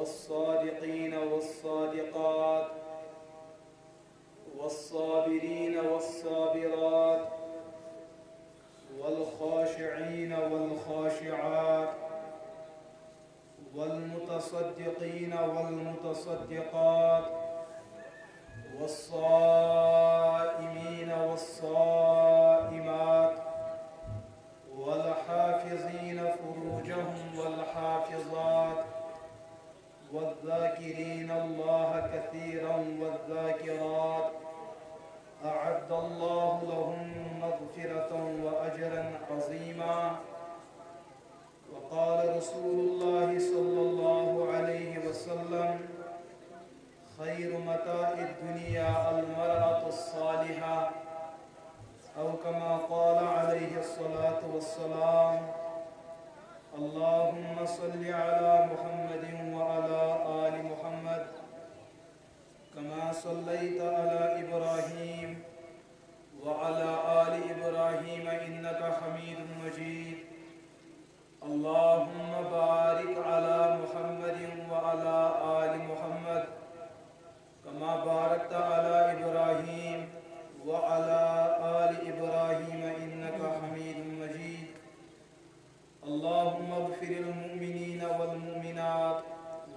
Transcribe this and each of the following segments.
والصادقين والصادقات والصابرين والصابرات والخاشعين والخاشعات والمتصدقين والمتصدقات والصائمين والصائمات والحافظين فروجهم والحافظات والذاكرين الله كثيرا والذاكرات أعد الله لهم مغفرة وأجرا عظيما. وقال رسول الله صلى الله عليه وسلم خير متاع الدنيا المرأة الصالحة أو كما قال عليه الصلاة والسلام. اللهم صل على محمد وعلى آل محمد كما صليت على إبراهيم وعلى آل إبراهيم إنك حميد مجيد. اللهم بارك على محمد وعلى آل محمد كما باركت على إبراهيم وعلى آل إبراهيم إنك حميد مجيد. اللهم اغفر المؤمنين والمؤمنات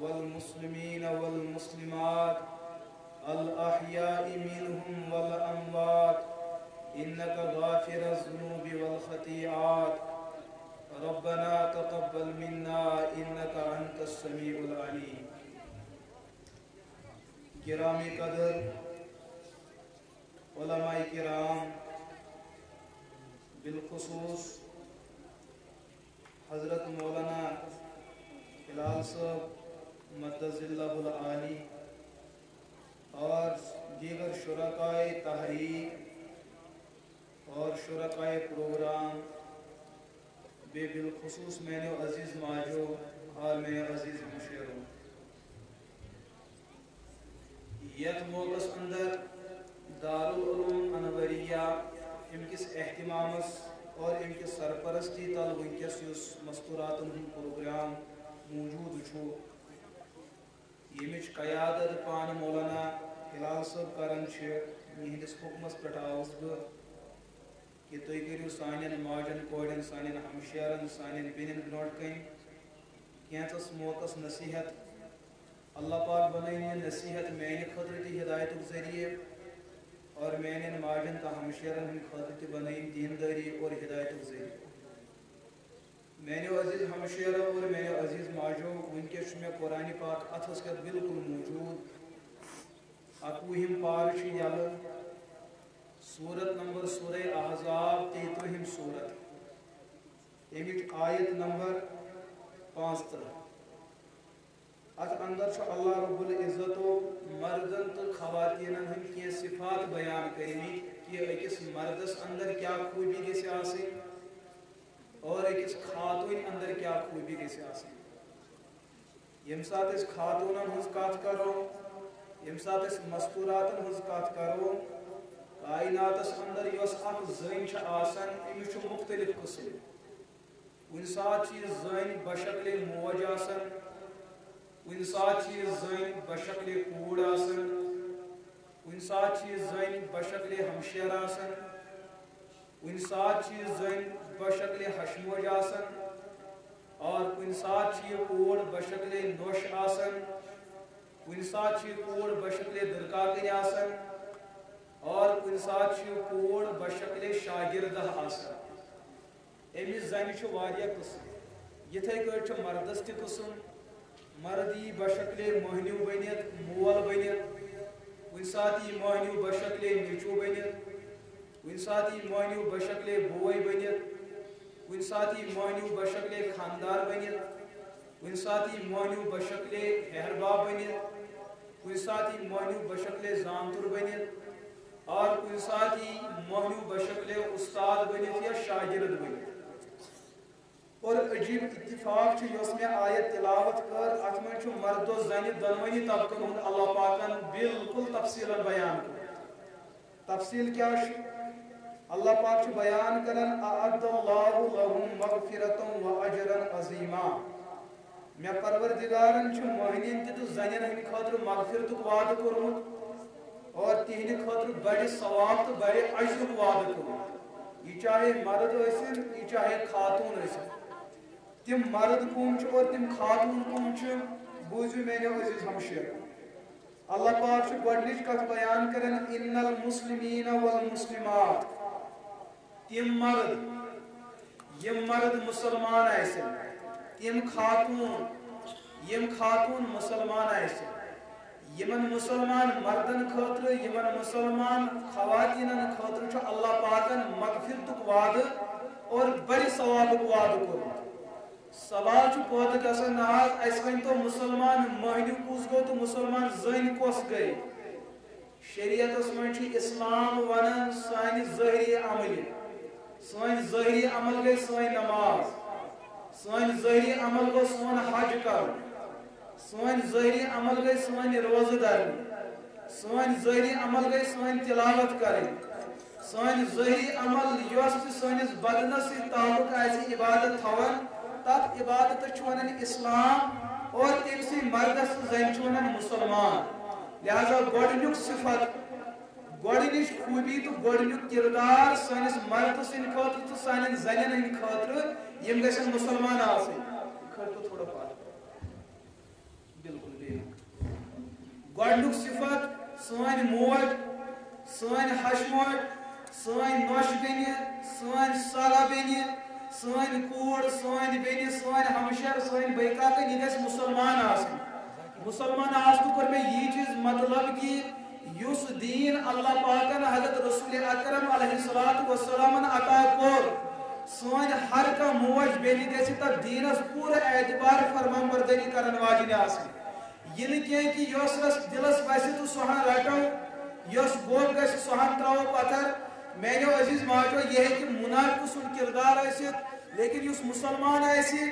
والمسلمين والمسلمات الأحياء منهم والأموات إنك غافر الذنوب والخطيئات. ربنا تقبل منا إنك أنت السميع العليم. گرامی قدر علماء کرام، بالخصوص حضرت مولانا ہلال صاحب مدظ اللہ العالی اور دیگر شرکائے تحریک اور شرکائے پروگرام، بے بالخصوص میں نے عزیز ماجو اور میں عزیز مشیروں، یت موقع اندر دارالعلوم انوریہ امکس اہتمامس اور امکس سرپرستی تل ونکس یس مستوراتن ہند پروگرام موجود چھو، یمچ قیادت پان مولانا ہلال صاحب کران چھ، یہندس حکمس پٹھ آوس بہ کہ تُہۍ کٔرِو سانٮ۪ن ماجن کورٮ۪ن، سانٮ۪ن ہمشیرن، سانٮ۪ن بیٚنٮ۪ن برونٛٹھ کَنۍ کینٛژس موقعس نصیحت. اللہ پاک بنٲیِن یہِ نصیحت میانہِ خٲطرٕ تہِ ہدایتُک ذریعہ اور میانٮ۪ن ماجن تہٕ ہمشیرن ہٕنٛدِ خٲطرٕ تہِ بنٲیِن دیندٲری اور ہدایتُک ذریعہ. میانیو عزیز ہمشیرو اور میانیو عزیز ماجو، ونکس چھُ مےٚ قرآنِ پاک اتھس کٮ۪تھ بالکل موجود. 21ہم پارٕ چھُ یلہٕ، سورت نمبر سورہ احزاب 33ہم سورت، امچ آیت نمبر 35. ات اندر چھُ اللہ رب العزت مردن تو خواتینن ہند کی صفات بیان کرمی کہ اکس مردس اندر کیا خوبی گژھِ آسٕنۍ اور اکس خاتون اندر کیا خوبی گژھِ آسٕنۍ. یم سات اس خاتونن ہنز کتھ کرو، یم سات اس مستوراتن ہنز کتھ کرو، کائناتس اندر یس اخ زٔنۍ چھِ آسان أمِس چھُ مختلف قسم. کُنہِ ساتہٕ چھِ یہِ زٔنۍ بشکلِ موج آسان، کُنہِ ساتہٕ چھِ یہِ زٔنۍ بشکلِ کوٗر آسان، کُنہِ ساتہٕ چھِ یہِ زٔنۍ بشکلِ ہمشیر آسان، کُنہِ ساتہٕ چھِ یہِ زٔنۍ بشکلِ ہشموج آسان، اور کُنہِ ساتہٕ چھِ یہِ کوٗر بشکلِ نوش آسان، کُنہِ ساتہٕ چھِ یہِ کوٗر بشکلِ دٕرکاکٕنۍ آسان، اور کُنہِ ساتہٕ چھِ یہِ کوٗر بشکلِ شاگردہ آسان. أمِس زنہِ چھُ واریاہ قٕسم. یِتھَے کٲٹھۍ چھُ مردس تہِ قٕسم. مرد یی بشکلِ مٔہنیوٗ بٔنِتھ، مول بٔنِتھ، کُنہِ ساتہٕ یی مٔہنیوٗ بشکلِ نیٚچوٗ بٔنِتھ، کُنہِ ساتہٕ یی مٔہنیوٗ بشکلِ بوے بٔنِتھ، کُنہِ ساتہٕ یی مٔہنیوٗ بشکلِ خاندار بٔنِتھ، کُنہِ ساتہٕ یی مٔہنیوٗ بشکلِ ہیہرباب بٔنِتھ، کُنہِ ساتہٕ یی مٔہنیوٗ بشکلِ زامتُر بٔنِتھ، اور کُنہِ ساتہٕ یی مٔہنیوٗ بشکلِ اُستاد بٔنِتھ یا شاگرد بٔنِتھ. اور عجیب اتفاق چھُ یۄس مےٚ آیت تلاوت کٔر، اتھ منٛز چھُ مرد و زنہِ دۄنوٕنی طبقن ہُنٛد اللہ پاکن بالکل تفصیٖلن بیان کوٚرمُت. تفصیٖل کیٛاہ چھُ؟ اللہ پاک چھُ بیان کران اعد اللہ لہم مغفرۃ و اجرا عظیما. میں پروردگارن چھ موہنین تہ زنین ہند خاطر مغفرت وعدہ کورمت اور تہند خاطر بڑے ثواب تو بڑے اجر وعدہ کورمت یہ چاہے مرد ٲسِن یہ چاہے خاتون ٲسِن تم مرد کم چھ اور تم خاتون کم چھ بوزو میرے عزیز ہمشیر اللہ پاک چھ گۄڈنِچ کتھ بیان کرن ان المسلمین والمسلمات تم مرد یم مرد مسلمان آسن یم خاتون مسلمان آسن یمن مسلمان مردن خاطر یمن مسلمان خواتینن خاطر چھ اللہ پاکن مغفرتک وعدہ اور بڑی ثوابک وعدہ کورمت سوال چھ پٲدٕ گژھان آز اَسہِ ؤنۍ تو مسلمان مہنیو کُس گوٚو تہٕ مسلمان زٔنۍ کۄس گٔے شریعتس منٛز چھُ اسلام ونان سانہِ ظٲہری عملہِ سٲنۍ ظٲہری عمل گٔے سٲنۍ نماز سٲنۍ ظٲہری عمل گوٚو سون حج کرُن سٲنۍ ظٲہری عمل گٔے سٲنۍ روزٕ دَرٕنۍ سٲنۍ ظٲہری عمل گٔے سٲنۍ تلاوت کرٕنۍ سٲنۍ ظٲہری عمل یۄس تہِ سٲنِس بدنس سۭتۍ تعلق آسہِ عبادت تھاوان تب عبادت چھوانن اسلام اور تم سی مردس زن چھوانن مسلمان لہذا گۄڈنیُک صفت گۄڈنِچ خوبی تو گۄڈنیُک کردار سٲنِس مرد سٕنٛدِ خٲطرٕ تہٕ سانٮ۪ن زنٮ۪ن ہٕنٛدِ خٲطرٕ یِم گژھن مسلمان آسٕنۍ کھٔڑتو تھوڑا پات بالکل بیٚیہِ گۄڈنیُک صفت سٲنۍ موج سٲنۍ ہش موج سٲنۍ نۄشہِ بیٚنہِ سٲنۍ سگا بیٚنہِ سٲنۍ کوٗر سٲنۍ بیٚنہِ سٲنۍ ہمشیر سٲنۍ بٲے کاکٕنۍ یہِ گژھِ مسلمان آسٕنۍ مسلمان آسنُک کوٚر مےٚ یی چیٖز مطلب کہِ یُس دیٖن اللہ پاکن حضرت رسول اکرم علیہ الصلوۃ والسلامن عطا کوٚر سٲنۍ ہر کانٛہہ موج بیٚنہِ گژھِ تتھ دیٖنس پوٗرٕ اعتبار فرمانبردٲری کرن واجیٚنۍ آسٕنۍ یہِ نہٕ کینٛہہ کہِ یۄس أسۍ دِلس وسہِ تہٕ سۄ ہن رٹو یۄس گوٚب گژھِ سۄ ہن تراوو پتھر میانیو عزیز ماجو یہ ہیٚکہِ منافق سُنٛد کردار ٲسِتھ لیکن یُس مسلمان آسہِ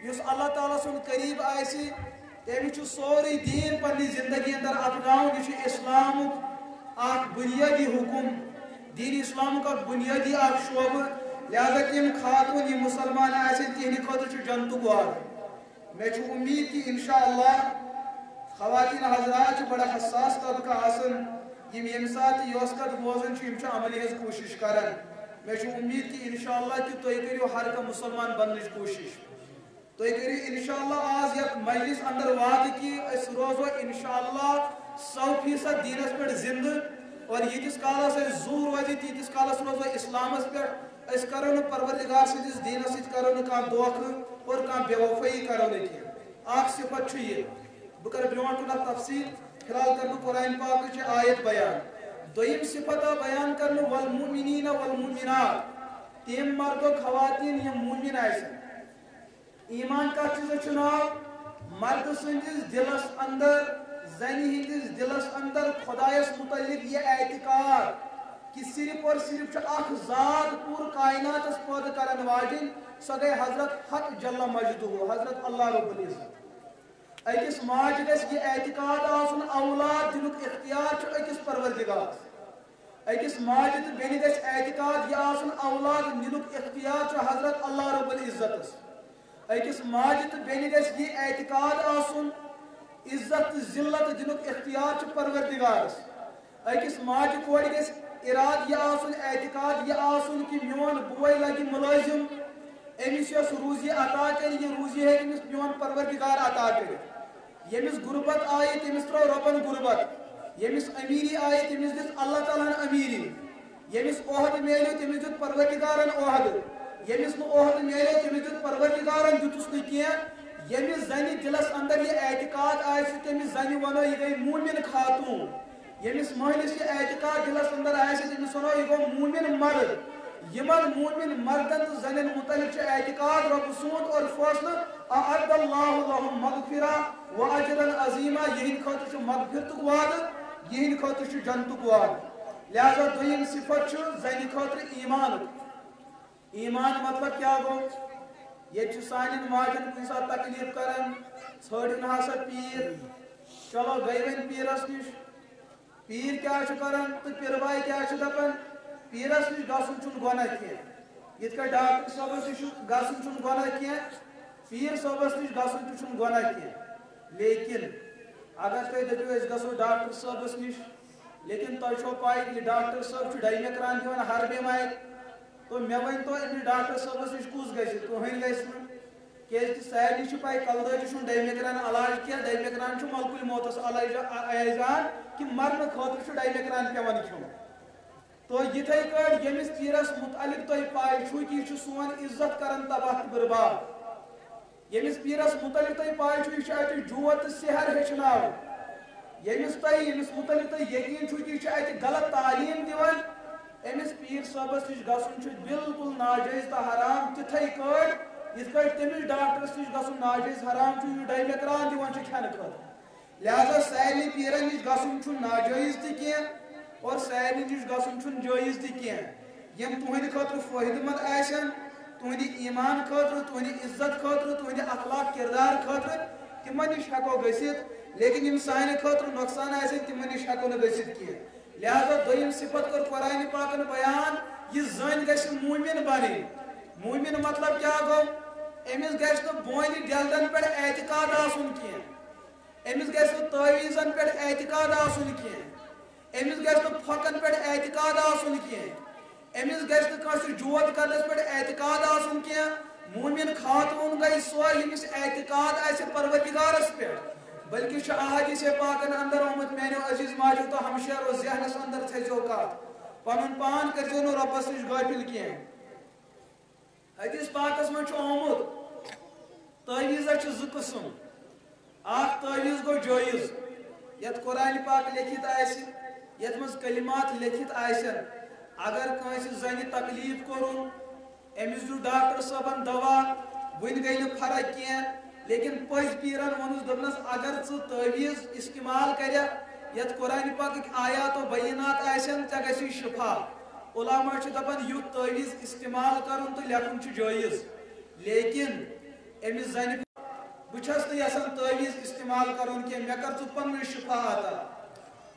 یُس اللہ تعالیٰ سُنٛد قریٖب آسہِ تٔمِس چھُ سورُے دیٖن پننہِ زندگی اندر اپناوُن یہِ چھُ اسلامُک اکھ بُنیٲدی حُکُم دیٖن اسلامُک اکھ بُنیٲدی اکھ شعبہٕ لہذا تِم خاتوٗن یِم مسلمان آسن تِہنٛدِ خٲطرٕ چھُ جنتُک وعدٕ مےٚ چھُ اُمید کہِ انشاء اللہ خواتین حضرات چھِ بڑا حساس طبقہٕ آسان یم ییٚمہِ ساتہٕ یۄس کتھ بوزان چھِ یم چھِ عملی ہٕنٛز کوٗشش کران مےٚ چھُ اُمید کہِ انشاء اللہ کہِ تُہۍ کٔرِو ہر کانٛہہ مسلمان بننٕچ کوٗشش تُہۍ کٔرِو انشاء اللہ آز یتھ مجلس اندر وعدٕ کہِ أسۍ روزو انشاء اللہ 100% دیٖنس پٮ۪ٹھ زندٕ اور ییٖتِس کالس أسۍ زُو روزِ تیٖتِس کالس روزو اسلامس پٮ۪ٹھ أسۍ کرو نہٕ پروردگار سٕنٛدِس دیٖنس سۭتۍ کرو نہٕ کانٛہہ دھوکہٕ اور کانٛہہ بے وفٲیی کرو نہٕ کینٛہہ اکھ صفت چھُ یہِ بہٕ کرٕ برونٛٹھ کُن اتھ تفصیل فلحال کرٕ بہٕ قرآن پاکٕچ آیت بیان دوٚیِم صفت آو بیان کرنہٕ والمؤمنین والمؤمنات تِم مرد و خواتین یِم مومِن آسن ایمان کتھ چیٖزس چھُ ناو مرد سٕنٛدِس دِلس اندر زنہِ ہٕنٛدِس دِلس اندر خۄدایس متعلق یہِ اعتقاد کہ صرف اور صرف چھُ اکھ ذات پوٗرٕ کائناتس پٲدٕ کرن واجیٚنۍ سۄ گٔے حضرت حق جل مجدہ حضرت اللہ رب العزت أکِس ماجہِ گژھِ یہِ اعتقاد آسُن اولاد دِنُک اختیار چھُ أکِس پروردگارس أکِس ماجہِ تہٕ بیٚنہِ گژھِ اعتقاد یہِ آسُن اولاد نِنُک اختیار چھُ حضرت اللہ رب العزتس أکِس ماجہِ تہٕ بیٚنہِ گژھِ یہِ اعتقاد آسُن عزت تہٕ ذلت دِنُک اختیار چھُ پروردگارس أکِس ماجہِ کورِ گژھِ اراد یہِ آسُن اعتقاد یہِ آسُن کہِ میون بوے لگہِ مُلٲزِم أمِس یۄس روزی عطا کرِ یہِ روزی ہیٚکہِ أمِس میون پروردگار عطا کٔرِتھ ییٚمِس غُربت آیہِ تٔمِس ترٛٲو رۄبن غُربت ییٚمِس امیٖری آیہِ تٔمِس دِژ اللہ تعالیٰ ہن امیٖری ییٚمِس عہدٕ میلیو تٔمِس دیُت پروردگارن عہدٕ ییٚمِس نہٕ عہدٕ میلیو تٔمِس دیُت پروردگارن دیُتُس نہٕ کینٛہہ ییٚمِس زنہِ دِلس اندر یہِ اعتقاد آسہِ تٔمِس زنہِ ونو یہِ گٔے مومِن خاتوٗن ییٚمِس مہنِس یہِ اعتقاد دِلس اندر آسہِ تٔمِس ونو یہِ گوٚو مومِن مرد یمن مومن مردن تو زنن متعلق چھُ اعتقاد رب سوند اور فٲصلہٕ اعد اللہ لهم مغفرہ و اجرا عظیما یہند خٲطرٕ چھُ مغفرتُک وعدٕ یہند خٲطرٕ چھُ جنتُک وعدٕ لہذا دوٚیِم صفت چھُ زنہِ خٲطرٕ ایمانُک ایمان مطلب کیاہ گوٚو ییٚتہِ چھُ سانٮ۪ن ماجٮ۪ن کُنہِ ساتہٕ تکلیٖف کران ژھٲنٛڈِن ہسا پیٖر چلو گٔے وۄنۍ پیٖرس نِش پیٖر کیاہ چھُ کران تہٕ پیٖرٕ باے کیاہ چھُ دپان پیٖرس نِش گژھُن چھُنہٕ گۄناہ کینٛہہ یِتھ کٔنۍ ڈاکٹر صٲبس نِش گژھُن چھُنہٕ گۄناہ کینٛہہ پیر صٲبس نش گژھُن تہِ چھُنہٕ گۄناہ کینٛہہ لیکن اگر تُہۍ دٔپِو أسۍ گژھو ڈاکٹر صٲبس نش لیکن تۄہہِ چھو پاے یہِ ڈاکٹر صٲب چھُ ڈایمیکران دِوان ہر بٮ۪مارِ تو مےٚ ؤنۍتو أمِس ڈاکٹر صٲبس نش کُس گژھِ کٕہٕنۍ گژھِ نہٕ کیٛازِکہِ سارنٕے چھِ پاے کلدٲدی چھُنہٕ ڈایمیکران علاج کینٛہہ ڈایمیکران چھُ ملکُل موتس ایزان کہِ مرنہٕ خٲطرٕ چھُ ڈایمیکران پٮ۪وان کھیوٚن تو یِتھَے کٲٹھۍ ییٚمِس پیٖرس مُتعلق تۄہہِ پاے چھُو کہِ یہِ چھُ سون عزت کران تباہ تہٕ برباد ییٚمِس پیٖرس مُتعلق تۄہہِ پاے چھُو یہِ چھُ اَتہِ جوت تہٕ سحر ہیٚچھناوان ییٚمِس مُتعلق تۄہہِ یقیٖن چھُو کہِ یہِ چھُ اَتہِ غلط تعلیٖم دِوان أمِس پیٖر صٲبس نِش گژھُن چھُ بالکل ناجٲیز تہٕ حرام تِتھَے کٲٹھۍ یِتھ کٲٹھۍ تٔمِس ڈاکٹرس نِش گژھُن ناجٲیز حرام چھُ یہِ ڈایمیکران دِوان چھُ کھٮ۪نہٕ خٲطرٕ لہذا سارنٕے پیٖرن نِش گژھُن چھُنہٕ ناجٲیز تہِ کینٛہہ اور سارنٕے نِش گژھُن چھُنہٕ جٲیز تہِ کینٛہہ یِم تُہنٛدِ خٲطرٕ فٲیدٕ منٛد آسن تُہنٛدِ ایٖمان خٲطرٕ تُہنٛدِ عزت خٲطرٕ تُہنٛدِ اخلاق کردار خٲطرٕ تِمن نِش ہٮ۪کو گٔژھِتھ لیکن یِم سانہِ خٲطرٕ نۄقصان آسن تِمن نِش ہٮ۪کو نہٕ گٔژھِتھ کینٛہہ لہذا دوٚیِم صفت کٔر قرآنِ پاکن بیان یہِ زٔنۍ گژھِ موٗمِن بنٕنۍ موٗمِن مطلب کیٛاہ گوٚو أمِس گژھِ نہٕ بونہِ ڈٮ۪لڈن پٮ۪ٹھ اعتقاد آسُن کینٛہہ أمِس گژھِ نہٕ تعویٖزن پٮ۪ٹھ اعتقاد آسُن کینٛہہ أمِس گژھِ نہٕ پھۄکن پٮ۪ٹھ اعتقاد آسُن کینٛہہ أمِس گژھِ نہٕ کٲنٛسہِ جوت کرنس پٮ۪ٹھ اعتقاد آسُن کینٛہہ موٗمِن خاتوٗن گٔے سۄ ییٚمِس اعتقاد آسہِ پروردگارس پٮ۪ٹھ بلکہ چھُ احادیث پاکن اندر آمُت میانیو عزیز ماجو تہٕ ہمشیرو ذہنس اندر تھٲیزیو کتھ پنُن پان کٔرزیو نہٕ رۄبس نِش غٲفِل کینٛہہ حدیث پاکس منٛز چھُ آمُت تعویٖزس چھِ زٕ قٕسم اکھ تعویٖز گوٚو جٲیز یتھ قرآنِ پاک لیکھِتھ آسہِ یتھ منٛز کلمات لیکھِتھ آسن اگر کٲنٛسہِ زنہِ تکلیٖف کوٚرُن أمِس دیُت ڈاکٹر صٲبن دوا وُنہِ گٔے نہٕ فرق کینٛہہ لیکن پٔزۍ پیٖرن ووٚنُس دوٚپنس اگر ژٕ تعویٖز استعمال کرکھ یتھ قرآنِ پاکٕکۍ آیات و بینات آسن ژےٚ گژھی شفا علما چھِ دپان یُتھ تعویٖز استعمال کرُن تہٕ لیکھُن چھُ جٲیز لیکن أمِس زنہِ بہٕ چھس نہٕ یژھان تعویٖز استعمال کرُن کینٛہہ مےٚ کر ژٕ پننُے شفا عطا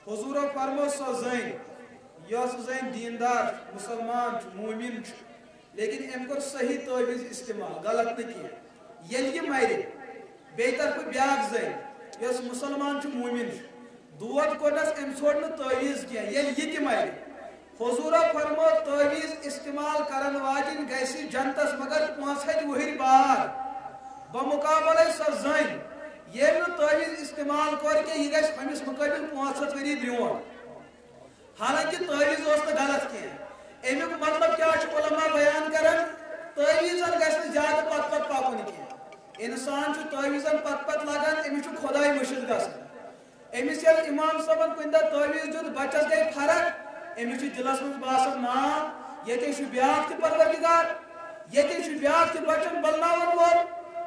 حضوٗرو فرمو سۄ زٔنۍ یۄس زٔنۍ دیٖندار مُسلمان چھُ موٗمِن چھُ لیکن أمۍ کوٚر صحیح تعویٖز استعمال غلط نہٕ کینٛہہ ییٚلہِ یہِ مرِ بیٚیہِ طرفہٕ بیٛاکھ زٔنۍ یۄس مُسلمان چھُ موٗمِن چھُ دود کوٚرنس أمۍ ژھوٚڑ نہٕ تعویٖز کینٛہہ ییٚلہِ یہِ تہِ مرِ حضوٗرو فرمو تعویٖز استعمال کرن واجٮ۪ن گژھِ جنتس مگر 500 ؤہٕرۍ بار بمقابلے سۄ زٔنۍ ییٚمۍ نہٕ تعویٖز استعمال کوٚر کینٛہہ یہِ گژھِ ہُمِس مُقٲبِل 500 ؤری برٛونٛٹھ حالانکہِ تعویٖز اوس نہٕ غلط کینٛہہ امیُک مطلب کیٛاہ چھُ علما بیان کران تعویٖزن گژھِ نہٕ زیادٕ پتہٕ پتہٕ پکُن کینٛہہ انسان چھُ تعویٖزن پتہٕ پتہٕ لگان أمِس چھُ خۄداے مٔشِد گژھان أمِس ییٚلہِ اِمام صٲبن کُنہِ دۄہ تعویٖز دیُت بچس گٔے فرق أمِس چھُ دِلس منٛز باسان نا ییٚتے چھُ بیٛاکھ تہِ پروردگار ییٚتے چھُ بیٛاکھ تہِ بچن بلناون وول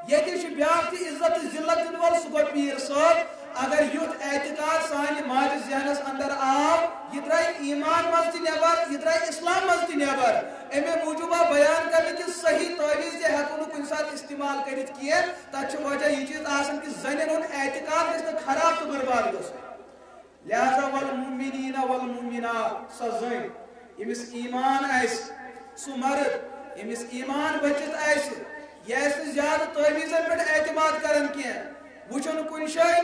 ییٚتہِ چھُ بیٛاکھ تہِ عزت تہٕ ذلت دِنہٕ وول سُہ گوٚو پیٖر صٲب اگر یُتھ اعتقاد سانہِ ماجہِ ذہنس اندر آو یہِ درٛاے ایٖمان منٛز تہِ نٮ۪بر یہِ درٛاے اسلام منٛز تہِ نٮ۪بر امے موٗجوٗب آو بیان کرنہٕ کہِ صحیح تعویٖز تہِ ہٮ۪کو نہٕ کُنہِ ساتہٕ استعمال کٔرِتھ کینٛہہ تتھ چھُ وجہ یہِ چیٖز آسان کہِ زنٮ۪ن ہُنٛد اعتقاد گژھِ نہٕ خراب تہٕ برباد گژھُن لہذا والمؤمنیٖن والمؤمنات سۄ زٔنۍ ییٚمِس ایٖمان آسہِ سُہ مرد ییٚمِس ایٖمان بٔچِتھ آسہِ یہِ آسہِ نہٕ زیادٕ تعویٖزن پٮ۪ٹھ اعتماد کران کینٛہہ وٕچھُن کُنہِ جایہِ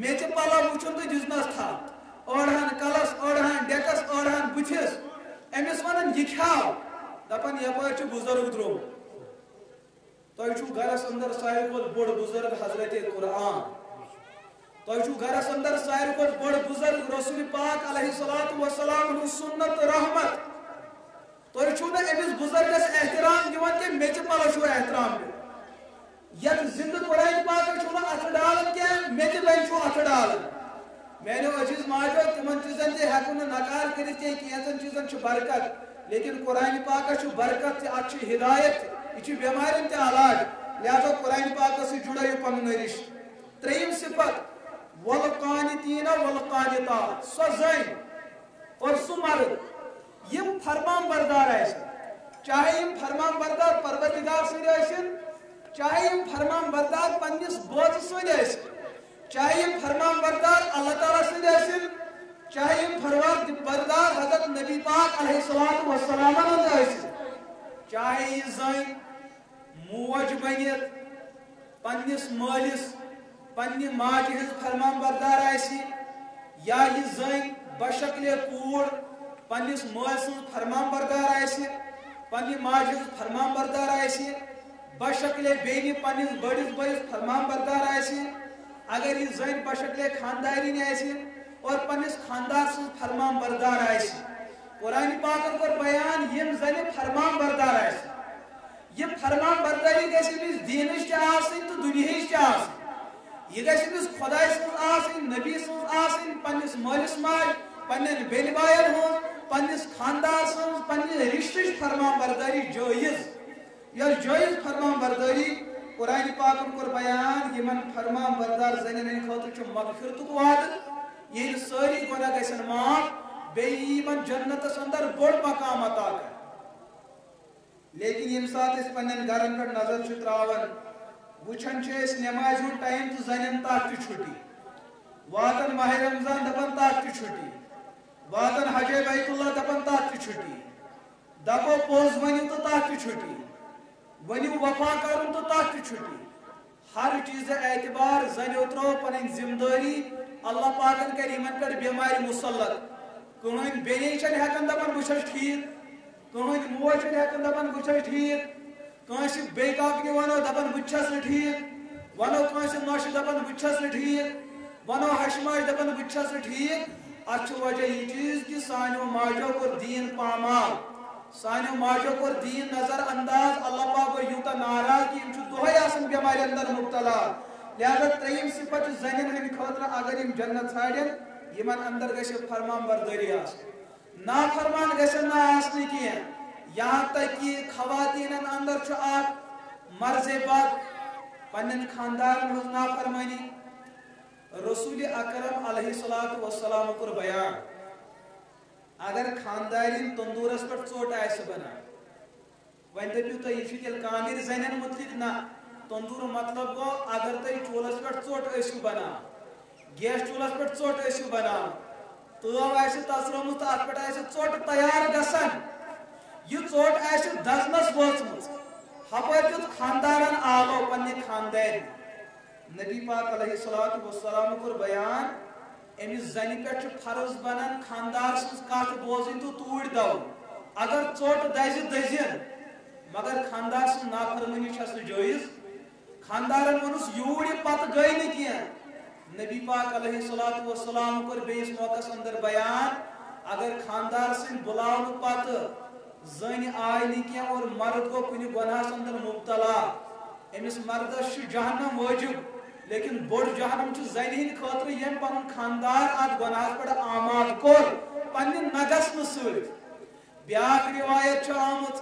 میٚژِ پلو وٕچھُن تہٕ دِژنس تھپھ أڑہن کلس أڑہن ڈیٚکس أڑہن بٕتھِس أمِس ونان یہِ کھیاو دپان یپٲرۍ چھُ بُزرگ درٛوٚگ تۄہہِ چھُو گرس اندر ساروی کھۄتہٕ بوٚڑ بُزرگ حضرت قرآن تۄہہِ چھُو گرس اندر ساروی کھۄتہٕ بوٚڑ بُزرگ رسول پاک علیہ الصلوۃ والسلام ہُنٛد سُنت تہٕ رحمت تۄہہِ چھُو نہٕ أمِس بُزرگس احترام دِوان کینٛہہ میٚژِ پلو چھُو احترام دِوان یتھ زندٕ قرآنِ پاکس چھُو نہٕ اتھٕ ڈالان کینٛہہ میٚژِ زنہِ چھُو اتھٕ ڈالان میانیو عزیز ماجو تِمن چیٖزن تہِ ہٮ۪کو نہٕ نکار کٔرِتھ کینٛہہ کینٛژن چیٖزن چھُ برکت لیکن قرآنِ پاکس چھُ برکت تہِ اتھ چھِ ہدایت تہِ یہِ چھُ بٮ۪مارٮ۪ن تہِ علاج لہذا قرآنِ پاکس سۭتۍ جُڑٲیِو پنُن رِشتہٕ ترٛیٚیِم صفت والقانتیٖن والقانتات سۄ زٔنۍ اور سُہ مرد یِم فرمان بردار آسن چاہے یِم فرمان بردار پروردگار سۭتۍ ٲسِن چاہے یِم فرمان بردار پننِس بٲژٕ سۭتۍ ٲسِن چاہے یِم فرمان بردار اللہ تعالیٰ سۭتۍ ٲسِن چاہے یِم فرمان بردار حضرت نبی پاک علیہ الصلوۃ والسلام ٲسِن چاہے یہِ زٔنۍ موج بٔنِتھ پنس مالس پنہ ماجہ ہز فرمان بردار آسی یا یہ زن بشکل کوڑ پنس مال سن فرمان بردار آسی پنہ ماجہ ہز فرمان بردار آسی بشکل بینی پنس بڑس بڑس فرمان بردار آسی اگر یہ زن بشکل خاندارین آسی اور پنس خاندار سن فرمان بردار آسی قرآن پاکن کور بیان یم زن فرمان بردار آسی یہ فرمان برداری گژھِ أمِس دیٖنٕچ تہِ آسٕنۍ تہٕ دُنیاہٕچ تہِ آسٕنۍ یہ گژھِ أمِس خۄداے سٕنٛز آسٕنۍ نبی سٕنٛز آسٕنۍ پننِس مٲلِس ماجہِ پننٮ۪ن بیٚنہِ بایَن ہٕنٛز پننِس خاندار سٕنٛز پننہِ رِشتٕچ فرمان برداری جٲیِز یۄس جٲیِز فرمان برداری قرآن پاکن کوٚر بیان یِمن فرمان بردار زنٮ۪ن ہٕنٛدِ خٲطرٕ چھُ مغفرتُک وعدٕ ییٚلہِ سٲری گۄناہ گژھن معاف بیٚیہِ یی یِمن جنتس اندر بوٚڑ مقام عطا کرنہٕ لیکن یم سات اس پنن گرن پر نظر چھ تراون وچھن چھ اس نماز ہن ٹائم تو زنن تات کی چھٹی واتن ماہ رمضان دپن تات کی چھٹی واتن حج بیت اللہ دپن تات کی چھٹی دپو پوز ونیو تو تات کی چھٹی ونیو وفا کرن تو تات کی چھٹی ہر چیز اعتبار زنیو ترو پنن ذمہ داری اللہ پاکن کر یمن پر بیماری مسلط کہن بینے چھ ہکن دپن بچھس ٹھیک کہن موج ہکن دپن بچھس ٹھیک کنس بیکاکنی ونو دپن بچھس ٹھیک ونو کنس نوش دپن بچھس ٹھیک ونو ہشماش دپن بچھس ٹھیک اتھ وجہ یہ چیز کہ سانو ماجو کو دین پامال سانو ماجو کو دین نظر انداز اللہ پاک کو یوتا ناراض کہ یم دہے آسن بیماری اندر مبتلا لہذا تریم صفت زنین ہند خاطر اگر یم جنت ژھانڈن یمن اندر گژھِ فرمان برداری آسن نافرمان گژھن نہ آسنی کینٛہہ یہاں تک کہ خواتینن اندر چھ اکھ مرض بد پنن خاندارن ہنٛز نافرمانی رسول اکرم علیہ الصلوۃ والسلام کور بیان اگر خاندارین تندورس پہ ژوٹ آسہِ بنان وۄنۍ دٔپِو تُہۍ یہِ چھُ تیٚلہِ کامِر زنٮ۪ن متعلق نہ تندور مطلب گوٚو اگر تُہۍ چوٗلس پٮ۪ٹھ ژوٹ ٲسِو بنان گیس چوٗلس پٮ۪ٹھ ژوٹ ٲسِو بنان تٲو آسہِ تژرٲومٕژ تہٕ اتھ پٮ۪ٹھ آسہِ ژوٹ تیار گژھان یہ ژوٹ آسہِ دزنس وٲژمٕژ ہپٲرۍ دیُت خاندارن آلو پننہِ خاندارِ نبی پاک علیہ الصلوۃ والسلام کور بیان امس زنہِ پٮ۪ٹھ چھُ فرض بنان خاندار سٕنٛز کتھ بوزٕنۍ تہٕ توٗرۍ دَوٕنۍ اگر ژوٹ دزِ دٔزِن مگر خاندار سٕنٛز نافرمٲنی چھس نہٕ جٲیز خاندارن ووٚنُس یوٗرۍ یہِ پتہٕ گٔے نہٕ کینٛہہ نبی پاک علیہ الصلوۃ والسلام کور بیٚیِس موقعس اندر بیان اگر خاندار سٕنٛدۍ بُلاونہٕ پتہٕ زنہِ آے نہٕ کینٛہہ اور مرد گوٚو کُنہِ گۄناہس اندر مبتلا أمس مردس چھُ جہنم وٲجِب لیکن بوڑ جہنم چھُ زنہِ ہٕنٛدِ خٲطرٕ ییٚمۍ پنُن خاندار اتھ گۄناہس پٮ۪ٹھ آماد کوٚر پننہِ نہ گژھنہٕ سۭتۍ بیاکھ روایت چھِ آمٕژ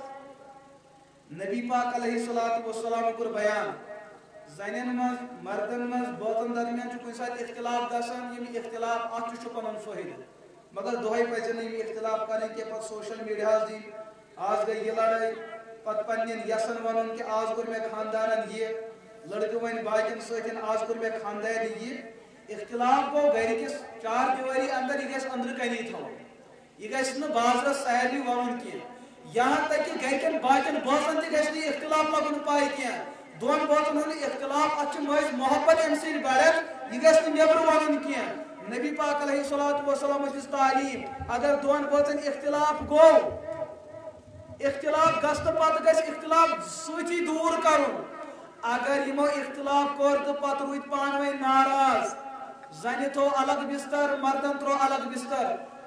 نبی پاک علیہ الصلوۃ والسلام کور بیان زنٮ۪ن منٛز مردن منٛز بٲژن درمیان چھُ کُنہِ ساتہٕ اختلاف گژھان یِم اختلاف اتھ تہِ چھُ پنُن فٲیدٕ مگر دۄہے پزن نہٕ یِم اختلاف کرٕنۍ کینٛہہ پتہٕ سوشل میڈیاہس دِنۍ آز گٔے یہِ لڑٲے پتہٕ پننٮ۪ن یژھن ونُن کہ آز کوٚر مےٚ خاندارن یہِ لڑکہٕ وۄنۍ باقین سۭتۍ آز کوٚر مےٚ خاندارِ یہِ اختلاف گوٚو گرِ کِس چار دیواری اندر یہِ گژھِ أنٛدرٕ کَنی تھاوُن یہِ گژھِ نہٕ بازرس سارنٕے ونُن کینٛہہ یہاں تک کہ گرکٮ۪ن باقین بٲژن تہِ گژھِ نہٕ یہِ اختلاف لگُن پاے کینٛہہ دۄن بٲژن ہُنٛد اختلاف اتھ چھُ مٔنٛزۍ محبت امہِ سۭتۍ بڑان یہِ گژھِ نہٕ نیبرٕ ونُن کینٛہہ نبی پاک علیہ الصلوۃ والسلام دِژ تعلیٖم اگر دۄن بٲژن اختلاف گوٚو اختلاف گژھنہٕ پتہٕ گژھِ اختلاف سۭتی دوٗر کرُن اگر یمو اختلاف کوٚر تہٕ پتہٕ روٗدۍ پانہٕ ؤنۍ ناراض زنہِ تھوٚو الگ بستر مردن ترٛوو الگ بستر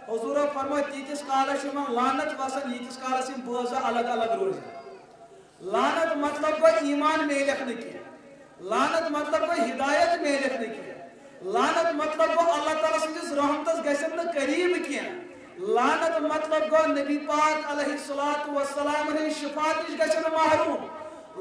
حضوٗرو فرموو تیٖتِس کالس چھُ یِمن لعنت وسان ییٖتِس کالس یِم بٲژٕ الگ الگ روزن لعنت مطلب گوٚو ایمان میلٮ۪کھ نہٕ کینٛہہ لعنت مطلب گوٚو ہدایت میلٮ۪کھ نہٕ کینٛہہ لعنت مطلب گوٚو اللہ تعالیٰ سٕنٛدِس رحمتس گژھن نہٕ قریٖب کینٛہہ لعنت مطلب گوٚو نبی پاک علیہ الصلوۃ والسلام ہٕنٛدِ شفاعت نِش گژھن نہٕ محروم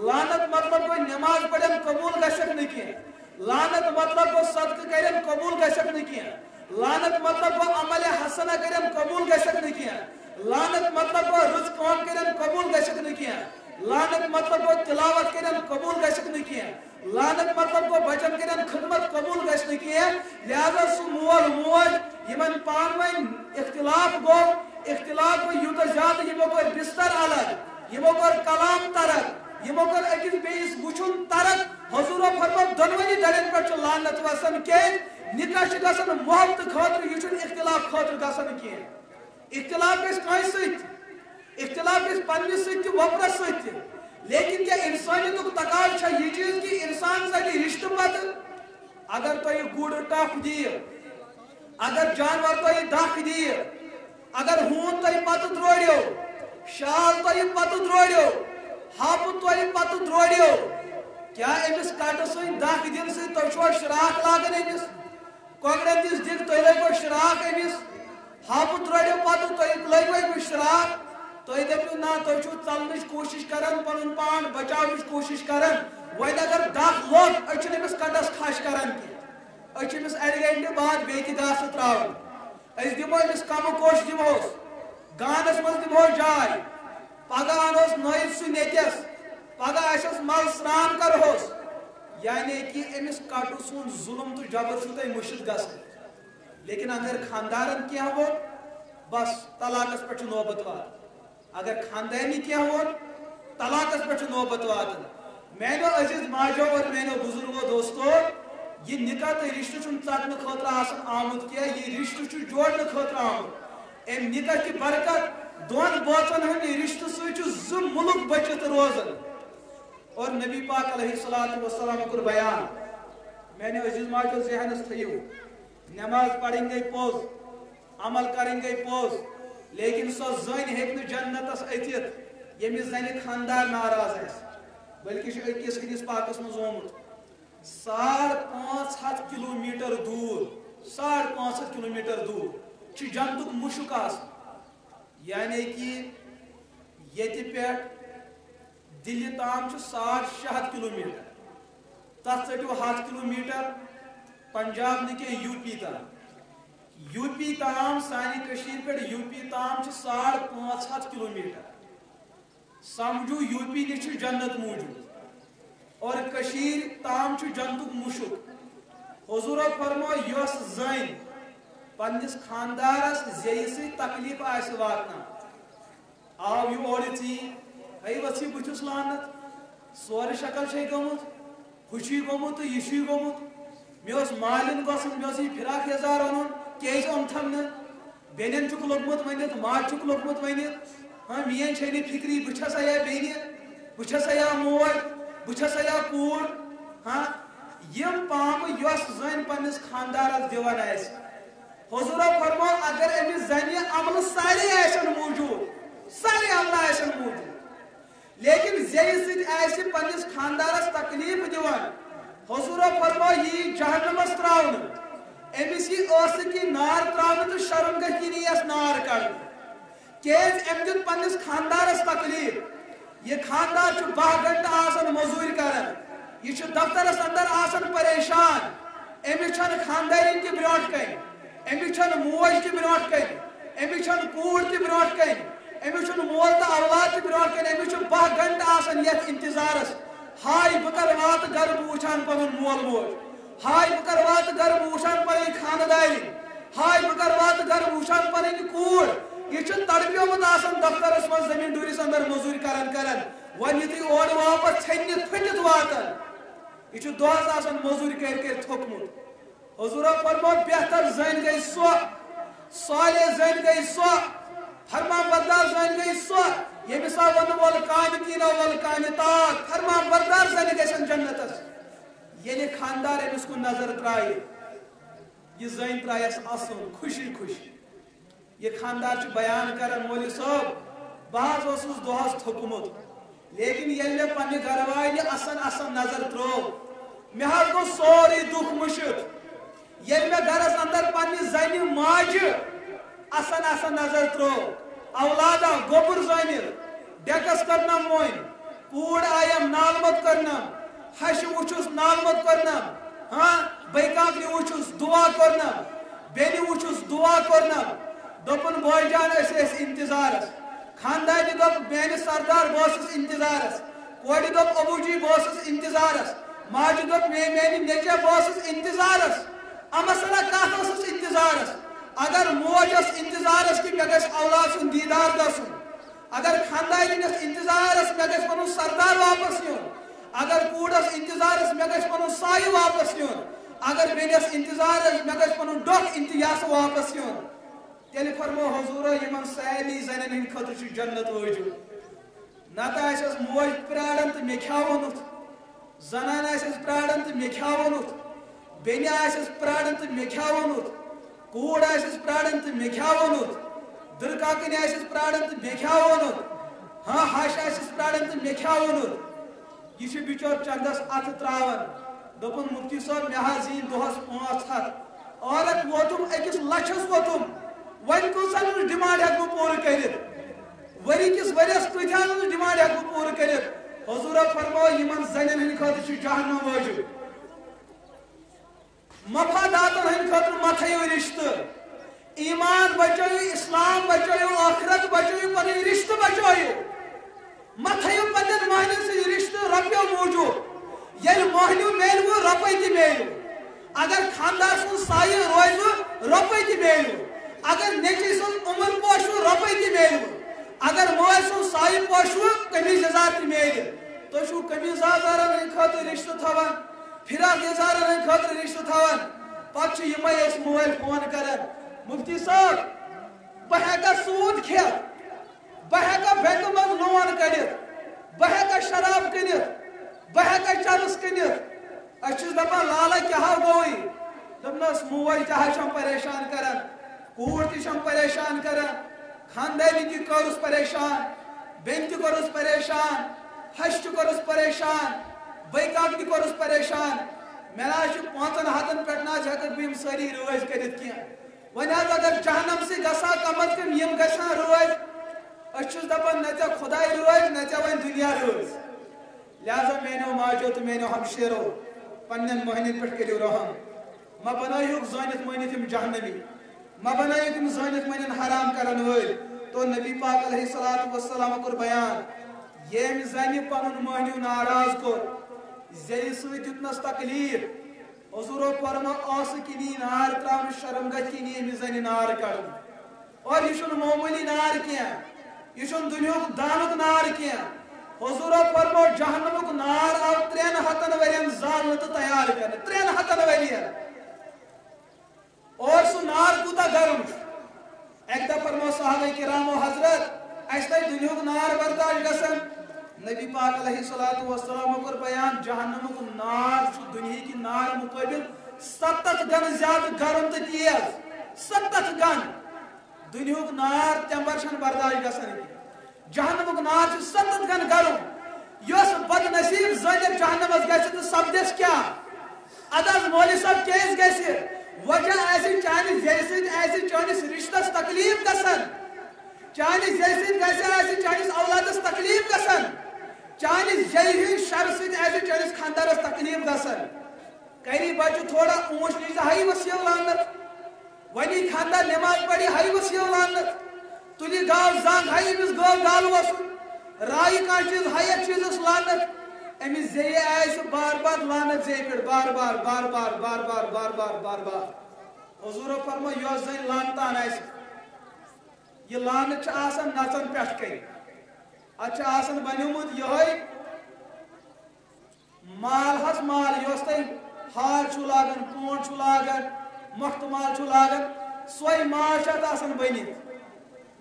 لعنت مطلب گوٚو نٮ۪ماز پرن قبوٗل گژھکھ نہٕ کینٛہہ لعنت مطلب گوٚو صدقہٕ کرن قبوٗل گژھکھ نہٕ کینٛہہ لعنت مطلب گوٚو عملِ حسنہ کرن قبوٗل گژھکھ نہٕ کینٛہہ لعنت مطلب گوٚو رٕژ کٲم کرن قبوٗل گژھکھ نہٕ کینٛہہ لعنت مطلب گوٚو تلاوت کرن قبوٗل گژھکھ نہٕ کینٛہہ لعنت مطلب گوٚو بچن کرن خدمت قبوٗل گژھِ نہٕ کینٛہہ لہذا سُہ مول موج یمن پانہٕ ؤنۍ اختلاف گوٚو یوٗتاہ زیادٕ یمو کوٚر بستر الگ یمو کوٚر کلام ترک یمو کوٚر أکِس بیٚیِس وٕچھُن ترک حضور فرمو دونونی دلن پر لعنت وسن کے نکاح گژھن محبت خاطر یہ چھُنہٕ اختلاف خاطر گژھن کینٛہہ اختلاف گژھِ کٲنٛسہِ سۭتۍ اختلاف گژھِ پننِس سۭتۍ تہِ وۄپرس سۭتۍ تہِ لیکن کیا انسانیتُک تقاضہٕ چھا یہ چیز کہ انسان ژَلہِ رشتہٕ پتہٕ اگر تۄہہِ گُر ٹکھ دِیہِ اگر جانور تۄہہِ دکھ دِیہِ اگر ہوٗن تۄہہِ پتہٕ دروڑیو شال تۄہہِ پتہٕ دروڑیو ہاپُت تۄہہِ پتہٕ دروڑیو کیا أمِس کٹہٕ سۭتۍ دکھ دِنہٕ سۭتۍ تۄہہِ چھُوا شراکھ لاگان أمِس کۄکرن دِژ دِگ تۄہہِ لٲگوا شراکھ أمِس ہاپُت دروڑیو پتہٕ تۄہہِ لٲگوا أمِس شراکھ تۄہہِ دٔپِو نا تۄہہِ چھُو ژلنٕچ کوٗشِش کران پنُن پان بچاونٕچ کوٗشِش کران وۄنۍ اگر دکھ لوٚگ أسۍ چھِنہٕ أمِس کٹس کھش کران کینٛہہ أسۍ چھِ أمِس اَڑِ گنٹہٕ بعد بیٚیہِ تہِ گاسہٕ تراوان أسۍ دِمو أمِس کمہٕ کوٚش دِمہوس گانس منٛز دِمہوس جاے پگہہ انہوس نٲیِتھ سُہ نیٚتس پگہہ آسٮ۪س مل سران کرہوس یعنی کہ أمِس کٹہٕ سُنٛد ظُلم تہٕ جبر چھُو تۄہہِ مٔشِتھ گژھان لیکن اگر خاندارن کینٛہہ ووٚن بس طلاقس پٮ۪ٹھ چھُ نوبت واتان اگر خاندانی کینٛہہ ووٚن طلاقس پٮ۪ٹھ چھُ نوبت واتان میانیو عزیز ماجو اور میانیو بزرگو دوستو یہ نکاح تہٕ رشتہٕ چھُنہٕ ژٹنہٕ خٲطرٕ آسان آمُت کینٛہہ یہ رشتہٕ چھُ جوڑنہٕ خٲطرٕ آمُت امہِ نکاح کہِ برکت دۄن بٲژن ہٕنٛدِ رشتہٕ سۭتۍ چھُ زٕ مُلک بٔچِتھ روزان اور نبی پاک علیہ الصلوۃ والسلام کوٚر بیان میانیو عزیز ماجو ذہنس تھٲیِو نماز پرٕنۍ گٔے پوٚز عمل کرٕنۍ گٔے پوٚز لیکن سۄ زٔنۍ ہیٚکہِ نہٕ جنتس أژِتھ ییٚمِس زنہِ خاندار ناراض آسہِ بلکہ چھُ أکِس حدیث پاکس منٛز آمُت 550 کلومیٹر دوٗر 550 کلومیٹر دوٗر چھُ جنتُک مُشُک آسان یعنی کہ ییٚتہِ پٮ۪ٹھ دِلہِ تام چھُ 600 کلومیٹر تتھ ژٔٹِو 100 کلومیٹر پنجاب نہٕ کینٛہہ یوٗ پی تام یوٗ پی تام سانہِ کٔشیٖرِ پٮ۪ٹھ یوٗ پی تام چھِ 550 کلومیٹر سمجھو یوٗ پی نِش چھُ جنت موٗجوٗد اور کٔشیٖر تام چھُ جنتُک مُشُک حضوٗرو فرمو یۄس زٔنۍ پننِس خاندارس زیٚیہِ سۭتۍ تکلیٖف آسہِ واتناوان آو یہِ اورٕ ژی ہے ؤژھ یہِ بٕتھِس لعنت سورٕ شکل چھے گٔمٕژ ہُہ چھُے گوٚمُت تہٕ یہِ چھُے گوٚمُت مےٚ اوس مالِن گژھُن مےٚ اوس یہِ فراق یزار اونُن کیازِ اوٚنتھم نہٕ بیٚنٮ۪ن چھُکھ لوٚگمُت ؤنِتھ ماجہِ چھُکھ لوٚگمُت ؤنِتھ ہاں میٲنۍ چھے نہٕ فِکری بہٕ چھسا یا بیٚنہِ بہٕ چھسا یا موج بہٕ چھسا یا کوٗر ہاں یِم پامہٕ یۄس زٔنۍ پننِس خاندارس دِوان آسہِ حضوٗرو فرمو اگر أمِس زنہِ عملہٕ سارے آسن موٗجوٗد سارے عملہٕ آسن موٗجوٗد لیکن زیٚیہِ سۭتۍ آسہِ پننِس خاندارس تکلیٖف دِوان حضوٗرو فرمو یہِ یی جہنمس تراونہٕ أمِس یی ٲسہٕ کِنۍ نار تراونہٕ تہٕ شرمگاہ کِنی یس نار کڑنہٕ کیازِ أمۍ دیُت پننِس خاندارس تکلیٖف یہ خاندار چھُ 12 گھنٹہٕ آسان موٚزوٗرۍ کران یہ چھُ دفترس اندر آسان پریشان أمِس چھنہٕ خاندارِنۍ تہِ برونٛٹھ کنہِ أمِس چھنہٕ موج تہِ برونٛٹھ کنہِ أمِس چھنہٕ کوٗر تہِ برونٛٹھ کنہِ أمِس چھُنہٕ مول تہٕ اولاد تہِ برونٛٹھ کنہِ أمِس چھُ 12 گھنٹہٕ آسان یتھ انتظارس ہاے بہٕ کر واتہٕ گرٕ بہٕ وٕچھان پنُن مول موج ہاے بہٕ کر واتہٕ گرٕ بہٕ وٕچھان پنٕنۍ خاندارِنۍ ہاے بہٕ کر واتہٕ گرٕ بہٕ وٕچھان پنٕنۍ کوٗر یہ چھُ تڑپیومُت آسان دفترس منٛز زمیٖن ڈوٗرِس اندر موٚزوٗرۍ کران وۄنۍ یُتھُے اورٕ واپس ژھیٚنِتھ پھٔٹِتھ واتان یہ چھُ دۄہس آسان موٚزوٗرۍ کٔرۍ تھوٚکمُت حضوٗرو فرمو بہتر زٔنۍ گٔے سۄ صالح زٔنۍ گٔے سۄ فرما بردار زٔنۍ گٔے سۄ ییٚمِس آو ونہٕ وول کامہِ تیٖنو وول کامہِ تاک فرما بردار زنہِ گژھن جنتس ییٚلہِ خاندار أمِس کُن نظر ترایہِ یہِ زٔنۍ ترایس اَسُن خوشی خوشی یہ خاندار چھُ بیان کران مولوی صٲب بہٕ حظ اوسُس دۄہس تھوٚکمُت لیکن ییٚلہِ مےٚ پننہِ گرٕوالہِ اَسن نظر ترٛوو مےٚ حظ گوٚو سورُے دُکھ مٔشِتھ ییٚلہِ مےٚ گرس اندر پننہِ زنہِ ماجہِ اَسن نظر ترٛوو اولاد آو گوٚبُر زٲمِل ڈیٚکس کٔرنم وۄنۍ کوٗر آیم نالمت کٔرنم ہشہِ وٕچھُس نالمت کٔرنم ہاں بٔے کاکرِ وٕچھُس دُعا کوٚرنم بیٚنہِ وٕچھُس دُعا کوٚرنم دوٚپُن بٲے جان أسۍ ٲسۍ انتظارس خاندانہِ دوٚپ میانہِ سردار بہٕ اوسُس انتظارس کورِ دوٚپ ابوٗ جی بہٕ اوسُس انتظارس ماجہِ دوٚپ میانہِ نیٚچوۍ بہٕ اوسُس انتظارس اما صلا کتھ اوسُس انتظارس اگر موج ٲس انتظارس کہِ مےٚ گژھِ اولاد سُنٛد دیٖدار گژھُن اگر خاندارِنۍ ٲس انتظارس مےٚ گژھِ پنُن سردار واپس یُن اگر کوڑس انتظارس میں گژھِ پنُن سایہِ واپس یُن اگر بیٚنِس انتظارس میں گژھِ پنُن ڈۄکھ انتہاس واپس یُن تیٚلہِ فرمو حضوٗرو یِمن سارنٕے زنٮ۪ن ہٕنٛدِ خٲطرٕ چھُ جنت وٲجِب نتہٕ آسٮ۪س موج پرٛاران تہٕ مےٚ کھیاوُنُتھ زنان آسٮ۪س پرٛاران تہٕ مےٚ کھیاوُنُتھ بیٚنہِ آسٮ۪س پرٛاران تہٕ مےٚ کھیاوُنُتھ کوٗر آسٮ۪س پرٛاران تہٕ مےٚ کھیاوُنُتھ دٕرکاکٕنۍ آسٮ۪س پرٛاران تہٕ مےٚ کھیاوُنُتھ ہاں ہش آسٮ۪س پرٛاران تہٕ مےٚ کھیاوُنُتھ یہِ چھُ بِچور چندس اَتھٕ ترٛاوان دوٚپُن مُفتی صٲب مےٚ حظ یِن دۄہس 500 عورت ووتُم أکِس لچھس ووتُم وۄنۍ کۭژاہ ہٕنٛز ڈِمانٛڈ ہٮ۪کہٕ بہٕ پوٗرٕ کٔرِتھ ؤری کِس ؤرِیس کۭتِہن ہٕنٛز ڈِمانٛڈ ہٮ۪کہٕ بہٕ پوٗرٕ کٔرِتھ حضوٗرو فرموو یِمن زنٮ۪ن ہٕنٛدِ خٲطرٕ چھُ جہنم وٲجِب مفاداتن ہٕنٛدِ خٲطرٕ مہ تھٲیِو رِشتہٕ ایمان بچٲیِو اسلام بچٲیِو ٲخرت بچٲیِو پنٕنۍ رِشتہٕ بچٲیِو مہ تھٲیِو پننٮ۪ن مہنِین سۭتۍ رِشتہٕ رۄپیو موٗجوٗب ییٚلہِ مہنیوٗ میلوٕ رۄپے تہِ میلوٕ اگر خاندار سُنٛد سایہِ روزوٕ رۄپے تہِ میلوٕ اگر نیٚچوۍ سُنٛد عُمر پوشوٕ رۄپے تہِ میلوٕ اگر مٲلۍ سُنٛد سایہِ پوشوٕ قمیٖض یزار تہِ میلہِ تُہۍ چھُو قمیٖض یزارن ہٕنٛدِ خٲطرٕ رِشتہٕ تھاوان فِراق یزارن ہٕنٛدِ خٲطرٕ رِشتہٕ تھاوان پتہٕ چھِ یِمے أسۍ مٲلۍ فون کران مفتی صٲب بہٕ ہٮ۪کا سوٗد کھٮ۪تھ بہٕ ہٮ۪کا بینٛکہٕ منٛز لون کٔڑِتھ بہٕ ہٮ۪کا شراب کٕنِتھ بہٕ ہٮ۪کا چرس کٕنِتھ أسۍ چھِس دپان لالا کیٛاہ ہا گوٚوٕے دوٚپنس موج تہِ حظ چھم پریشان کران کوٗر تہِ چھم پریشان کران خاندانی تہِ کٔرٕس پریشان بیٚنہِ تہِ کوٚرُس پریشان ہش تہِ کوٚرُس پریشان بٔے کاک تہِ کوٚرُس پریشان مےٚ نہ حظ چھُ 500 پٮ۪ٹھ نہ حظ ہٮ۪ککھ بہٕ یِم سٲری رٲزۍ کٔرِتھ کینٛہہ وۄنۍ حظ اگر جہنمسٕے گژھان کم از کم یِم گژھان رٲزۍ أسۍ چھِس دپان نہ ژےٚ خۄداے رٲزۍ نہ ژےٚ وۄنۍ دُنیا رٲزۍ لہذا میانیو ماجو تہٕ میانیو ہمشیرو پننٮ۪ن مہنِین پٮ۪ٹھ کٔرِو رحم مہ بنٲیہُکھ زٲنِتھ مٲنِتھ یِم جہنمی مہ بنٲیِکھ یِم زٲنِتھ مٲنِتھ حرام کرن وٲلۍ تو نبی پاک علیہ الصلوۃ والسلام کوٚر بیان ییٚمۍ زنہِ پنُن مہنیوٗ ناراض کوٚر زیٚیہِ سۭتۍ دیُتنس تکلیٖف حضوٗرو فرمو ٲسہٕ کِنی نار تراونہٕ شرمگاہ کِنی ییٚمِس زنہِ نار کڑُن اور یہِ چھُنہٕ معموٗلی نار کینٛہہ یہِ چھُنہٕ دُنیہُک دانُک نار کینٛہہ حضوٗرو فرمو جہنمُک نار آو 300 ؤرین زالنہٕ تہٕ تیار کرنہٕ 300 ؤرین اور سُہ نار کوٗتاہ گرم چھُ اکہِ دۄہ فرمو صحابہ کرامو حضرت اسہِ تہِ دُنیہُک نار برداشت گژھان نبی پاک علیہ الصلوۃ والسلام کوٚر بیان جہنمُک نار چھُ دُنہِکہِ نار مُقٲبِل 70 گنہٕ زیادٕ گرم تہٕ تیز 70 گن دُنہِیُک نار تمبر چھنہٕ برداشت گژھان جہنمُک نار چھُ 70 گن گرم یۄس بد نصیٖب زٲنِتھ جہنمس گژھِ تہٕ سپدٮ۪س کیٛاہ ادٕ حظ مولوی صٲب کیٛازِ گژھِ وجہ آسہِ چانہِ زیٚیہِ سۭتۍ آسہِ چٲنِس رشتس تکلیٖف گژھان چانہِ زیٚیہِ سۭتۍ گژھِ آسہِ چٲنِس اولادس تکلیٖف گژھان چانہِ زیٚیہِ ہٕنٛدۍ شرٕ سۭتۍ آسہِ چٲنِس خاندارس تکلیٖف گژھان کری بچہِ تھوڑا اونچ نیٖچ ہایی ؤسیو لانت وۄنی خاندار نٮ۪ماز پرِ ہایی ؤسیو لانت تُلہِ گاو زنٛگ ہایی أمِس گٲو گال وسُن رایہِ کانٛہہ چیٖز ہایی اتھ چیٖزس لانت أمِس زیٚیہِ آسہِ بار بار لانت زیٚیہِ پٮ۪ٹھ بار بار بار بار بار بار بار بار بار بار حضوٗرو فرمو یۄس زٔنۍ لانتان آسہِ یہِ لانت چھِ آسان نژن پٮ۪ٹھ کَنہِ اتھ چھُ آسان بنیومُت یِہوے مال حظ مال یۄس تۄہہِ ہار چھُو لاگان پونٛڈ چھُو لاگان مۄختہٕ مال چھُو لاگان سۄے مال چھُ اتھ آسان بٔنِتھ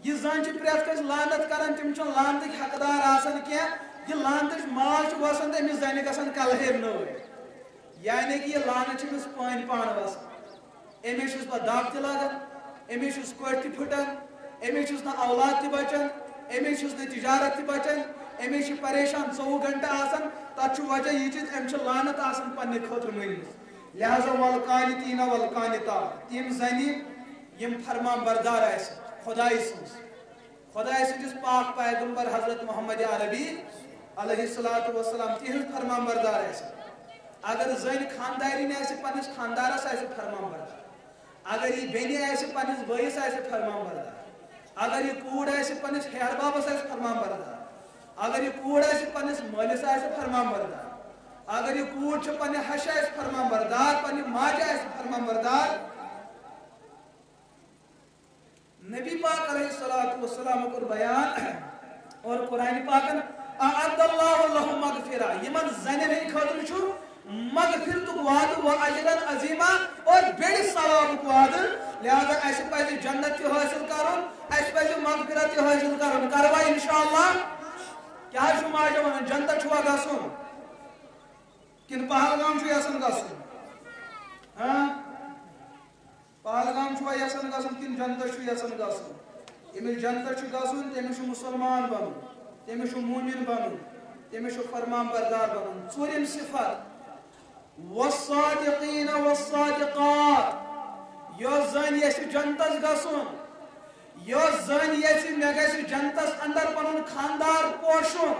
یہِ زن چھِ پرٛٮ۪تھ کٲنٛسہِ لانت کران تِم چھِنہٕ لانتٕکۍ حقدار آسان کینٛہہ یہِ لانتٕچ مال چھُ وسان تہٕ أمِس زنہِ گژھان کلہیر نٲلۍ یعنی کہ یہِ لانت چھِ أمِس پانہِ پانہٕ وسان أمِس چھُس پتہٕ دب تہِ لگان أمِس چھُس کوٹھۍ تہِ پھٕٹان أمِس چھُس نہٕ اولاد تہِ بچان أمِس چھُس نہٕ تجارت تہِ بچان أمِس چھِ پریشان 24 گنٹہٕ آسان تتھ چھُ وجہ یہِ چیٖز أمِس چھِ لانت آسان پننہِ خٲطرٕ مٔنمٕژ لہذا والقانتیٖن والقانتات تِم زنہِ یِم فرمان بردار آسہِ خۄداے سٕنٛدِس پاک پیغمبر حضرت محمد عربی علیہ الصلوۃ والسلام تِہنٛز فرمان بردار آسہِ اگر زٔنۍ خاندارِنۍ آسہِ پننِس خاندارس آسہِ فرمان بردار اگر یہِ بیٚنہِ آسہِ پننِس بٲیِس آسہِ فرمان بردار اگر یہِ کوٗر آسہِ پننِس ہیہر بابس آسہِ فرمان بردار اگر یہِ کوٗر آسہِ پننِس مٲلِس آسہِ فرمان بردار اگر یہِ کوٗر چھِ پننہِ ہشہِ آسہِ فرمان بردار پننہِ ماجہِ آسہِ فرمان بردار نبی پاک علیہ الصلوۃ والسلام کوٚر بیان اور قرآنِ پاکن اعد اللہ لہم مغفرہ یمن زنین ہن خاطر چھو مغفرت وعد و اجرن عظیمہ اور بڑی ثواب وعد لہذا اس پہ جنت حاصل کرن اس پہ مغفرت حاصل کرن کروا انشاءاللہ کیا ماجہ ون جنت چھوا گژھن کن پہلگام چھو یسن گژھن ہاں پہلگام چھوا یسن گژھن کن جنت چھو یسن گژھن یمس جنت چھو گژھن تمس چھو مسلمان بنن تمس چھو مومن بنن تمس چھو فرمان بردار بنن ژوٗرِم صفت والصادقین والصادقات یس زن یس جنتس گژھن یس زن یس مے گژھِ جنتس اندر پنن خاندار پوشن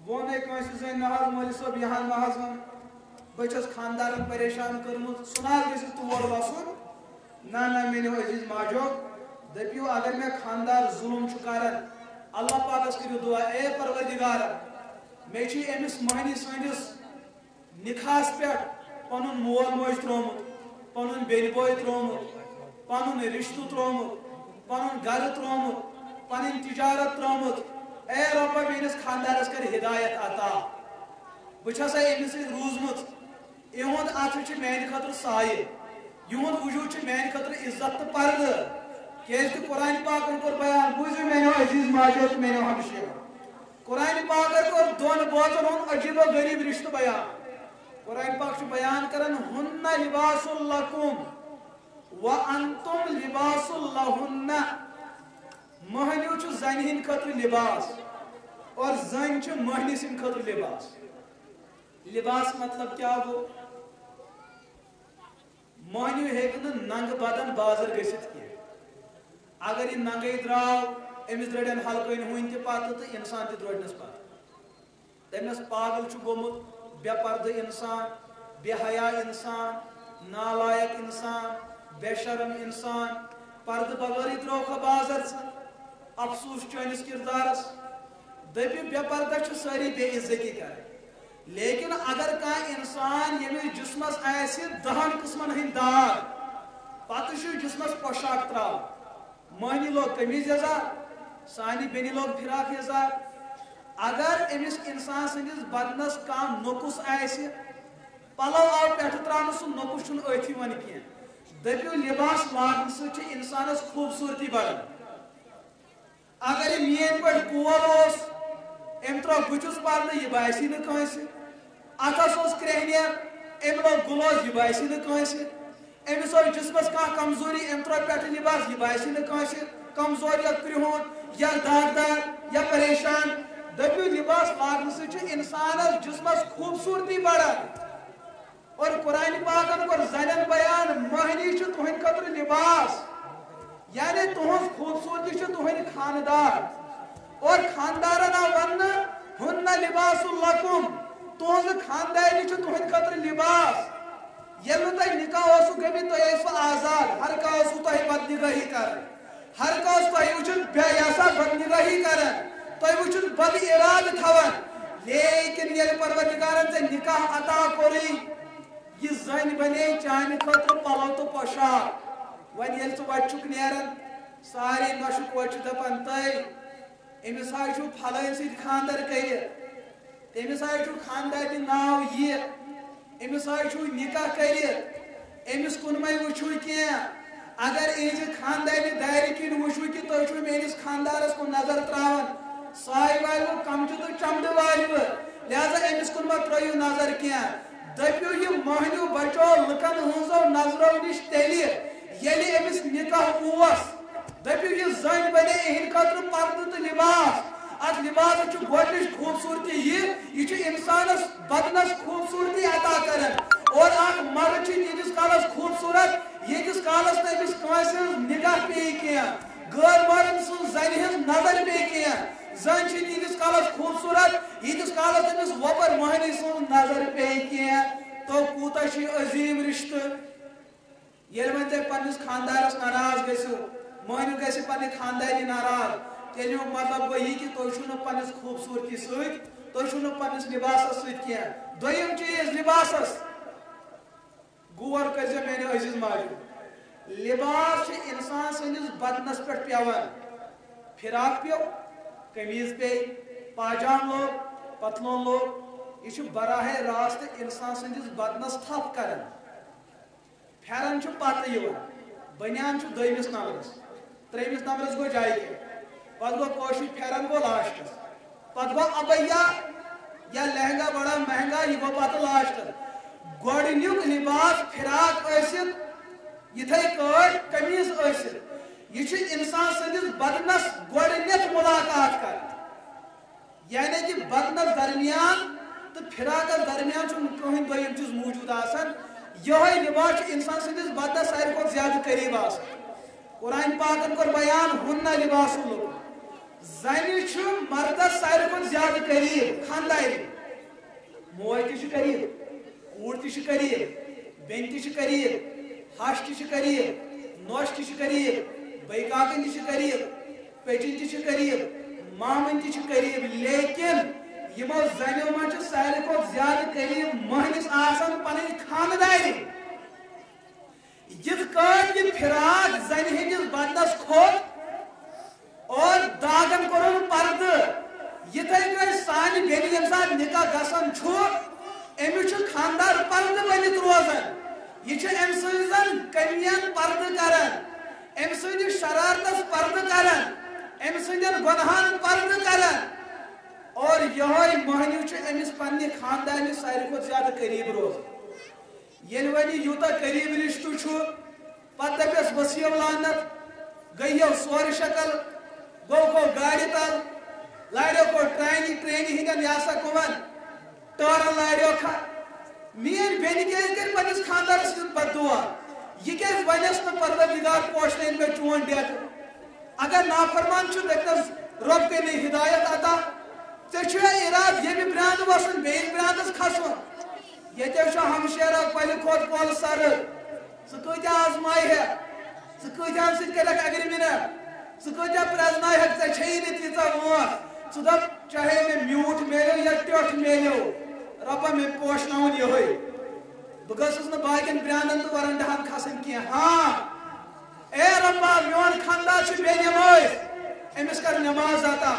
وونے کٲنٛسہِ زٔنۍ نہ حظ مولوی صٲب یہاں مہ حظ ون بہٕ چھس خاندارن پریشان کٔرمٕژ سُہ نہ حظ گژھِ تور وسُن نہ نہ میٲنیو عزیز ماجو دٔپِو اگر مےٚ خاندار ظلم چھُ کران اللہ پاکس کٔرِو دعا اے پروردگارا مےٚ چھُ أمِس مہنی سٲنِس نکاحس پٮ۪ٹھ پنُن مول موج ترومُت پنُن بیٚنہِ بوے ترومُت پنُن رشتہٕ ترومُت پنُن گرٕ ترومُت پنٕنۍ تجارت ترومُت اے رۄبا میٲنِس خاندارس کر ہدایت عطا بہٕ چھسا أمِس سۭتۍ روٗزمٕژ یِہُنٛد اَتھٕ چھُ میانہِ خٲطرٕ سایہِ یِہُنٛد وجوٗد چھُ میانہِ خٲطرٕ عزت تہٕ پردٕ کیازِ قرآن پاکن کوٚر بیان بوٗزِو میانیو عزیز ماجو تہٕ میانیو ہمشیرو قرآن پاکن کوٚر دۄن بٲژن ہُنٛد عجیب و غریٖب رشتہٕ بیان قرآن پاک چھُ بیان کران ہُنَّ لِباسٌ لَکُم وَأَنتُم لِباسٌ لَہُنَّ مہنیو چھُ زنہِ ہٕنٛدِ خٲطرٕ لباس اور زٔنۍ چھِ مہنِس ہٕنٛدِ خٲطرٕ لباس لباس مطلب کیا گوٚو مہنیو ہیٚکہِ نہٕ ننٛگہٕ بدن بازر گٔژھِتھ کینٛہہ اگر یہِ ننٛگے درٛاو أمِس درٛڑن ہلکٲنۍ ہوٗنۍ تہِ پتہٕ تہٕ انسان تہِ درٛڑنس پتہٕ تٔمِس پاگل چھُ گوٚمُت بے پردٕ انسان بے حیا انسان نالایق انسان بے شرم انسان پردٕ بغٲرٕے ترٛووکھا بازر ژٕ افسوس چٲنِس کردارس دٔپِو بے پردٕ چھِ سٲری بے عزتی کران لیکن اگر کانٛہہ انسان ییٚمِس جسمس آسہِ 10 قٕسمن ہٕنٛدۍ داغ پتہٕ چھُ جسمس پۄشاک تراوان مہنی لوگ قمیٖض یزار سانہِ بیٚنہِ لوگ فراق یزار اگر أمِس انسان سٕنٛدِس بدنس کانٛہہ نۄقُص آسہِ پلو آو پٮ۪ٹھٕ تراونہٕ سُہ نۄقُص چھُنہٕ أتھۍ یِوان کینٛہہ دٔپِو لباس لاگنہٕ سۭتۍ چھِ انسانس خوٗبصوٗرتی بڑان اگر یہِ میٲنۍ پٲٹھۍ کول اوس أمۍ ترٛوو بٕتھِس پرنہٕ یہِ باسی نہٕ کٲنٛسہِ اتھس اوس کرٛیہنیر أمۍ لوگ گُلوز یہِ باسی نہٕ کٲنٛسہِ أمِس اوس جسمس کانٛہہ کمزوری أمۍ ترٛوو پٮ۪ٹھٕ لباس یہِ باسی نہٕ کٲنٛسہِ کمزور یا کرٛہُن یا داغدار یا پریشان دٔپِو لباس لاگنہٕ سۭتۍ چھُ انسانس جسمس خوٗبصوٗرتی بڑان اور قرآن پاکن کوٚر زنٮ۪ن بیان مہنی چھِ تُہنٛدِ خٲطرٕ لباس یعنی تُہنٛز خوٗبصوٗرتی چھِ تُہنٛدۍ خاندار اور خاندارن آو وننہٕ ہُنَّ لِباسٌ لَکُم تُہنٛزٕ خاندٲری چھِ تُہنٛدِ خٲطرٕ لباس ییٚلہِ نہٕ تۄہہِ نکاح اوسوٕ گٔمٕتۍ تُہۍ ٲسوٕ آزاد ہر کانٛہہ اوسوٕ تۄہہِ بدنِگٲہی کران ہر کانٛہہ اوس تۄہہِ وٕچھُن بے آسان بدنِگٲہی کران تۄہہِ وٕچھُن بد ارادٕ تھاوان لیکن ییٚلہِ پروردگارن ژےٚ نکاح عطا کوٚرُے یہ زن بنے چانہِ خٲطرٕ پلو تہٕ پۄشاک وۄنۍ ییٚلہِ ژٕ وتہِ چھُکھ نیران سارے نۄشہِ کورِ چھِ دپان تۄہہِ أمِس حظ چھُو پھلٲنۍ سۭتۍ خاندر کٔرِتھ تٔمِس حظ چھُو خاندارنہِ ناو یہِ أمِس حظ چھُو نکاح کٔرِتھ أمِس کُن مے وٕچھِو کینٛہہ اگر إہنٛزِ خاندارنہِ دارِ کِنۍ وٕچھِو کہِ تُہۍ چھُو میٲنِس خاندارس کُن نظر تراوان سایہِ والوٕ کمچہِ تہٕ چمڈٕ والوٕ لہذا أمِس کُن مہ ترٲیِو نظر کینٛہہ دٔپِو یہِ مہنیو بچو لُکن ہٕنٛزو نظرو نِش تیٚلہِ ییٚلہِ أمِس نکاح اوس دٔپِو یہِ زٔنۍ بنے إہنٛدِ خٲطرٕ پردٕ تہٕ لباس اتھ لباسس چھُ گۄڈنِچ خوٗبصوٗرتی یہِ چھُ انسانس بدنس خوٗبصوٗرتی عطا کران اور اکھ مرد چھُ تیٖتِس کالس خوٗبصوٗرت ییٖتِس کالس نہٕ أمِس کٲنٛسہِ ہٕنٛز نکاح پیٚیہِ کینٛہہ غٲر مرد سٕنٛز زنہِ ہٕنٛز نظر پیٚیہِ کینٛہہ زن چھِ تیٖتِس کالس خوٗبصوٗرت ییٖتِس کالس أمِس وۄپر مہنی سٕنٛز نظر پیٚیہِ کینٛہہ تو کوٗتاہ چھُ یہِ عظیٖم رشتہٕ ییٚلہِ وۄنۍ تُہۍ پننِس خاندارس ناراض گٔژھِو مہنیو گژھِ پننہِ خانداری ناراض تیٚلہِ مطلب گوٚو یہِ کہِ تُہۍ چھُو نہٕ پننِس خوٗبصوٗرتی سۭتۍ تُہۍ چھُو نہٕ پننِس لباسس سۭتۍ کینٛہہ دوٚیِم چیٖز لباسس غور کٔرۍزیو میٲنیو عزیز ماجو لباس چھُ انسان سٕنٛدِس بدنس پٮ۪ٹھ پیٚوان فراق پیٚو قمیٖض پیٚیہِ پاجام لوگ پتلون لوگ یہ براہ راست انسان سندس بدنس تھپ کران پھیرن پتہ بنیان دویمس نمبرس تریمس نمبرس گو جائے پتہ گو کوشش پھیرن گو لاسٹس پتہ گو ابیا یا لہنگا بڑا مہنگا یہ گو پتہ لاسٹس گوڈنیک لباس فراق ٲسِتھ یتھے کٲٹھۍ قمیض ٲسِتھ یہ انسان سندس بدنس گوڈنیتھ ملاقات کر یعنی کہ بدنس درمیان تو فراقس درمیان کہیں دویم چیز موجود آسان یہ لباس انسان سندس بدنس ساروی کھۄتہٕ زیادہ قریب آسان قرآن پاکن کور بیان ہن لباس لوگ زنی مردس ساروی کھۄتہٕ زیادہ قریب خانداری موج تہ قریب کوٗر تہ قریب بیٚنہِ تہ قریب ہش تہ قریب نوش تہ قریب بٔے کاکن تہ قریب پیچن تہ قریب مامن تہ قریب لیکن یمو زنیو من ساروی کھۄتہٕ زیادہ قریب مہنس آسان پنٕنۍ خانداری یتھ کٲٹھۍ یہ فراق زنہِ ہندس بدنس کھوٚت اور داغن کورُن پردٕ یتھے کٲٹھۍ سانہِ بیٚنہِ ییٚمہِ ساتہٕ نکاح گژھان چھُ أمِس چھُ خاندار پردٕ بٔنِتھ روزان یہ چھُ أمۍ سٕنٛز زن کٔمین پردٕ کران أمۍ سٕنٛدِس شرارتس پردٕ کران أمۍ سٕنٛدٮ۪ن گۄنہن پردٕ کران اور یہ مہنیو چھُ أمِس پننہِ خاندانس ساروی کھۄتہٕ زیادہ قریب روزان ییٚلہِ وۄنۍ یوٗتاہ قریب رشتہٕ چھُ پتہٕ دپٮ۪س ؤسیٖو لعنت گٔیو سورٕ شکل گوٚو گاڑِ تل لاریو کو ٹرینہِ ہٕنٛدٮ۪ن یہ ہسا کٕمن ٹٲرن لاریو میٲنۍ بیٚنہِ کیٛازِ کَرِ پننِس خاندارس سۭتۍ بددعا یہ کیٛازِ ونیٚس نہٕ پروردگار پوشنٲوِن مےٚ چون ڈیٚتھ اگر نافرمان چھُ دپٮ۪س رۄب کٔرِنۍ ہدایت عطا ژےٚ چھُیا ارادٕ ییٚمہِ برٛانٛدٕ وسُن بیٚیِس برٛانٛدس کھسُن ییٚتہِ چھُ ہمشیرا کۄلہِ کھۄتہٕ کۄل سرد ژٕ کۭتیاہ آزمایہکھ ژٕ کۭتیاہن سۭتۍ کٔرکھ اگرِمنٹ ژٕ کۭتیاہ پرٛزنایہکھ ژےٚ چھیی نہٕ تیٖژاہ وٲنٛس ژٕ دپ چاہے مےٚ میوٗٹھ میلیو یا ٹیوٚٹھ میلیو رۄبا مےٚ پوشناوُن یِہوے بہٕ گٔژھٕس نہٕ باقین برٛانٛدن تہٕ ورندہن کھسٕنۍ کینٛہہ ہاں اے رۄبا میون خاندار چھُ بے نمٲز أمِس کر نماز عطا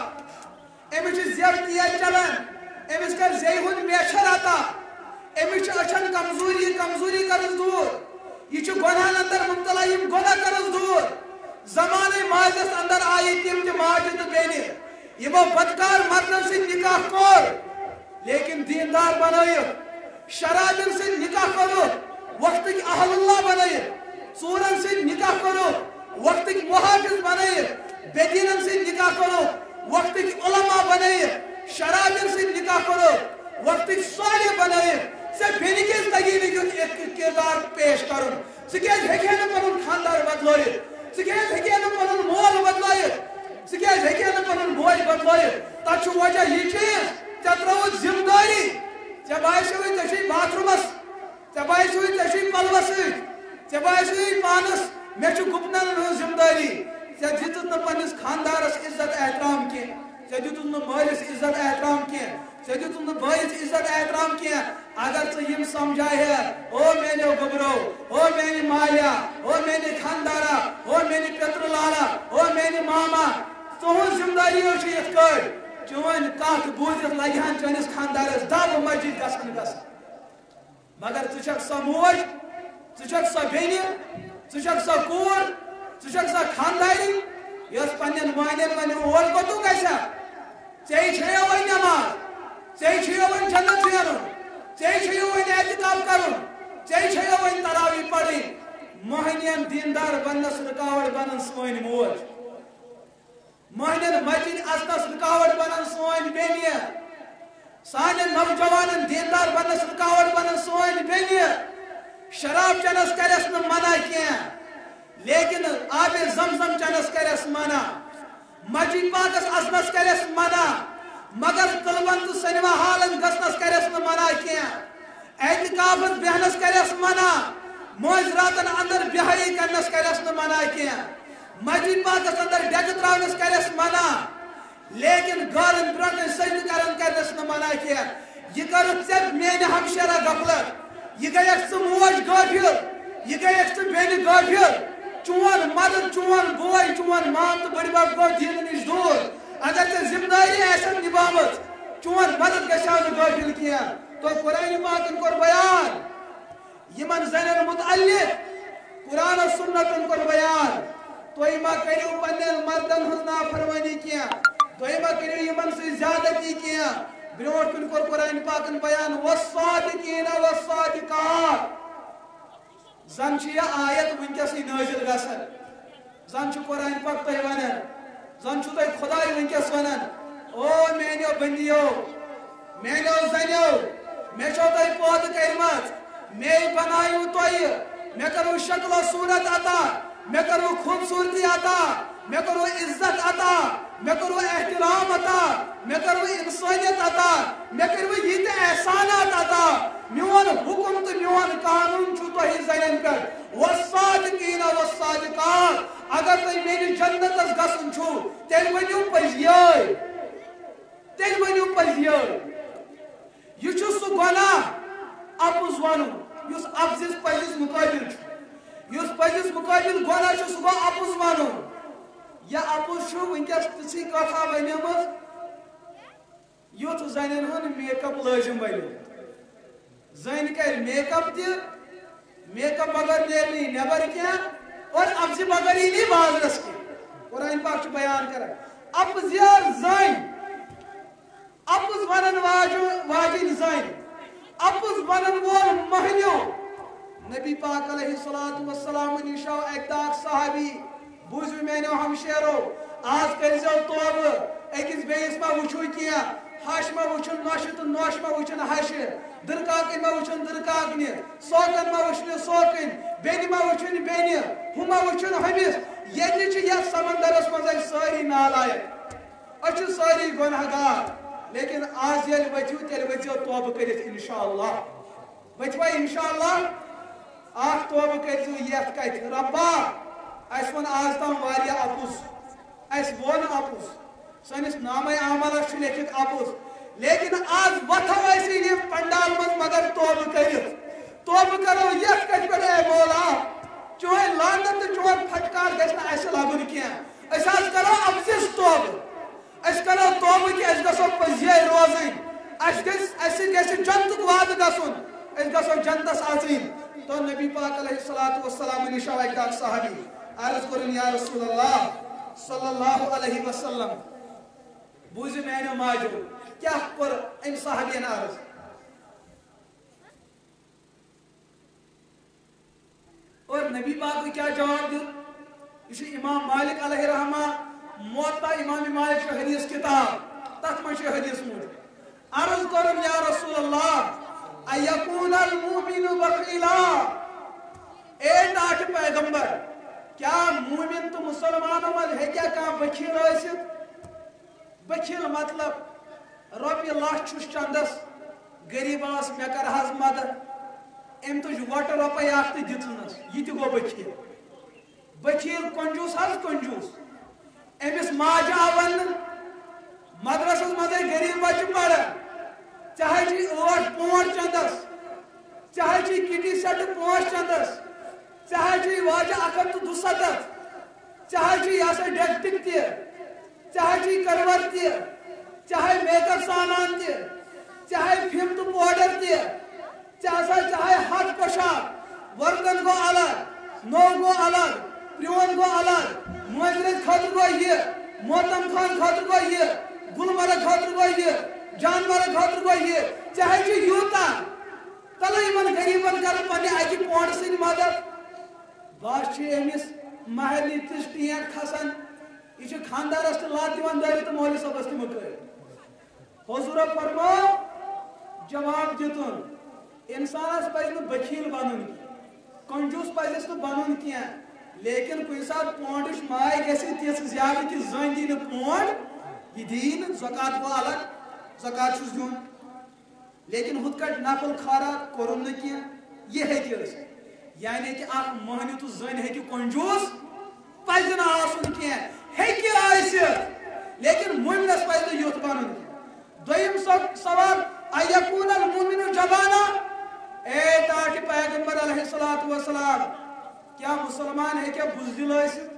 أمِس چھُ زیٚو تیز چلان أمِس کر زیٚیہِ ہُنٛد میچھر عطا أمِس چھُ أچھن کمزوری کرس دوٗر یہ چھُ گۄنہن اندر مبتلا یم گۄناہ کرس دوٗر زمانے ماجس اندر آیہِ تِم تہِ ماجہِ تہٕ بیٚنہِ یمو بدکار مردن سۭتۍ نکاح کوٚر لیکن دیندار بنٲیِکھ شرابن سۭتۍ نکاح کوٚرُکھ وقتٕکۍ اہل اللہ بنٲیِکھ ژوٗرن سۭتۍ نکاح کوٚرُکھ وقتٕکۍ محافظ بنٲیِکھ بے دیٖنن سۭتۍ نکاح کوٚرُکھ وقتٕکۍ علما بنٲیِکھ شرابن سۭتۍ نکاح کوٚرُکھ وقتٕکۍ صالح بنٲیِکھ ژےٚ بیٚنہِ کیٛازِ تگی نہٕ یُتھ کردار پیش کرُن ژٕ کیٛازِ ہیٚکہِ نہٕ پنُن خاندار بدلٲیِتھ ژٕ کیٛازِ ہیٚکہِ نہٕ پنُن مول بدلٲیِتھ ژٕ کیٛازِ ہیٚکہِ نہٕ پنُن موج بدلٲیِتھ تتھ چھُ وجہ یہِ چیٖز ژےٚ ترٲوٕتھ ذمہٕ دٲری ژےٚ باسیوٕے ژےٚ چھُے باتھروٗمس ژےٚ باسیوٕے ژےٚ چھُے پلوس سۭتۍ ژےٚ باسیوٕے پانس مےٚ چھُ گُپنن ہٕنٛز ذمہٕ دٲری ژےٚ دِژٕتھ نہٕ پننِس خاندارس عزت احترام کینٛہہ ژےٚ دِتُتھ نہٕ مٲلِس عزت احترام کینٛہہ ژےٚ دِتُتھ نہٕ بٲیِس عزت احترام کینٛہہ اگر ژٕ یِم سمجھایہکھ او میانیو گوٚبرو او میانہِ مالیا او میانہِ خاندارا او میانہِ پیترٕ لالا او میانہِ ماما تُہنٛز ذمہٕ دٲری چھِ یِتھ کٲٹھۍ چٲنۍ کتھ بوٗزِتھ لگہِ ہن چٲنِس خاندارس دب مسجد گژھن مگر ژٕ چھکھ سۄ موج ژٕ چھکھ سۄ بیٚنہِ ژٕ چھکھ سۄ کوٗر ژٕ چھکھ سۄ خانداری یۄس پننٮ۪ن مانٮ۪ن ونہِ اور کوٚتُک گژھِ ژےٚ چھیو وۄنۍ نٮ۪ماز ژےٚ چھیو وۄنۍ جنت زینُن ژےٚ چھیو وۄنۍ اعتکاف کرُن ژےٚ چھیو وۄنۍ تراویح پرٕنۍ مہنین دیندار بننس رکاوٹ بنن سٲنۍ موج مہنین مسجد اژنس رکاوٹ بنن سٲنۍ بیٚنہِ سانٮ۪ن نوجوانن دیندار بننس رکاوٹ بنن سٲنۍ بیٚنہِ شراب چنس کرس نہٕ منع کینٛہہ لیکن آب زمزم چنس کرس منع مسجد پاکس اژنس کرس منع مگر کلبن تہٕ سینما ہالن گژھنس کرس نہٕ منع کینٛہہ اعتکافس بیہنس کرس منع معذراتن اندر بہایی کرنس کرس نہٕ منع کینٛہہ مسجد پاکس اندر ڈیٚکہٕ تراونس کرس منع لیکن گارن برونٛٹھ سجدٕ کرن کرنس نہٕ منع کینٛہہ یہ کٔرٕتھ ژےٚ میانہِ ہمشیرا غفلت یہ گٔیکھ ژٕ موج غٲفِل یہ گٔیکھ ژٕ بیٚنہِ غٲفِل چون مدد چون بوے چون مام تہٕ بٔڈِ بب گوٚو دیٖنہٕ نِش دوٗر اگر ژےٚ ذمہ داری آسن نبھامٕژ چون مدد گژھیو نہٕ غٲفِل کینٛہہ تو قرآن پاکن کوٚر بیان یمن زنٮ۪ن متعلق قرآن و سنتن کوٚر بیان تُہۍ ما کٔرِو پننٮ۪ن مردن ہٕنٛز نافرمٲنی کینٛہہ تُہۍ ما کٔرِو یمن سۭتۍ زیادتی کینٛہہ برٛونٛٹھ کُن کوٚر قرآن پاکن بیان والصادقین والصادقات زن چھِ یہِ آیت وٕنکٮ۪سٕے نٲزِل گژھان زن چھُ قرآن پاک تۄہہِ ونان زن چھُ تۄہہِ خۄداے وٕنکٮ۪س ونان او میٛانیو بندِیو میٛانیو زنیو مےٚ چھو تۄہہِ پٲدٕ کٔرمٕژ مے بنایو تۄہہِ مےٚ کٔرو شکل و صوٗرت عطا مےٚ کٔرو خوٗبصوٗرتی عطا مےٚ کٔرو عزت عطا مےٚ کٔرو احترام عطا مےٚ کٔرو انسٲنیت عطا مےٚ کٔرو ییٖتیٛاہ احسانات عطا میون حکم تہٕ میون قانوٗن چھُ تۄہہِ زنٮ۪ن پٮ۪ٹھ والصادقین والصادقات اگر تۄہہِ میٲنِس جنتس گژھُن چھُ تیٚلہِ ؤنِو پٔزۍ تیٚلہِ ؤنِو پٔزۍ یہ چھُ سُہ گۄناہ اپُز ونُن یُس اپزِس پٔزِس مُقٲبِل چھُ یُس پٔزِس مُقٲبِل گۄناہ چھُ سُہ گوٚو اپُز ونُن یا اپُز چھُ وٕنکٮ۪س تِژھٕے کتھا بنیمٕژ یُتھ زنٮ۪ن ہُنٛد میک اپ لٲزِم بنیومُت زٔنۍ کرِ میک اپ تہِ میک اپ بغٲر نیرِ نہٕ نٮ۪بر کینٛہہ اور اپزِ بغٲر یی نہٕ بازرس کینٛہہ قرآن پاک چھُ بیان کران اپزیار زٔنۍ اپُز ونن واجِنۍ زٔنۍ اپُز ونن وول مہنیو نبی پاک علیہ الصلوۃ والسلام نِش آو اکہِ دۄہ اکھ صحابی بوٗزِو میٛانیو ہمشیرو آز کٔرۍزیو توبہٕ أکِس بیٚیِس ما وٕچھو کینٛہہ ہش ما وٕچھُن نۄشہِ تہٕ نۄش ما وٕچھُن ہشہِ دٕرکاکٕنۍ ما وٕچھُن دٕرکاکنہِ سوکن ما وٕچھنہِ سوکٕنۍ بیٚنہِ ما وٕچھُن بیٚنہِ ہُہ ما وٕچھُن ہُمِس ییٚتہِ چھِ یتھ سمندرس منٛز أسۍ سٲری نالایق أسۍ چھِ سٲری گۄناہ گار لیکن آز ییٚلہِ ؤتھِو تیٚلہِ ؤتھۍزیو توبہٕ کٔرِتھ انشاءاللہ ؤتھوا انشاءاللہ اکھ توبہٕ کٔرۍزیو یتھ کتھِ ربا اسہِ ووٚن آز تام واریاہ اپُز اسہِ ووٚن اپُز سٲنِس نامے عملس چھُ لیکھِتھ اپُز لیکن آز وۄتھو أسۍ ییٚتہِ پنڈال منٛز مگر توبہٕ کٔرِتھ توبہٕ کرو یتھ کتھِ پٮ۪ٹھ اے مولا چٲنۍ لعنت تہٕ چون پھٹکار گژھِ نہٕ اسہِ لگُن کینٛہہ أسۍ حظ کرو اپزِس توبہٕ أسۍ کرو توبہٕ کہِ أسۍ گژھو پٔزۍ روزٕنۍ اسہِ سۭتۍ گژھِ جنتُک وعدٕ گژھُن أسۍ گژھو جنتس اژٕنۍ تو نبی پاک علیہ الصلوۃ والسلام نِش آو اکہِ دۄہ اکھ صحابی عرض کوٚرُن یا رسول اللہ صلی اللہ علیہ وسلم بوٗزِو میٛانیو ماجیو کیٛاہ کوٚر أمۍ صحابین عرض اور نبی پاکٕے کیٛاہ جواب دیُت یہ چھُ امام مالک علیہ رحمہ موطا امام مالک چھُ حدیث کتاب تتھ منٛز چھُ حدیث موٗجوٗد عرض کوٚرُن یا رسول اللہ ایکون المؤمن بخیلا اے ٹاٹھ پیغمبر کیا مومن تو مسلمانوں منٛز ہیٚکیٛاہ کانٛہہ بخیل ٲسِتھ بخیل مطلب رۄپیہِ لچھ چھُس چندس غریٖبس مےٚ کر حظ مدد أمۍ تُج وۄٹہٕ رۄپے اکھ تہٕ دِژٕنس یہِ تہِ گوٚو بخیل بخیل کنجوٗس حظ کنجوٗس أمِس ماجہِ آو وننہٕ مدرسس منٛزے غریٖب بچہِ پران ژےٚ حظ چھُے 8 پونٛڈ چندس ژےٚ حظ چھُے کِٹی سیٹہٕ 5 چندس ژےٚ حظ چھُے واجہِ 172 ژےٚ حظ چھُے یہِ ہسا ڈٮ۪کٹِک تہِ ژےٚ حظ چھُے کروَر تہِ ژےٚ حظ میک اپ سامان تہِ ژےٚ حظ فِم تہٕ پوڈر تہِ ژےٚ حظ ہتھ پۄشاک وردن گوٚو الگ نوٚو گوٚو الگ پرٛون گوٚو الگ مٲنٛزِ خٲطرٕ گوٚو یہِ موتم خان خٲطرٕ گوٚو یہِ گُلمرگ خٲطرٕ گوٚو یہِ جانورن خٲطرٕ گوٚو یہِ ژےٚ حظ چھُے یوٗتاہ تلہٕ یِمن غریٖبن کرٕ پننہِ اکہِ پونٛڈٕ سۭتۍ مدد بس چھِ أمِس مہرنہِ تِژھ ٹینٛٹ کھسان یہِ چھُ خانٛدارس تہِ لت دِوان دٲرِتھ تہٕ مولوی صٲبس تہِ مُکٲرِتھ حضوٗرو فرموو جواب دِتُن انسانس پزِ نہٕ بخیل بنُن کینٛہہ کنجوٗس پزٮ۪س نہٕ بنُن کینٛہہ لیکن کُنہِ ساتہٕ پونٛڈٕچ ماے گژھِ تِژھ زیادٕ کہِ زٔنۍ دی نہٕ پونٛڈ یہِ دِیی نہٕ زکات گوٚو الگ زکات چھُس دیُن لیکن ہُتھ کٲٹھۍ نفل خٲرات کوٚرُن نہٕ کینٛہہ یہِ ہیٚکہِ ٲسِتھ یعنی کہ اکھ مہنیو تہٕ زٔنۍ ہیٚکہِ کنجوٗس پزِ نہٕ آسُن کینٛہہ ہیٚکہِ ٲسِتھ لیکن مومنس پزِ نہٕ یُتھ بنُن کینٛہہ دوٚیِم سوال ایکون المؤمن جبانا اے ٹاٹھہِ پیغمبر علیہ الصلوۃ والسلام کیا مسلمان ہیٚکیٛاہ بُزدِل ٲسِتھ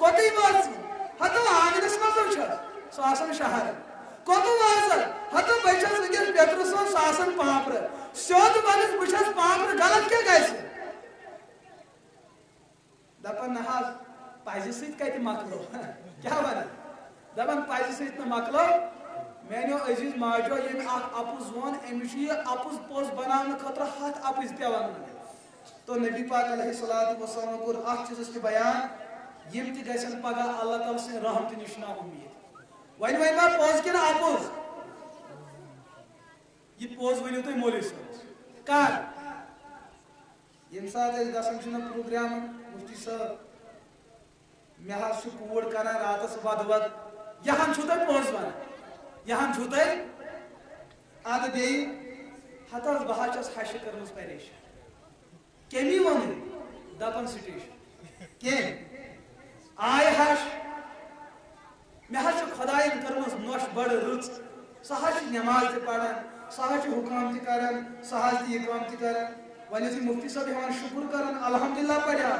کوتی واز ہتو آنگنس مزو چھا سو آسن شہر کوتو واز ہتو بچس وگس پیتر سو آسن پامپر سیود ونس بچس پامپر غلط کیا گیس دپن نحاز پائزی سیت کہتی مکلو کیا بنا دپن پائزی سیت مکلو میانو عزیز ماجو یم اپز ون امس اپز پوز بنانے خطر ہاتھ اپز پیوان تو نبی پاک علیہ الصلوۃ والسلام کور اخ چیز کی بیان یم تی گژھن پگہ اللہ تعالی سن رحمت نش نا امید ون ما پوز کن اپز یہ پوز ونیو تھی مولوی صاحب کر یم سات گژھان چھ پروگرام مفتی صاحب مے حظ کوڑ کران راتس ود ود یہاں چھو تھی پوز ون یہاں چھو تھی اد بی ہتس بہ چھس ہش کرمس پریشان کمی ون دپن سٹیشن کم آئے ہش مے حظ خدائن کرمس نوش بڑ رٕژ سہ حظ نماز تہ پران سہ حظ حکام تہ کران سہ حظ تہ اقام تہ کران ون یُتھُے مفتی صٲب ہیوان شکر کران الحمدللہ پڑھیا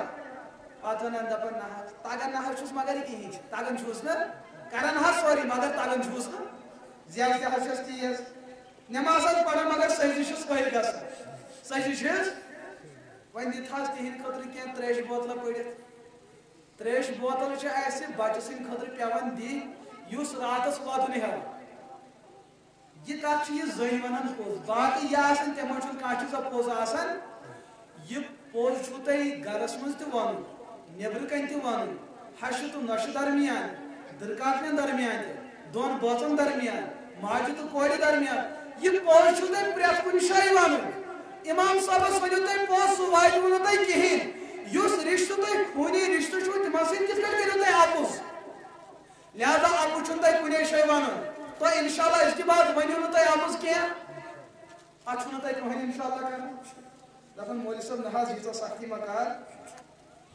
پتہ ونان دپان نہ حظ تگان نہ حظ چھُس مگر یہ کہین تگان چھُس نا کران حظ سوری مگر تگان چھُس نا زیادہ تہ حظ چھس تیز نماز حظ پران مگر سجدٕ چھُس کٔرِتھ گژھان سجدٕ چھس ون دِت حظ تہند خٲطرٕ کینٛہہ تریش بوتل پٔرِتھ تریش بوتل چھِ اَسہِ بچہِ سٕنٛدِ خٲطرٕ پیوان دِنۍ یُس راتس وَدُن ہیٚوان یہ کت چھ یہ زٔنۍ ونان پوٚز باقٕے یہِ آسن تِمن چھُنہٕ کانٛہہ چیٖزا پوٚز آسان یہ پوٚز چھُو تۄہہِ گرس منٛز تہِ ونُن نیبرٕ کنۍ تہِ ونُن ہشہِ تہٕ نۄشہِ درمیان دٕرکاکنٮ۪ن درمیان تہِ دۄن بٲژن درمیان ماجہِ تہٕ کورِ درمیان یہ پوٚز چھُو تۄہہِ پرٛٮ۪تھ کُنہِ جایہِ ونُن امام صٲبس ؤنِو تُہۍ پوٚز سُہ واتہِ نہٕ تۄہہِ کِہیٖنۍ یُس رشتہٕ تۄہہِ خوٗنی رشتہٕ چھُو تِمن سۭتۍ کِتھ کٔنۍ کٔرِو تُہۍ اپُز لہذا اپُز چھُنہٕ تۄہہِ کُنے جایہِ ونُن تو انشاءاللہ اس کے بعد ونیو نہ تۄہہِ اپُز کینٛہہ اتھ چھُنہٕ تۄہہِ کٕہٕنۍ انشاءاللہ کرُن دپان مولوی صٲب نہ حظ ییٖژاہ سختی مکار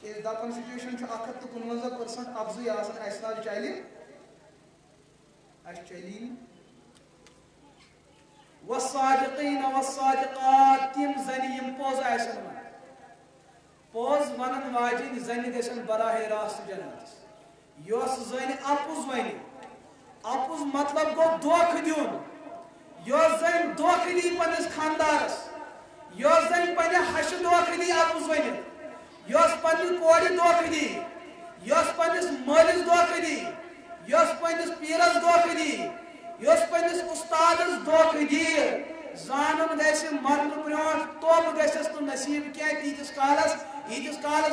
کیٛازِ دپان سچویشن چھُ 155% اپزُے آسان اَسہِ نہ حظ چلہِ اَسہِ چلی والصادقین والصادقات تِم زنہِ یِم پوٚز آسن ونان پوٚز ونن واجٮ۪ن زنہِ گژھن براہ راست جنتس یۄس زنہِ اپُز ونہِ اپُز مطلب گو دھوکہ دیُن یۄس زن دھوکہ دی پننس خاندارس یۄس زن پننہِ ہشہِ دھوکہ دی اپُز ؤنِتھ یۄس پننہِ کورِ دھوکہ دی یۄس پننس مٲلِس دھوکہ دی یۄس پننس پیرس دھوکہ دی یۄس پننس استادس دھوکہ دی زانُن گژھِ مرنہٕ برونٛٹھ توبہٕ گژھٮ۪س نہٕ نصیٖب کینٛہہ تیٖتِس کالس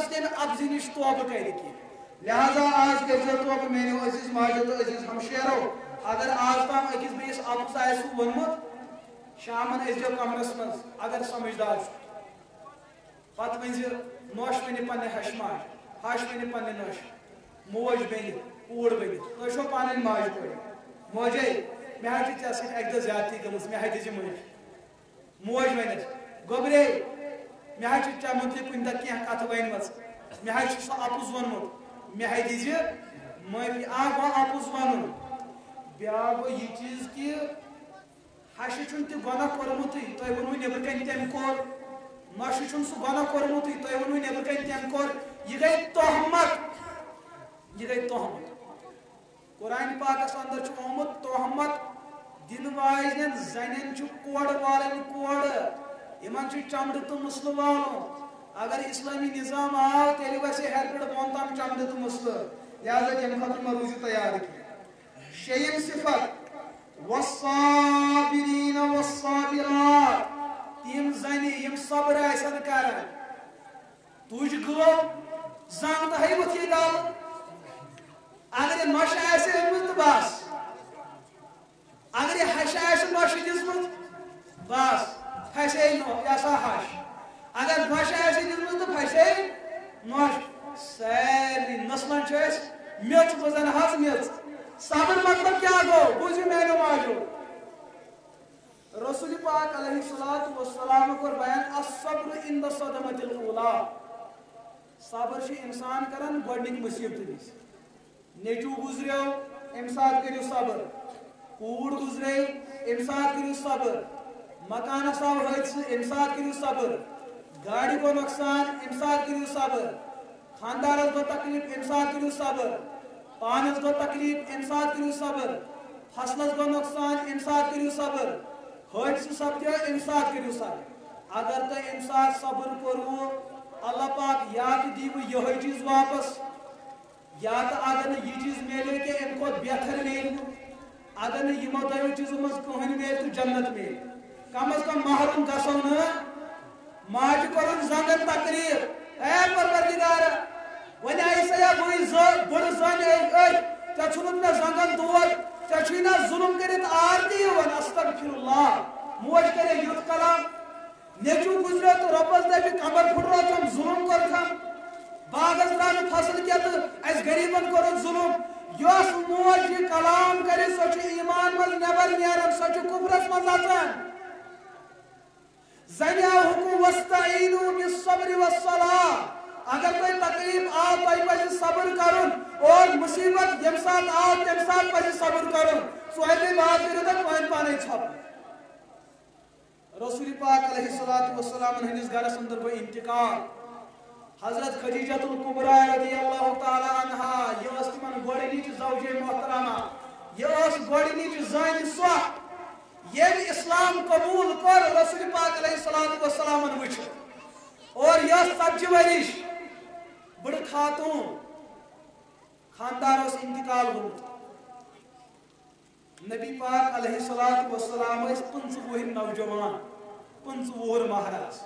تٔمۍ اپزِ نِش توبہٕ کرِ کینٛہہ لہذا آج کٔرزیو توبہٕ میانیو عزیز ماجو تہٕ عزیز ہمشیرو اگر آز تام أکِس بیٚیِس اپُز آسہِ ووٚنمُت شامن أژۍزیو کمرس منٛز اگر سمجھدار چھُ پتہٕ ؤنزِ نۄش ونہِ پننہِ ہشہِ ماجہِ ہش ونہِ پننہِ نۄشہِ موج بیٚنہِ کوٗر بٔنِتھ تُہۍ چھو پنٕنۍ ماجہِ کورِ موجے مےٚ حظ چھِ ژےٚ سۭتۍ اکہِ دۄہ زیادتی گٔمٕژ مےٚ حظ دِژٕ معٲفی موج ونٮ۪س گوٚبرے مےٚ حظ چھِ ژےٚ مُتعلِق کُنہِ دۄہ کینٛہہ کتھٕ ونمژ مےٚ حظ چھُ سُہ اپُز ووٚنمُت مےٚ حظ دِژٕ معٲفی اکھ گوٚو اپُز ونُن بیاکھ گوٚو یہِ چیٖز کہِ ہشہِ چھُنہٕ تہِ گۄناہ کوٚرمُتٕے تۄہہِ ووٚنوٕ نیبرٕ کنۍ تٔمۍ کوٚر نۄشہِ چھُنہٕ سُہ گۄناہ کوٚرمُتٕے تۄہہِ ووٚنوٕ نیبرٕ کنۍ تٔمۍ کوٚر یہِ گٔے تۄہمت قرآن پاکس اندر چھُ آمُت تۄہمت دِنہٕ واجنٮ۪ن زنٮ۪ن چھُ کورٕ والٕنۍ کورٕ یِمن چھُ چمڑٕ تہٕ مٕسلہٕ والُن اگر اسلامی نظام آو تیٚلہِ وسہِ ہیٚرِ پٮ۪ٹھ بۄن تام چمڑٕ تہٕ مٕسلہٕ لہذا تمہِ خٲطرٕ مہ روٗزِو تیار کینٛہہ شیٚیِم صفت والصابرین والصابرات تِم زنہِ یِم صبر آسن کران تُج گٲو زنگ تہٕ ہیٚوُتھ یہِ ڈالہٕ اگر یہِ نۄشہِ آسہِ أنمٕژ تہٕ بس اگر یہِ ہشہِ آسہِ نۄشہِ دِژمٕژ بس پھسے یہِ سا ہش اگر نۄشہِ آسہِ دِژمٕژ تہٕ پھسے نۄش سارنٕے نسلن چھِ أسۍ میٚژ بٕزن حظ میٚژ صبر مطلب کیا گو بوٗزِو میانیو ماجو رسول پاک علیہ الصلوۃ والسلام کوٚر بیان الصبر عند الصدمۃ الاولیٰ صبر چھُ اِنسان کران گۄڈنِچ مُصیبتہِ وِزِ نیٚچوٗ گُزریو امہِ ساتہٕ کٔرِو صبر کوٗر گُزرے امہِ ساتہٕ کٔرِو صبر مکانس آو حٲدثہٕ امہِ ساتہٕ کٔرِو صبر گاڑِ گوٚو نۄقصان امہِ ساتہٕ کٔرِو صبر خاندارس گو تکلیف امسات کرو صبر پانس گو تکلیف امسات کرو صبر فصلس گو نقصان امسات کرو صبر حادثہ سپدیو امسات کرو صبر اگر تو امسات صبر کرو اللہ پاک یا تو دیو یہ چیز واپس یا تو اگر یہ چیز میلے کہ ام کو بہتر میل اگر یمو دو چیزوں مز کہین میل تو جنت میل کم از کم محروم گسو نا ماج کرن زنگن تقریر اے پروردگار ون ایسا بوئی بڑ زن ژے چھنت مے زنگن دود ژے چھی نا ظلم کرت آرتی ون استغفر اللہ موج کرے یوت کلام نیچو گزرے تو ربس دے بھی کمر پھٹرو تم ظلم کرتم باغس دران فصل کیا تو اس غریبن کرن ظلم یوس موج یہ کلام کرے سو چھ ایمان مز نبر نیرن سو چھ کفرس مز اژان زنیاہکم واستعینوا بالصبر والصلاۃ اگر کوئی تکلیف آ تو پزِ صبر کرن اور مصیبت یم سات آ تم سات پزِ صبر کرن سوائے بات کرو تو پان پانے چھپ رسول پاک علیہ الصلوۃ والسلام ہندس گھرس اندر گو انتقال حضرت خدیجہ الکبریٰ رضی اللہ تعالی عنہا یہ اس تمن گوڑنیچ زوجہ محترمہ یہ اس گوڑنیچ زن سو یہ اسلام قبول کر رسول پاک علیہ الصلوۃ والسلام وچ اور یہ 40 ورش بڑ خاتون خاندار اس انتقال گومت نبی پاک علیہ الصلوۃ والسلام اس 50 وہر نوجوان 50 وہر مہراز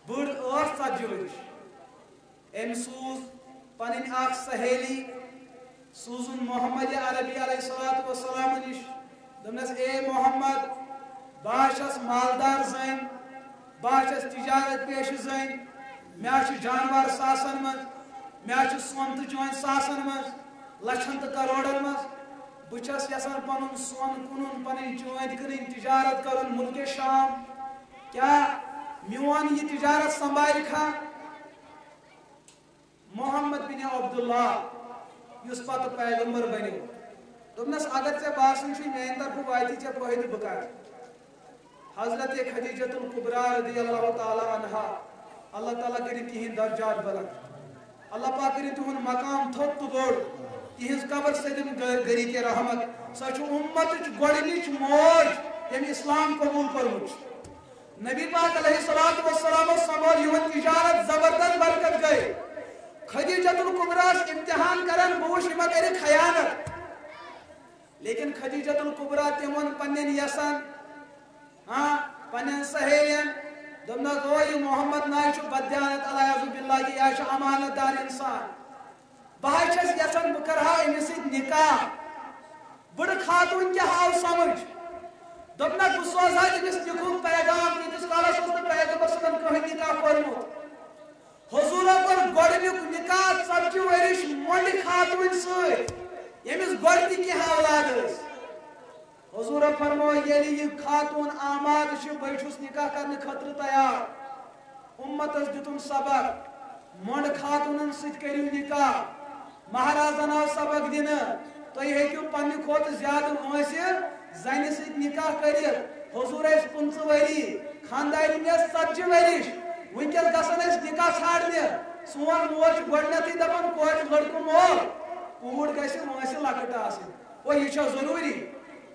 بڑ 40 ورش ام سوز پنن اخ سہیلی سوزن محمد عربی علیہ الصلوۃ والسلام نش دمنس اے محمد باشس مالدار زین باشس تجارت پیش زین میا چھ جانور ساسن من میا چھ سون تو چون ساسن من لچھن تو کروڑن من بچس یسان پنن سون کنن پنن چون کنن تجارت کرن ملک شام کیا میون یہ تجارت سنبھال کھا محمد بن عبداللہ یس پتہ پیغمبر بنیو دمنس اگر ژے باسن چھ میان طرف واتی ژے فائدہ بکار حضرت خدیجہ الکبریٰ رضی اللہ تعالی عنہا اللہ تعالیٰ کری تہند درجات بلند اللہ پاک کری تہند مقام تھوپ تو بوڑ تہنز قبر سدم گری کے رحمت سچ امت گوڑنچ موج یم اسلام قبول کرمت نبی پاک علیہ الصلوۃ والسلام سنبھال یہن تجارت زبردست برکت گئے خدیجہ الکبریٰ امتحان کرن بوش ما کری خیانت لیکن خدیجہ الکبریٰ تمن پنن یسن پنن سہیلین دمنا گوئی محمد نائی چھ بدیانت علیہ باللہ یا چھ امانت دار انسان بہائی چھس یسن بکرہا امسید نکاح بڑ خاتون کیا ہاو سمجھ دمنا گسوز ہے جس لکھو پیغام جس کالا سوزن پیغمبر صلی اللہ علیہ نکاح کرمت حضورہ پر گوڑنک نکاح 40 ورش مونڈ خاتون سوئی یمس گوڑتی کی حالات حضور فرمو یلی یہ خاتون آماد چھ بہ چھس نکاح کرنے خطر تیار امتس دتم سبق مونڈ خاتونن سۭتۍ کٔرِو نکاح مہرازن آو سبق دن تھی ہیکو پنہ کھوت زیادہ وٲنٛسہِ زنہِ سۭتۍ نکاح کٔرِتھ حضور اس 50 ؤری خاندارین یس 40 ورش ونکس گژھن اس نکاح ژھانڈنہِ سون مول چھ گۄڈنیتھٕے دپان کورِ لڑکہٕ مول کوٗر گژھِ وٲنٛسہِ لۄکٕٹ آسٕنۍ اور یہ چھا ضروری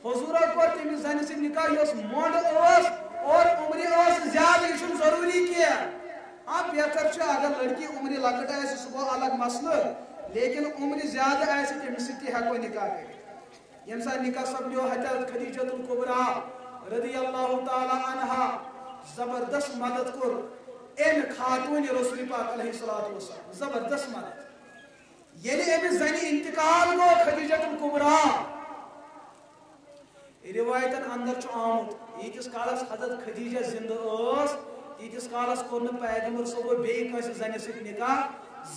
حضورہ کوٚر تٔمِس زنہِ سۭتۍ نکاح یۄس مونڈ ٲس اور عمرِ ٲس زیادٕ یہ چھُنہٕ ضروری کینٛہہ ہاں بہتر چھ اگر لڑکی عمرِ لۄکٕٹ آسہِ سُہ گوٚو الگ مسلہٕ لیکن عمر زیادہ آسہِ تٔمِس سۭتۍ تہِ ہٮ۪کو نکاح کٔرِتھ ییٚمہِ ساتہٕ نکاح سپدیو حضرت خدیجہ الکبریٰ رضی اللہ تعالی عنہا زبردست مدد کوٚر امہِ خاتون رسول پاک علیہ الصلوۃ والسلام زبردست مدد ییٚلہِ أمِس زنہِ انتقال گوٚو خدیجہ الکبریٰ روایتن اندر چھ آمت ییتس کالس حضرت خدیجہ زندہ ٲس تیتس کالس کوٚر نہٕ پیغمبر صٲبو بیٚیہِ کٲنٛسہِ زنہِ سۭتۍ نکاح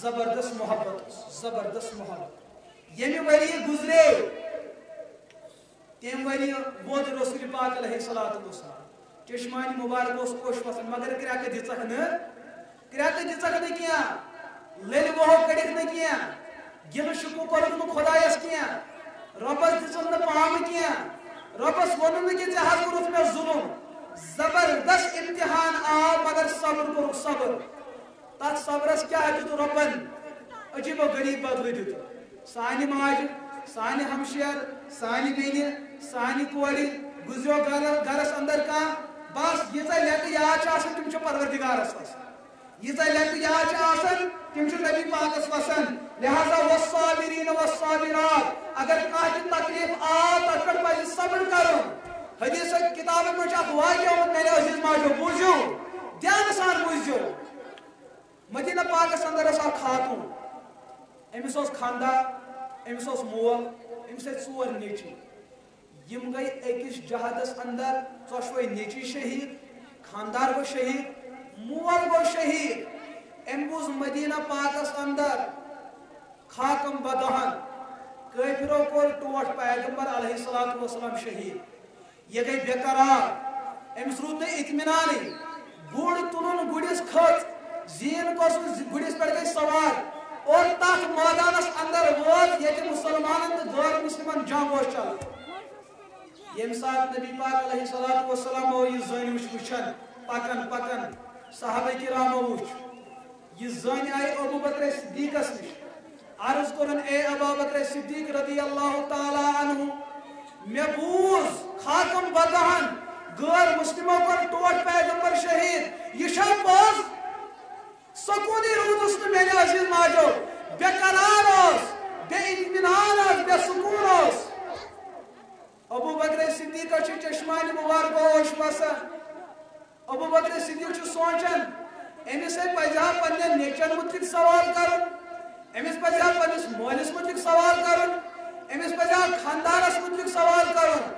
زبردست محبت زبردست محبت ییٚمہِ ؤری گزرے تمہِ ؤری ووت رسول پاک علیہ الصلوۃ والسلام چشمانہِ مبارک اوس کوش وسان مگر کرٛٮ۪کہٕ دِژکھ نہٕ کینٛہہ لٔلۍ ووہو کٔڑِکھ نہٕ کینٛہہ گِلہٕ شُکوٗ کوٚرُکھ نہٕ خۄدایس کینٛہہ رۄبس دِژٕن نہٕ پامہٕ کینٛہہ رۄبس ووٚنُن نہٕ کہِ ژےٚ حظ کوٚرُتھ مےٚ ظُلم زبردست امتحان آو مگر صبر کوٚرُکھ صبر تتھ صبرس کیٛاہ دِیُت رۄبن عجیب و غریب بدل دیت سانی ماج سانی ہمشیر سانی بینی سانی کوری گزرو گرس اندر کا بس یہ لیت یاد آسان تم پروردگارس وسان یہ لیت یاد آسان تم نبی پاکس وسان لہذا والصابرین والصابرات اگر کانچ تکلیف تک پہ صبر کرو حدیث کتاب میں واقعہ میرے عزیز ماجو بوجھو دھیان سان بوجھو مدینہ پاکس اندر اس خاتون امس خاندار امس مول امس ژور نیچی یم گئی اکس جہادس اندر ژوشوے نیچی شہید خاندار گو شہید مول گو شہید ام بوز مدینہ پاکس اندر خاکم بدہن کافرو کو ٹوٹ پیغمبر علیہ السلام شہید یہ گئی بے قرار امس رود نے اطمینانی گوڑ تلن گڑس کھت زین کو گڑس پر گئی سوار اور تک میدانس اندر ووت یہ مسلمان غیر مسلمان جنگ چل یم سات نبی پاک علیہ السلام یہ زن وچھن پکن پکن صحابہ کرام وچھ یہ زن آئی ابو بکر صدیقس نش عرض کرن اے ابو بکر صدیق رضی اللہ تعالی عنہ میں بوز خاتم بدہن غیر مسلموں پر ٹوٹ پیغمبر شہید یہ شب باز سکونی رودس نے میرے عزیز ماجو بے قرار اس بے اطمینان اس بے سکون اس ابو بکر صدیق چھ چشمان مبارک ہوش وسان ابو بکر صدیق چھ سوچن امس پزا پنن نیچن متعلق سوال کرن امس پزا پنس مولس متعلق سوال کرن امس پزا خاندانس متعلق سوال کرن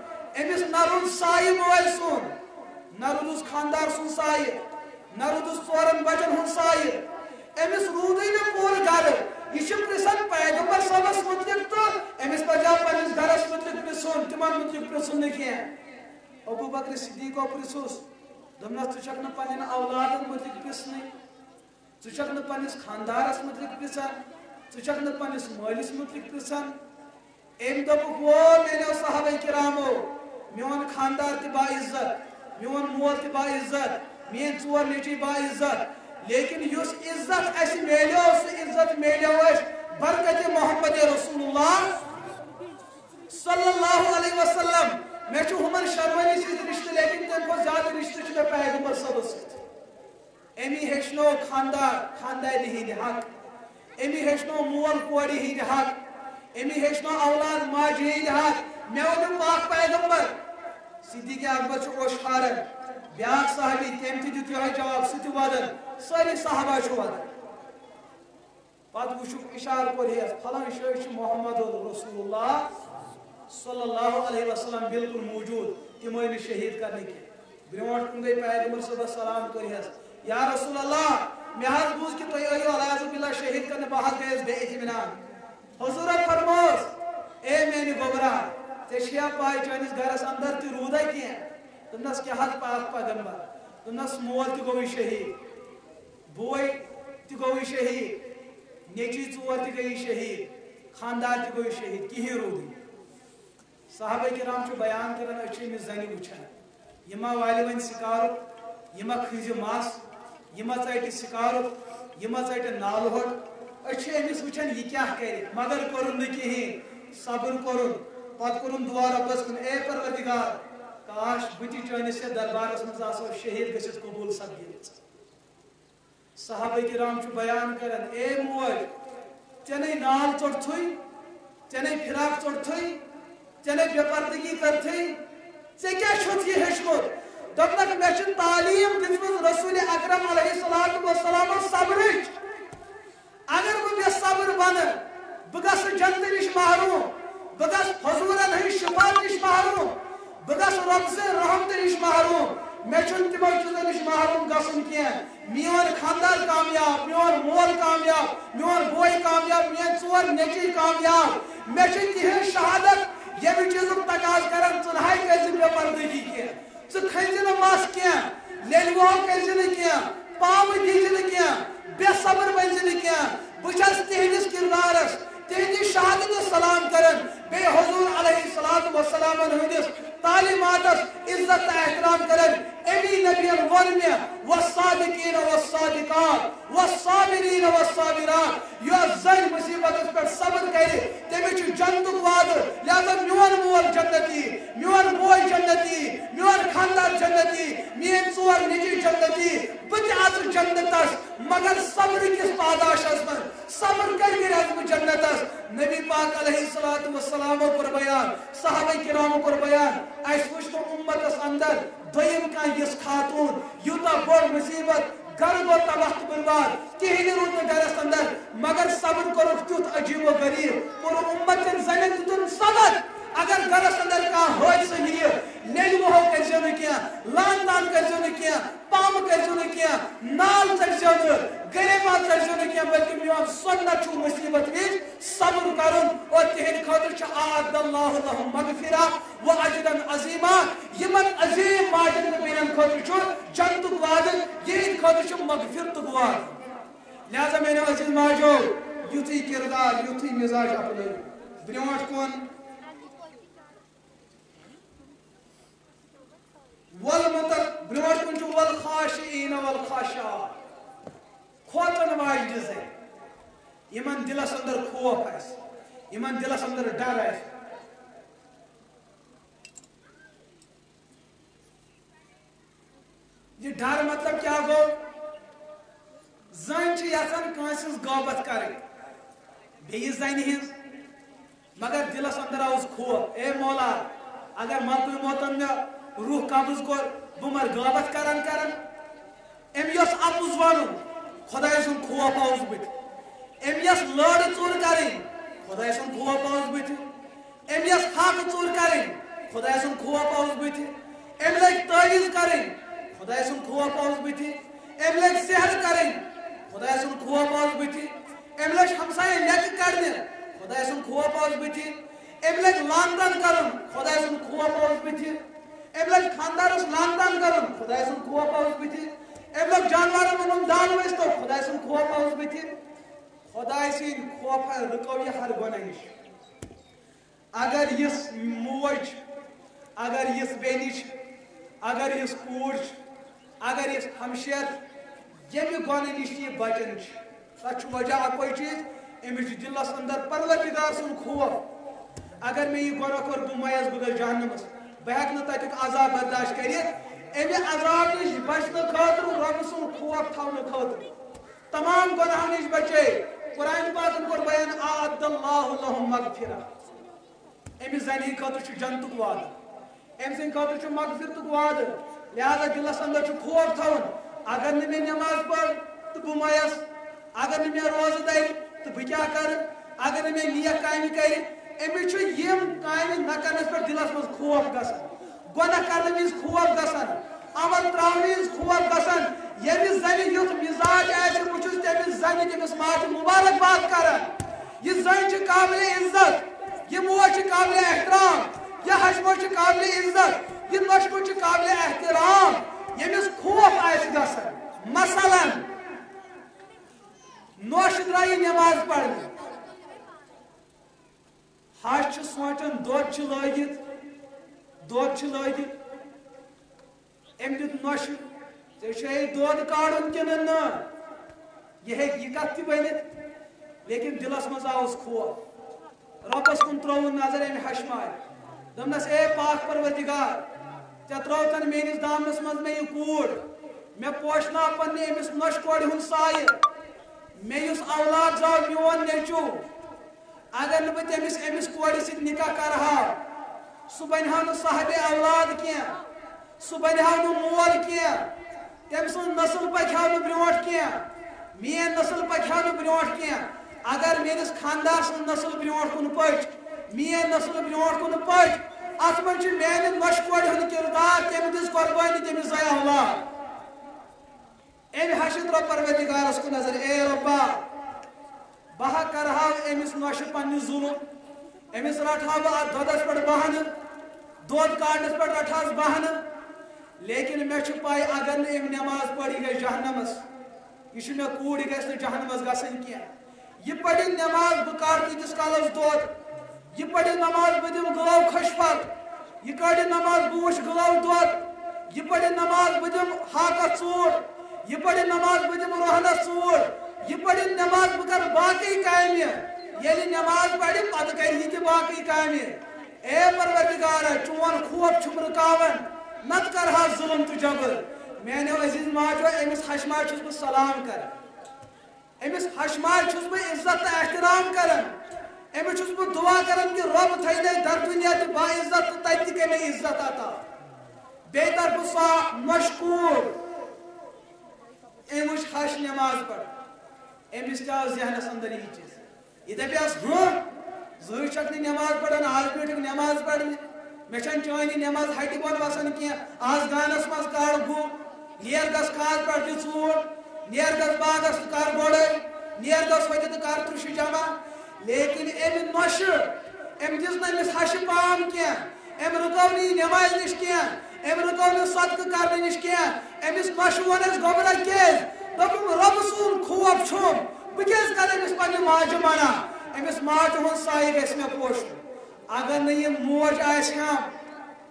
امس نرون سائے مول سون نرودس خاندار سون سائے نرودس ژورن بچن ہن سائے امس رودی نہ پور گھر یہ پرسن پیغمبر صاحبس متعلق تو امس پزا پنس گھرس متعلق پرسن تمن متعلق پرسن نہ کینٛہہ ابو بکر صدیق پرسوس دمنس ژٕ چھکھ نہٕ پننٮ۪ن اولادن متعلق پرسنٕے ژٕ چھکھ نہٕ پننس خاندارس متعلق پرسان ژٕ چھکھ نہٕ پننس مٲلِس متعلق پرسان أمۍ دوٚپُکھ وو میٛانیو صحابہ کرامو میون خاندار تہِ با عزت میون مول تہِ با عزت میٛٲنۍ ژور نیٚچوۍ با عزت لیکن یُس عزت اَسہِ میلیو سُہ عزت میلیو اَسہِ برکت محمد رسول اللہ صلی اللہ علیہ وسلم میں چھُ ہُمن شرمنی سۭتۍ رشتہٕ لیکن تمہِ کھۄتہٕ زیادٕ رشتہٕ چھُ مےٚ پیغمبر صٲبس سۭتۍ أمی ہیٚچھنو خاندارِ ہٕنٛدۍ حق أمی ہیٚچھنو مول کورِ ہٕنٛدۍ حق أمی ہیٚچھنو اولاد ماجہِ ہٕنٛدۍ حق مےٚ ووٚنُم پاک پیغمبر صدیق اکبر چھُ اوشخارن بیاکھ صحابی تٔمۍ تہِ دیُت یِہوٚے جواب سُہ تہِ ودان سٲری صحابہ چھُ ودان پتہٕ وٕچھُکھ اِشارٕ کوٚرہس فلٲنۍ جایہِ چھُ محمد رسول اللہ صلی اللہ علیہ وسلم بالکل موجود تم آئی شہید کرنے کی برونٹ کن گئی پیغمبر صبح سلام کرہس یا رسول اللہ میں حض بوز کہ تھی آئیو علیہ باللہ شہید کرنے بہت گئے بے اطمینان حضور فرموس اے میری گوبرا ژےٚ پاے چٲنِس گرس اندر تہِ روٗدا کینٛہہ دوٚپنس کیٛاہ حظ پاک پیغمبر دوٚپنس مول تہِ گوٚوُے شہید بوے تہِ گوٚوُے شہید نیٚچوۍ ژور تہِ گٔیی شہید خاندار تہِ گوٚوُے شہید کِہیٖنۍ روٗدٕے صحابہ کرام چھُ بیان کران أسۍ چھِ أمِس زنہِ وٕچھان یہِ ما والہِ وۄنۍ سِکارُک یہِ ما کھٕنزِ مس یہِ ما ژٹہِ سِکارُک یہِ ما ژٹہِ نالہٕ ہوٚٹ أسۍ چھِ أمِس وٕچھان یہِ کیٛاہ کرِ مگر کوٚرُن نہٕ کِہیٖنۍ صبر کوٚرُن پتہٕ کوٚرُن دُعا رۄبس کُن اے پروردگار کاش بہٕ تہِ چٲنِس یتھ دربارس منٛز آسہو شہید گٔژھِتھ قبوٗل سپدِمٕژ صحابہ کرام چھُ بیان کران اے موج ژےٚ نَے نال ژوٚٹتھٕے ژےٚ نَے فراق ژوٚٹتھٕے ژےٚ نَے بے پردگی کٔرتھٕے ژےٚ کیٛاہ چھُتھ یہِ ہیٚچھمُت دوٚپنکھ مےٚ چھِ تعلیٖم دِژمٕژ رسول اکرم علیہ الصلوۃ والسلام صبرٕچ اگر بہٕ بے صبر بنہٕ بہٕ گژھٕ جنتہٕ نِش محروٗم بہٕ گژھٕ حضوٗرن ہٕنٛدِ شفاعت نِش محروٗم بہٕ گژھٕ رۄب سٕنٛدِ رحمتہٕ نِش محروٗم مےٚ چھُنہٕ تِمو چیٖزو نِش محروٗم گژھُن کینٛہہ میون خاندار کامیاب میون مول کامیاب میون بوے کامیاب میٲنۍ ژور نیٚچوۍ کامیاب مےٚ چھِ تِہنٛز شہادت ییٚمہِ چیٖزُک تقاض کران ژٕ نہَے کٔرۍ زِ بے پردگی کینٛہہ ژٕ کھٔنزِ نہٕ مس کینٛہہ لیٚلہِ وول کٔرۍ زِ نہٕ کینٛہہ پاوٕ دِی زِ نہٕ کینٛہہ بے صبر بٔنۍ زِ نہٕ کینٛہہ بہٕ چھس تِہنٛدِس کِردارس تِہنٛدِ شہادتس سلام کران بیٚیہِ حضوٗر علیہ الصلوۃ والسلامن ہٕنٛدِس تعلیماتس عزت تہٕ احترام کران امی نبیَن ووٚن مےٚ والصادقیٖن والصادقات والصابرین والصابرات یو زن مصیبت پر صبر کرے تمس جنتک وعدہ لہذا میون مول جنتی میون بوے جنتی میون خاندان جنتی مین ژور نیچی جنتی بت آس جنتس مگر صبر کس پاداشس من صبر کر جنتس نبی پاک علیہ الصلوۃ والسلام کور بیان صحابہ کرام کور بیان اس وچھ امتس اندر دویم کان یس خاتون یوتا بڑ مصیبت گھر گو تباہ برباد کہین روز گھرس اندر مگر صبر کرو تیت عجیب و غریب اور امت زنن دتن صبر اگر گھرس اندر کا حادثہ یہ لیل وہ کرزو نہ کیا لان تان کرزو نہ کیا پام کرزو نہ کیا نال کرزو نہ غریبا کرزو نہ کیا بلکہ میون سنت چھ مصیبت وچ صبر کرن اور تہند خاطر چھ اعد اللہ لهم مغفرہ و اجرا عظیما یمن عظیم ماجن بینن خاطر چھ جنت وعدہ یہ خاطر چھ مغفرت وعدہ لہذا میں نے عزیز ماجو یوتی کردار یوتی مزاج اپنے برونٹ کون والخاشعین والخاشعات کھوتن واجن سے یمن دلس اندر خوف ہے یمن دلس اندر ڈر ہے یہ ڈر مطلب کیا گو زن چھ یژھان کانسہ غیبت کریں بیس زنہ ہز مگر دلس اندر آوس خوف اے مولا اگر ملکہ موتن میں روح قبض کور بمر غیبت کرن ام یس اپز ون خدای سن خوف آوس بت ام یس لڑ ژور کریں خدای سن خوف آوس بت ام یس حق ژور کریں خدای سن خوف آوس بت ام لگ تعویذ کریں خدای سن خوف آوس بت ام لگ سحر کریں خدای سن خوف آوس بت ام لگ ہمسائے لیک کرنے خدای سن خوف آوس بت ام لگ لان تان کرن خدای سن خوف آوس بت ام لگ خاندارس لان تان کرن خدای سن خوف آوس بت ام لگ جانورن منم دان وستو خدای سن خوف آوس بت خدای سن خوف رکو یہ ہر گناہ نش اگر یس موج اگر یس بینش اگر یس کوڑ اگر یس ہمشیر یمہ گناہ نش یہ بچن تتھ وجہ اکوئی چیز امس دلس اندر پروردگار سن خوف اگر میں یہ گناہ کور بہ میس بہ گژھٕ جہنمس بہ ہیک نہ تتیُک عذاب برداشت کٔرِتھ امہ عذاب نش بچنہٕ خٲطرٕ رۄبہٕ سُنٛد خوف تھاونہٕ خٲطرٕ تمام گناہو نش بچے قرآن پاکن کور بیان اعد اللہ لهم مغفرہ امس زنہِ ہٕنٛدِ خٲطرٕ چھُ جنتُک وعدٕ أمۍ سٕنٛدِ خٲطرٕ چھُ مغفرتُک وعدٕ لہذا دلس اندر چھُ خوف تھاوُن اگر نہٕ مےٚ نٮ۪ماز پٔر تہٕ بہٕ مَیَس اگر نہٕ مےٚ روزٕ دَرِ تہٕ بہٕ کیٛاہ کَرٕ اگر نہٕ مےٚ نیک کامہِ کرِ أمِس چھُ یِم کامہِ نہ کرنس پٮ۪ٹھ دلس منٛز خوف گژھان گۄناہ کرنہٕ وِزِ خوف گژھان عمل تراونہٕ وِزِ خوف گژھان ییٚمِس زنہِ یُتھ مزاج آسہِ بہٕ چھُس تٔمِس زنہِ تٔمِس ماجہِ مُبارکباد کران یہِ زٔنۍ چھِ قابلِ عزت یہِ موج چھِ قابلِ احترام یہِ ہشمو چھِ قابلِ عزت یہِ نۄشمہٕ چھِ قابلِ احترام ییٚمِس خوف آسہِ گژھان مثلاً نوش درٛایہِ نٮ۪ماز پرنہِ ہش چھِ سونٛچان دۄد چھِ لٲگِتھ أمۍ دیُت نۄشہِ ژےٚ چھُے دۄد کاڑُن کِنہٕ نہ یہِ ہیٚکہِ یہِ کتھ تہِ ؤنِتھ لیکن دلس منٛز آوُس خوف رۄبس کُن ترٛووُن نظر أمۍ ہشماے دوٚپنس اے پاک پروردگار ژےٚ ترٛووتھن میٲنِس دامنس منٛز مےٚ یہِ کوٗر مےٚ پوشناو پننہِ أمِس نۄشہِ کورِ ہُنٛد سایہِ مےٚ یُس اولاد زاو میون نیٚچوٗ اگر نہٕ بہٕ تٔمِس أمِس کورِ سۭتۍ نکاح کرہا سُہ بنہِ ہا نہٕ صاحبِ اولاد کینٛہہ سُہ بنہِ ہا نہٕ مول کینٛہہ تٔمۍ سٕنٛز نسل پکہِ ہا نہٕ برونٛٹھ کینٛہہ میٲنۍ نسل پکہِ ہا نہٕ برونٛٹھ کینٛہہ اگر میٲنِس خاندار سٕنٛز نسل برونٛٹھ کُن پٔچ میٲنۍ نسل برونٛٹھ کُن پٔچ اتھ منٛز چھُ میانہِ نۄشہِ کورِ ہُنٛد کردار تٔمۍ دِژ قۄربٲنی تٔمِس زاے اولاد أمۍ ہشہِ ترٛوو پروردگارس کُن نظر اے رۄبا بہٕ ہا کرہا أمِس نۄشہِ پننہِ ظُلم أمِس رٹہا بہٕ اتھ دۄدس پٮ۪ٹھ بہانہٕ دۄد کاڑنس پٮ۪ٹھ رٹہس بہانہٕ لیکن مےٚ چھُ پاے اگر نہٕ أمۍ نٮ۪ماز پٔر یہِ گژھِ جہنمس یہِ چھُ مےٚ کوٗر یہِ گژھِ نہٕ جہنمس گژھٕنۍ کینٛہہ یہِ پرِ نٮ۪ماز بہٕ کاڑٕ تیٖتِس کالس دۄد یہِ پرِ نٮ۪ماز بہٕ دِمہٕ گٲو کھٔجفر یہِ کڑِ نٮ۪ماز بہٕ وٕچھِ گٲو دۄد یہِ پرِ نٮ۪ماز بہٕ دِمہٕ ہاکس ژوٗر یہِ پرِ نٮ۪ماز بہٕ دِمہٕ رۄہنس ژوٗر یہ پڑھی نماز بکر باقی کام یلی نماز پڑھی پتہ کر یہ باقی کام اے پروردگار چون خوف چھم رکاون نت کرہا ظلم تو جبر میانے عزیز ماجو امس حشمار چھس بہ سلام کر امس حشمار چھس بہ عزت احترام کرن امس چھس بہ دعا کرن کہ رب تھینے در دنیا تو با عزت تت کے میں عزت عطا بے طرف سا مشکور امس حش نماز پڑھ امس کیا ذہنس اندر یہ چیز یہ دپیس ہاں زہر چھک نماز پڑھان آز پیٹھ نماز پڑھنے میں چانی نماز ہٹی بن وسان کی آز گانس مز کڑ گو نیر گس کھاد پہ ژور نیر گس باغس کر گوڑے نیر گس ہوتی تو کر ترش جمع لیکن ام نوش ام دس نمس ہش پام کی ام رکو نی نماز نش کی ام رکو نا صدقہ کرنے نش کی امس نوش ونس گوبرا کیز دپم رب سون خوف چھم بہ کیاز کر امس پنہ ماجہ منع امس ماجہ ہن سائے گژھِ مے پوشن اگر نہ یہ موج آسہم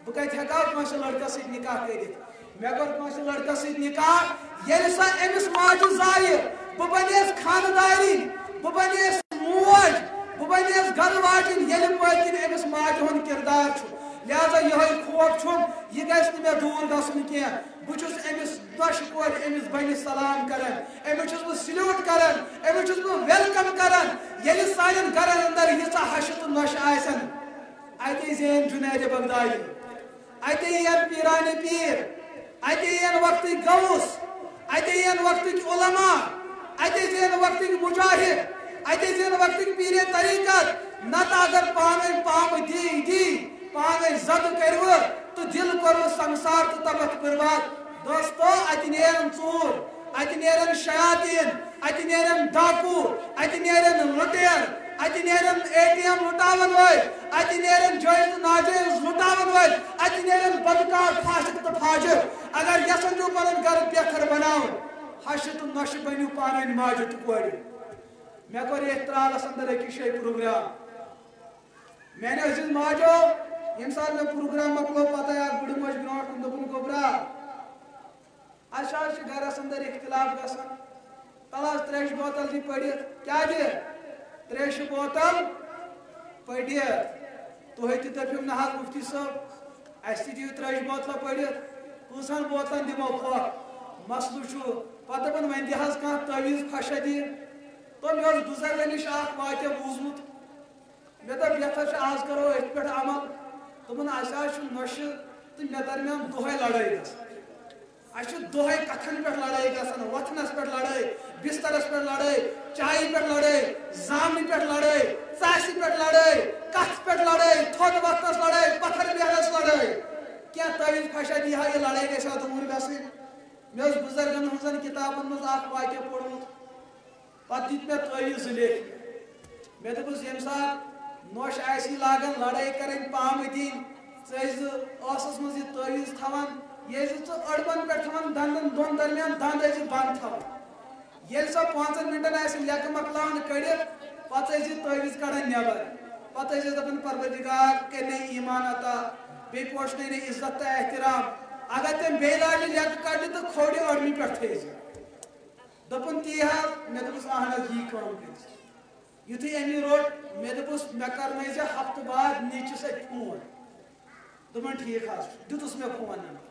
بہ کتہ ہیکا کٲنٛسہِ لڑکس سۭتۍ نکاح کٔرِتھ مے کوٚر کٲنٛسہِ لڑکس سۭتۍ نکاح ییٚلہِ سا أمِس ماجہِ زایہِ بہٕ بنیس خاندارٕنۍ بہٕ بنیس موج بہٕ بنیس گرٕ واجِنۍ ییٚلہِ پٔتۍ کِنۍ أمِس ماجہِ ہُنٛد کردار چھُ لہذا یِہوٚے خوف چھُم یہِ گژھِ نہٕ مےٚ دوٗر گژھُن کینٛہہ بہٕ چھُس أمِس نۄشہِ کورِ أمِس بیٚنہِ سلام کران أمِس چھُس بہٕ سلیوٗٹ کران أمِس چھُس بہٕ ویلکم کران ییٚلہِ سانٮ۪ن گرن اندر ییٖژاہ ہشہِ تہٕ نۄشہِ آسن اتے زین جنید بغدادی اتے ین پیران پیر اتے ین وقت غوث اتے ین وقت علماء اتے زین وقت مجاہد اتے زین وقت پیر طریقت نت اگر پانے پام دی پانے زد کرو تو دل کرو سنسار تو تبت برباد دوستو اتے نیرن ژور اتے نیرن شیاطین اتے نیرن ڈاکو اتے نیرن لٹیر اتے نیرن ATM لٹاون وٲلۍ اتے نیرن جٲیز ناجٲیز لٹاون وٲلۍ اتے نیرن بدکار فاسق تو فاجر اگر یژھان چھو پنن گھر بہتر بناون ہش تو نش بنو پانن ماجہ تو کورِ مے کوٚر یتھ ترالس اندر أکِس جایہِ پروگرام میانہِ عزیز ماجو ییٚمہِ ساتہٕ مےٚ پروگرام مۄکلو پتہ اکھ بٕڑٕ موج برونٛٹھ کُن دوٚپُن گوٚبرا اسہِ حظ چھُ گرس اندر اختلاف گژھان تل حظ تریشہِ بوتل دی پٔڑِتھ کیٛاہ دِ تریشہِ بوتل پٔڑِتھ تُہۍ تہِ دٔپِو نہ حظ مفتی صٲب اسہِ تہِ دِیِو تریشہِ بوتلہ پٔڑِتھ کۭژہن بوتلن دِمو پھۄکھ مسلہٕ چھُ پتہٕ دپان وۄنۍ دِ حظ کانٛہہ تعویٖز فشا دِنۍ تو مےٚ اوس بُزرگن نِش اکھ واقعہ بوٗزمُت مےٚ دوٚپ یتھ حظ چھُ آز کرو أتھۍ پٮ۪ٹھ عمل دوٚپُن اسہِ حظ چھُ نۄشہِ تہٕ مےٚ درمیان دۄہے لڑٲے گژھان اسہِ چھُ دۄہے کتھن پٮ۪ٹھ لڑٲے گژھان وۄتھنس پٮ۪ٹھ لڑٲے بسترس پٮ۪ٹھ لڑٲے چایہِ پٮ۪ٹھ لڑٲے زامنہِ پٮ۪ٹھ لڑٲے ژاسہِ پٮ۪ٹھ لڑٲے کتھ پٮ۪ٹھ لڑٲے تھوٚد وۄتھنس لڑٲے پتھر بیہنس لڑٲے کینٛہہ تعویٖز فشا دی ہا یہِ لڑٲے گژھِ ہا دوٗر گژھٕنۍ مےٚ اوس بُزرگن ہٕنٛزن کِتابن منٛز اکھ واقعہ پوٚرمُت پتہٕ دِتۍ مےٚ تعویٖز زٕ لیکھِتھ مےٚ دوٚپُس ییٚمہِ ساتہٕ نۄش آسی لاگان لڑٲے کرٕنۍ پامہٕ دِنۍ ژٕ ٲسۍ زٕ ٲسس منٛز یہِ تعویٖز تھاوان یہ ژٕ أڑبن پٮ۪ٹھ تھاوان دندن دۄن درمیان دند ٲسۍ بنٛد تھاوان ییٚلہِ سۄ 5 منٹن آسہِ لیٚکہٕ مۄکلاوان کٔڑِتھ پتہٕ ٲسۍ یہِ تعویٖز کڑان نٮ۪بر پتہٕ ٲسۍ دپان پروردگار کٔرۍ ایٖمان عطا بیٚیہِ پوشنٲے عزت تہٕ احترام اگر تٔمۍ بیٚیہِ لاجہِ لیٚکہٕ کڑنہِ تہٕ کھوڑِ أڑنہِ پٮ۪ٹھ تھٲیزِ دوٚپُن تی حظ مےٚ دوٚپُس اہن حظ یی کٲم کٔرِزِ یُتھُے أمۍ یہِ روٚٹ مےٚ دوٚپُس مےٚ کرنٲیزِ ہفتہٕ بعد نیچِس اَتھِ فون دوٚپُن ٹھیٖک حظ چھُ دیُتُس مےٚ فون نمبر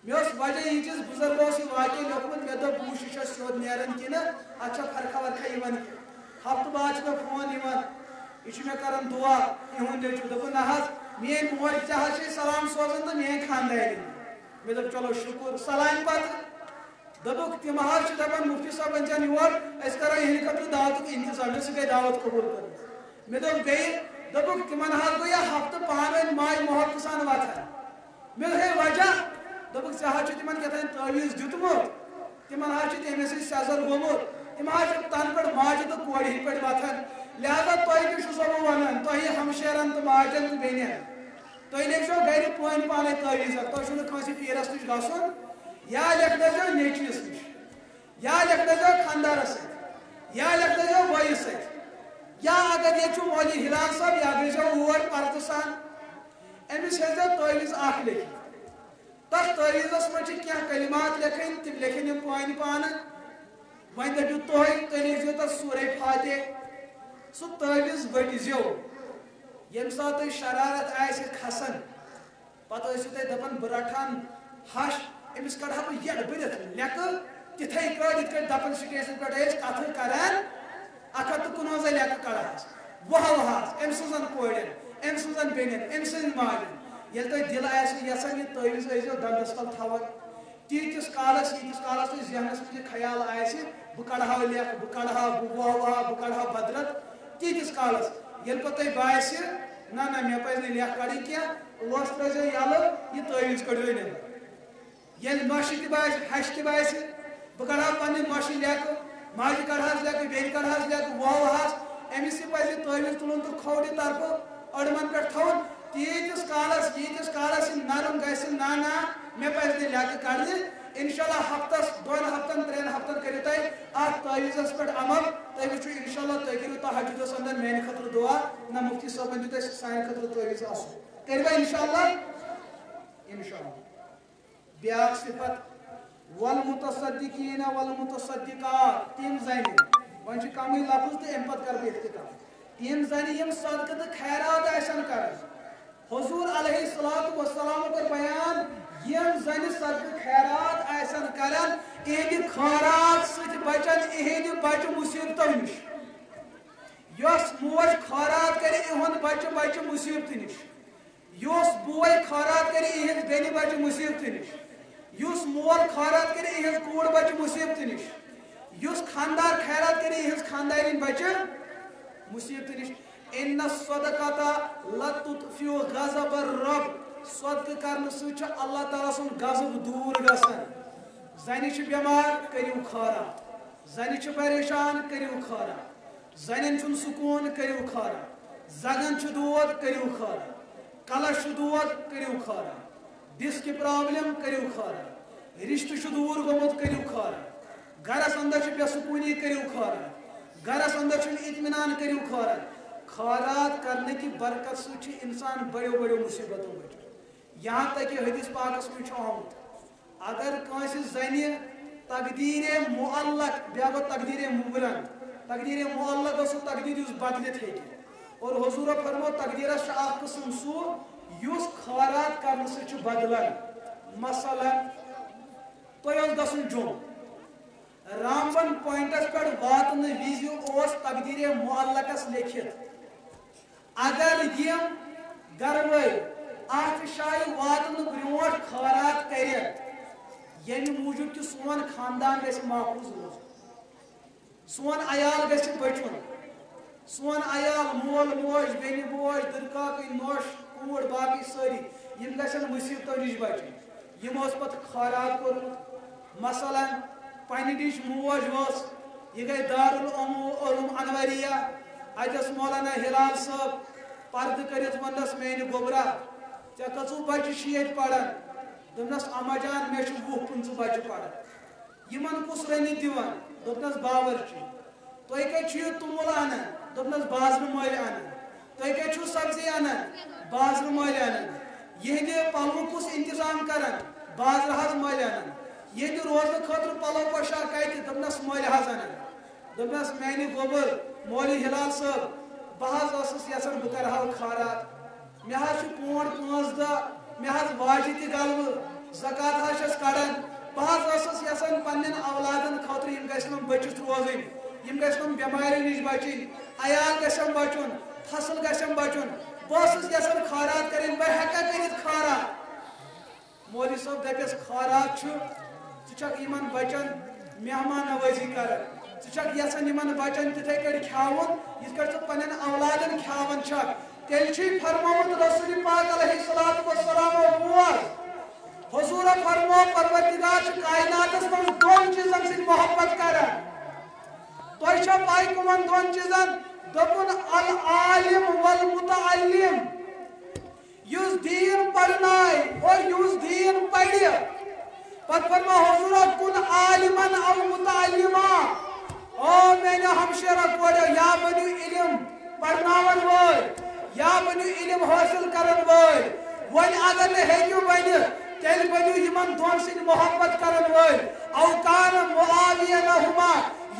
مےٚ اوس وجہ یہِ چیٖز بُزرگ اوس یہِ واقعہ لیوٚکھمُت مےٚ دوٚپ بہٕ وٕچھِ یہِ چھا سیوٚد نیران کِنہٕ اتھ چھا فرقہ ورقہ یِوان ہفتہٕ بعد چھُ مےٚ فون یِوان یہِ چھُ مےٚ کران دعا یِہُنٛد نیٚچوٗ دوٚپُن نہ حظ میٲنۍ موج تہِ حظ چھے سلام سوزان تہٕ میٲنۍ خاندارٮ۪ن مےٚ دوٚپ چلو شُکر سلامہِ پتہٕ دوٚپُکھ تِم حظ چھِ دپان مفتی صٲب أنۍزٮ۪ن یور أسۍ کرو یِہنٛدِ خٲطرٕ دعوتُک انتظام مےٚ سُہ گٔے دعوت قبوٗل کٔرمٕژ مےٚ دوٚپ بیٚیہِ دوٚپُکھ تِمن حظ گوٚو یہِ ہفتہٕ پانہٕ ؤنۍ ماے محبتہٕ سان وتھان مےٚ دوٚپ ہے وجہ دوٚپُکھ ژےٚ حظ چھُ تِمن کیٛاہتانۍ تعویٖز دیُتمُت تِمن حظ چھُ تٔمِس سۭتۍ سیٚزر گوٚمُت تِم حظ چھِ تنہٕ پٮ۪ٹھ ماجہِ تہٕ کورِ ہِنٛدۍ پٲٹھۍ وتھان لہذا تۄہہِ تہِ چھُسو بہٕ ونان تۄہہِ ہمشیرن تہٕ ماجن تہٕ بیٚنٮ۪ن تُہۍ لیکھزیو گرِ پٲنۍ پانے تعویٖز اکھ تۄہہِ چھُو نہٕ کٲنٛسہِ پیٖرس نِش گژھُن یا لیکھنٲیزیو نیٚچوِس نِش یا لیکھنٲیزیو خانٛدارس سۭتۍ یا لیکھنٲیزیو بٲیِس سۭتۍ یا اگر ییٚتہِ چھُ مولوی ہلال صٲب یا گٔژھزیو اور پردٕ سان أمِس ہیٚژزیو تعویٖز اکھ لیکھِتھ تتھ تعویٖزس منٛز چھِ کینٛہہ کلمات لیکھٕنۍ تِم لیکھِنۍ یِم پانہِ پانہٕ ون دپو تھی لکھو تر سورہ فاتح سہ تعویذ بٹزو یم سات تھی شرارت آسہ کھسان پتہ ٲسِو تُہۍ دپان بہٕ رٹان ہش أمِس کڑہا بہٕ یڈ بٔرِتھ لیکھٕ تِتھَے کٲٹھۍ یِتھ کٲٹھۍ دپان سٹیشن پٮ۪ٹھ ٲسۍ کتھٕ کران 153 لیکھٕ کڑہس وہوہس أمۍ سٕنٛزن کورٮ۪ن أمۍ سٕنٛزن بیٚنٮ۪ن أمۍ سٕنٛدۍ مالٮ۪ن ییٚلہِ تۄہہِ دِل آسہِ یژھان یہِ تعویذ ٲسۍزیو دندس تل تھاوان تیٖتِس کالس تۄہہِ ذہنس منٛز یہِ خیال آسہِ بہٕ کڑہا لیکھٕ بہٕ کڑہا بہٕ وہوہا بہٕ کڑہا بدرت تیٖتِس کالس ییٚلہِ پتہٕ تۄہہِ باسہِ نہ نہ مےٚ پزِ نہٕ لیکھ کڑٕنۍ کینٛہہ ٲس ترٲیزیو یلہٕ یہِ تعویذ کٔڑۍزیو نٮ۪بر ییٚلہِ نۄشہِ تہِ باسہِ ہشہِ تہِ باسہِ بہٕ کڑہا پننہِ نۄشہِ لیکھٕ ماجہِ کڑہس لیکھٕ بیٚنہِ کڑہس لیکھٕ وہوہس أمِس تہِ پزِ تعویذ تُلُن تہٕ کھوورِ طرفہٕ أڑمن پٮ۪ٹھ تھاوُن تیٖتِس کالس یہِ نرم گژھِ نہ نہ مےٚ پزِ نہٕ لیکھٕ کڑنہِ انشاءاللہ ہفتس 2 ہفتن 3 ہفتن کٔرِو تُہۍ اتھ تعویذس پٮ۪ٹھ عمل تُہۍ وٕچھِو انشاءاللہ تُہۍ کٔرِو تہجدس اندر میانہِ خٲطرٕ دعا نہ مفتی صٲبن دیُت اَسہِ سانہِ خٲطرٕ تعویذ اصل کٔروا انشاءاللہ بیاکھ صفت والمتصدقین والمتصدقات تِم زنہِ وۄنۍ چھِ کمٕے لفظ تہٕ امہِ پتہٕ کرٕ بہٕ اختتام تِم زنہِ یِم صدقہٕ تہٕ خیرات آسن کران حضور علیہ الصلوۃ والسلام کوٚر بیان یم زنہِ صدقہٕ خیرات آسن کران اِہنٛدِ خٲرات سۭتۍ بچن اِہنٛدِ بچہِ مصیبتو نِش یۄس موج خٲرات کرِ اِہُنٛد بچہِ بچہِ مصیبتہٕ نِش یُس بوے خٲرات کرِ اِہنٛز بیٚنہِ بچہِ مصیبتہٕ نِش یُس مول خٲرات کرِ اِہنٛز کوٗر بچہِ مصیبتہٕ نِش یُس خاندار خیرات کرِ اِہنٛز خاندارِنۍ بچہِ مصیبتہٕ نِش ان الصدقۃ لتطفئ غضب الرب صدقہٕ کرنہٕ سۭتۍ چھُ اللہ تعالیٰ سُنٛد غضب دوٗر گژھان زنہِ چھِ بٮ۪مار کٔرِو خٲرات زنہِ چھِ پریشان کٔرِو خٲرات زنٮ۪ن چھُنہٕ سکوٗن کٔرِو خٲرات زگن چھُ دود کٔرِو خٲرات کلس چھُ دود کٔرِو خٲرات ڈسکہِ پرابلم کٔرِو خٲرات رشتہٕ چھُ دوٗر گوٚمُت کٔرِو خٲرات گرس اندر چھِ بے سکوٗنی کٔرِو خٲرات گرس اندر چھُنہٕ اطمینان کٔرِو خٲرات خٲرات کرنہٕ کہِ برکت سۭتۍ چھُ انسان بڑیو بڑیو مصیبتو بچان یہاں تک کہ حدیث پاکس میں چھُ آمُت اگر کٲنٛسہِ زنہِ تقدیٖرے معلق بیٛاکھ گوٚو تقدیٖرے مبرم تقدیٖرے معلق گوٚو سُہ تقدیٖر یُس بدلِتھ ہیٚکہِ اور حضوٗرو فرمو تقدیٖرس چھُ اکھ قٕسم سُہ یُس خٲرات کرنہٕ سۭتۍ چھُ بدلان مثلاً تۄہہِ اوس گژھُن جوٚم رامبن پوینٹس پٮ۪ٹھ واتنہٕ وِزِ اوس تقدیٖرے معلقس لیکھِتھ اگر یِم گرٕ وٲلۍ اتھ جایہِ واتنہٕ برٛونٛٹھ خٲرات کٔرِتھ ییٚمہِ موٗجوٗب کہِ سون خاندان گژھِ محفوٗظ روزُن سون عیال گژھِ بچُن سون عیال مول موج بیٚنہِ بوج دٕرکاکٕنۍ نۄش کوٗر باقٕے سٲری یِم گژھن مصیبتو نِش بچٕنۍ یِمو اوس پتہٕ خٲرات کوٚرمُت مثلاً پننہِ نِش موج ٲس یہِ گٔے دارالعلوم انوریہ اتہِ ٲس مولانا ہلال صٲب پردٕ کٔرِتھ ووٚننس میانہِ گوٚبرا ژےٚ کٔژوٗ بچہِ چھِ ییٚتہِ پران دوٚپنس اما جان مےٚ چھِ 20-25 بچہِ پران یِمن کُس رٔنِتھ دِوان دوٚپنس باورچی تُہۍ کتہِ چھِو یہِ توٚمُل انان دوٚپنس بازرٕ مٔلۍ انان تُہۍ کتہِ چھِو سبزی انان بازرٕ مٔلۍ انان یِہنٛدِ پلوُک کُس انتظام کران بازرٕ حظ مٔلۍ انان ییٚتہِ روزنہٕ خٲطرٕ پلو پوشاک کتہِ دوٚپنس مٔلۍ حظ انان دوٚپنس میانہِ گوٚبُر مولوی ہلال صٲب بہٕ حظ ٲسٕس یژھان بہٕ کرٕ ہا خٲرات مےٚ حظ چھُ پونٛڈ 5 دۄہ مےٚ حظ واجہِ تہِ غلبہٕ زکات حظ چھس کڑان بہٕ حظ ٲسٕس یژھان پننٮ۪ن اولادن خٲطرٕ یِم گژھن بٔچِتھ روزٕنۍ یِم گژھن بٮ۪ماریو نِش بچٕنۍ عیال گژھن بچُن فصل گژھن بچُن بہٕ ٲسٕس یژھان خٲرات کرٕنۍ بہٕ ہٮ۪کا کٔرِتھ خٲرات مولوی صٲب دپٮ۪س خٲرات چھُ ژٕ چھکھ یِمن بچن مہمان نوٲزی کران ژٕ چھکھ یژھان یِمن بچن تِتھے کٔٹھۍ کھیاوُن یِتھ کٔٹھۍ ژٕ پننٮ۪ن اولادن کھیاوان چھکھ تیٚلہِ چھُے فرمومُت رسول پاک علیہ الصلوۃ والسلام بوز حضوٗرو فرمو پروردگار چھُ کائناتس منٛز 2 چیٖزن سۭتۍ محبت کران تۄہہِ چھو پاے کٕمن 2 چیٖزن دوٚپُن العالم والمتعلم یُس دیٖن پرنایہِ اور یُس دیٖن پرِ پتہٕ فرمو حضوٗرو کُن عالمن او متعلما او میانیو ہمشیرو کوریو یا بٔنِو علم پرناون وٲلۍ یا بٔنِو علم حٲصِل کرن وٲلۍ وۄنۍ اگر نہٕ ہیٚکِو بٔنِتھ تیٚلہِ بٔنِو یِمن 2 سۭتۍ محبت کرن وٲلۍ او کان معاویہ لہما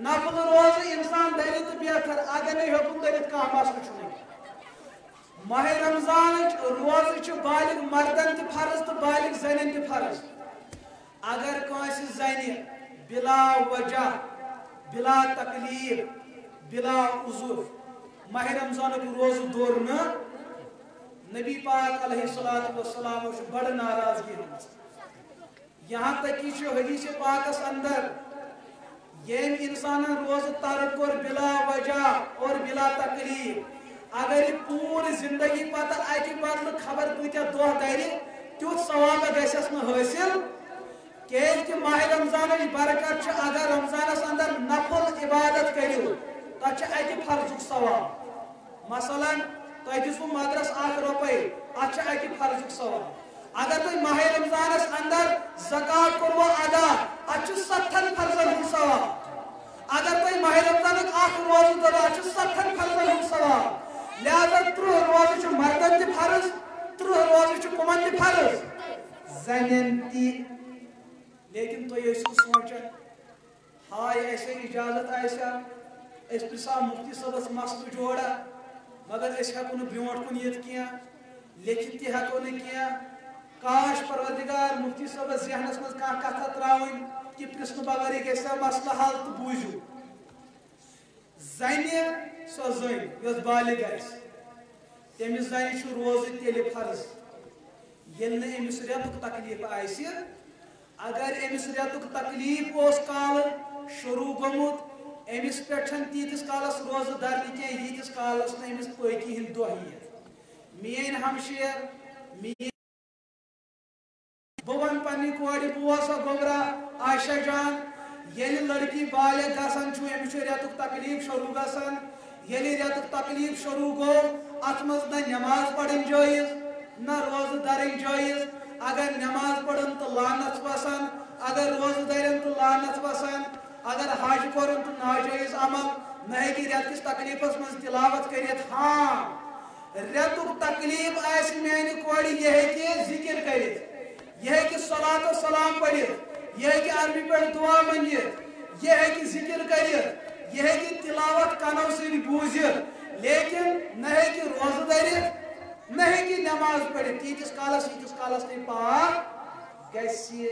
نفل روز انسان دری تو بہتر اگر نہیں حکم دلت کھانا مسئلہ چھنے ماہ رمضان روز بالغ مردن تہ فرض تو بالغ زنن تہ فرض اگر کانسی زنی بلا وجہ بلا تکلیف بلا عذر ماہ رمضان روز دورنا نبی پاک علیہ السلام بڑ ناراضگی ہمیں یہاں تک کہ حدیث پاکس اندر یم انسان روز ترک کور بلا وجہ اور بلا تکلیف اگر پور زندگی پتہ اکہ بدل خبر کتیا دہ در تیت ثواب گھس نا حاصل کہ ماہ رمضان برکت اگر رمضانس اندر نفل عبادت کرو تک اکہ فرض ثواب مثلا تہ دسو مدرس 1 روپے ات اکہ فرض ثواب اگر تھی ماہ رمضانس اندر زکات کرو ادا ات 70 فرضن ثواب اگر تھی ماہ رمضان 1 روز کرو ات 70 فرضن ثواب لہذا 30 روز مردن تہ فرض 30 روز کمن تہ فرض زنن تہ لیکن تو یہ سوچان ہائے ایسے اجازت ایسا اس پرسا مفتی صاحب مسئلہ جوڑا مگر اس ہیکو نہ برونٹ کن یت کیا لیکن تہ ہیکو نہ کیا کاش پروردگار مفتی صاحب ذہنس مز کانٛہہ کتھا تراوٕنۍ کہ پرسنہٕ بغٲر گژھِ مسئلہ حل تہٕ بوٗزِو زنہِ سۄ زٔنۍ یۄس بالغ آسہِ تٔمِس زنہِ چھُ روزٕ تیٚلہِ فرض ییٚلہِ نہٕ أمِس رٮ۪تُک تکلیٖف آسہِ اگر امس رتک تکلیف اس کال شروع گومت امس پہ تیتس کالس روز در کی یتس کالس امس پاکی ہند دہ مین ہمشیر بہ ون پنہ کور بوسا گوبرا عائشہ جان یل لڑکی بالغ گسان امس رتک تکلیف شروع گسان یل رتک تکلیف شروع گو ات مز نہ نماز پڑھن جائز نہ روز درن جائز اگر نماز پڑھن تو لعنت وسان اگر روز درن تو لعنت وسان اگر حج کرن تو ناجائز عمل نہ کہ رتکس تکلیفس من تلاوت کرت ہاں رتک تکلیف آس میانہ کور یہ ذکر کرت یہ صلاۃ و سلام پڑھت یہ عربی پہ دعا منگت یہ ذکر کرت یہ تلاوت کنو سی بوزت لیکن نہ روز درت نہ کہ نماز پڑھ تیتس کالس نہیں پاک گسی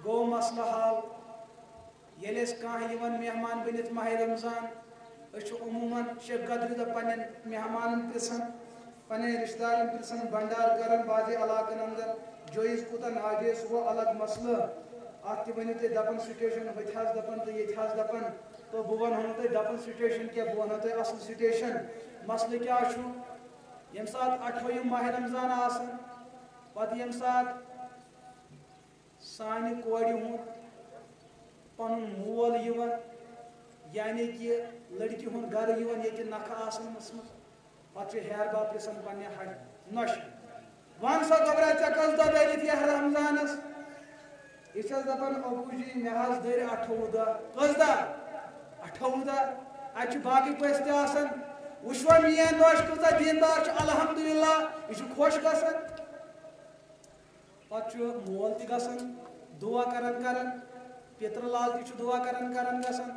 گو مسئلہ حل یل کھانا مہمان بنت ماہ رمضان عموماً شیخ قدر دہ پن مہمان پرسان پن رشتہ دارن پرسان بنڈار کران بعض علاقن اندر جائز کوتا ناجائز وہ الگ مسئلہ ات تہ ونو تھی دپان سٹیشن ہت حظ دپان تو یہ حظ دپان تو بہ ونو تھی دپان سٹیشن کیا بہ ونو تھی اصل سٹیشن مسئلہ کیا یم سات 18 ماہ رمضان آسان پتہ یم سات سانہ کورِ ہند پن مول یوان یعنی کہ لڑکی ہند گھر یوان یہ نکھہ آسان مسمت پتہ ہیر با پرسان پنہ ہٹ نش ون سا گبرا ژے کس دہ درت یہ رمضانس یہ دپان ابو جی مے حظ در 18 دہ کس دہ 18 دہ اتہ باقی پٔژھۍ تہِ آسان وشوا میان نوش کتا دیندار الحمدللہ یہ خوش گسان پتہ مول تہ گسان دعا کران پیتر لال تہ دعا کران گسان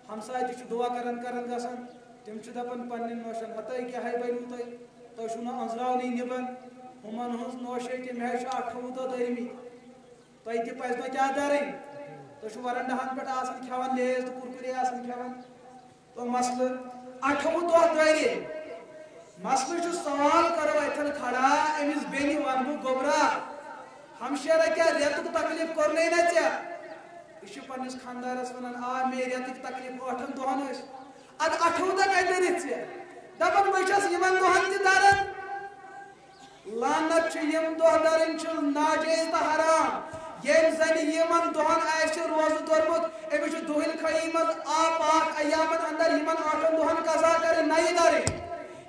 ہمسائے تہ دعا کران گسان تم دپان پنن نوشن ہتائی کیا ہے بنو تہ چھو نا انزراونی نبان ہمن ہز نوشے تہ مے 18 دہ درمی تہ تہ پز نا کیا درن تہ ورنڈہن پہ آسان کھیوان لیز تو کرکرے آسان کھیوان تو مسئلہ 18 دہ دری مسئلہ سوال کرو اتن کھڑا امس بینی ون بہ گوبرا ہمشیرہ کیا ریتک تکلیف کورنے نا ژے یہ پنس خاندارس ونان آ مے ریتک تکلیف 8 دہن اد 18 دہ کتہ درت ژے دپان بہ چھس یمن دہن تہ دران لعنت یم دہ درن ناجائز تہ حرام یم زن یمن دہن آس روز دورمت امس دہل خی من آ پاک ایامن اندر یمن 8 دہن قضا کر نئی درن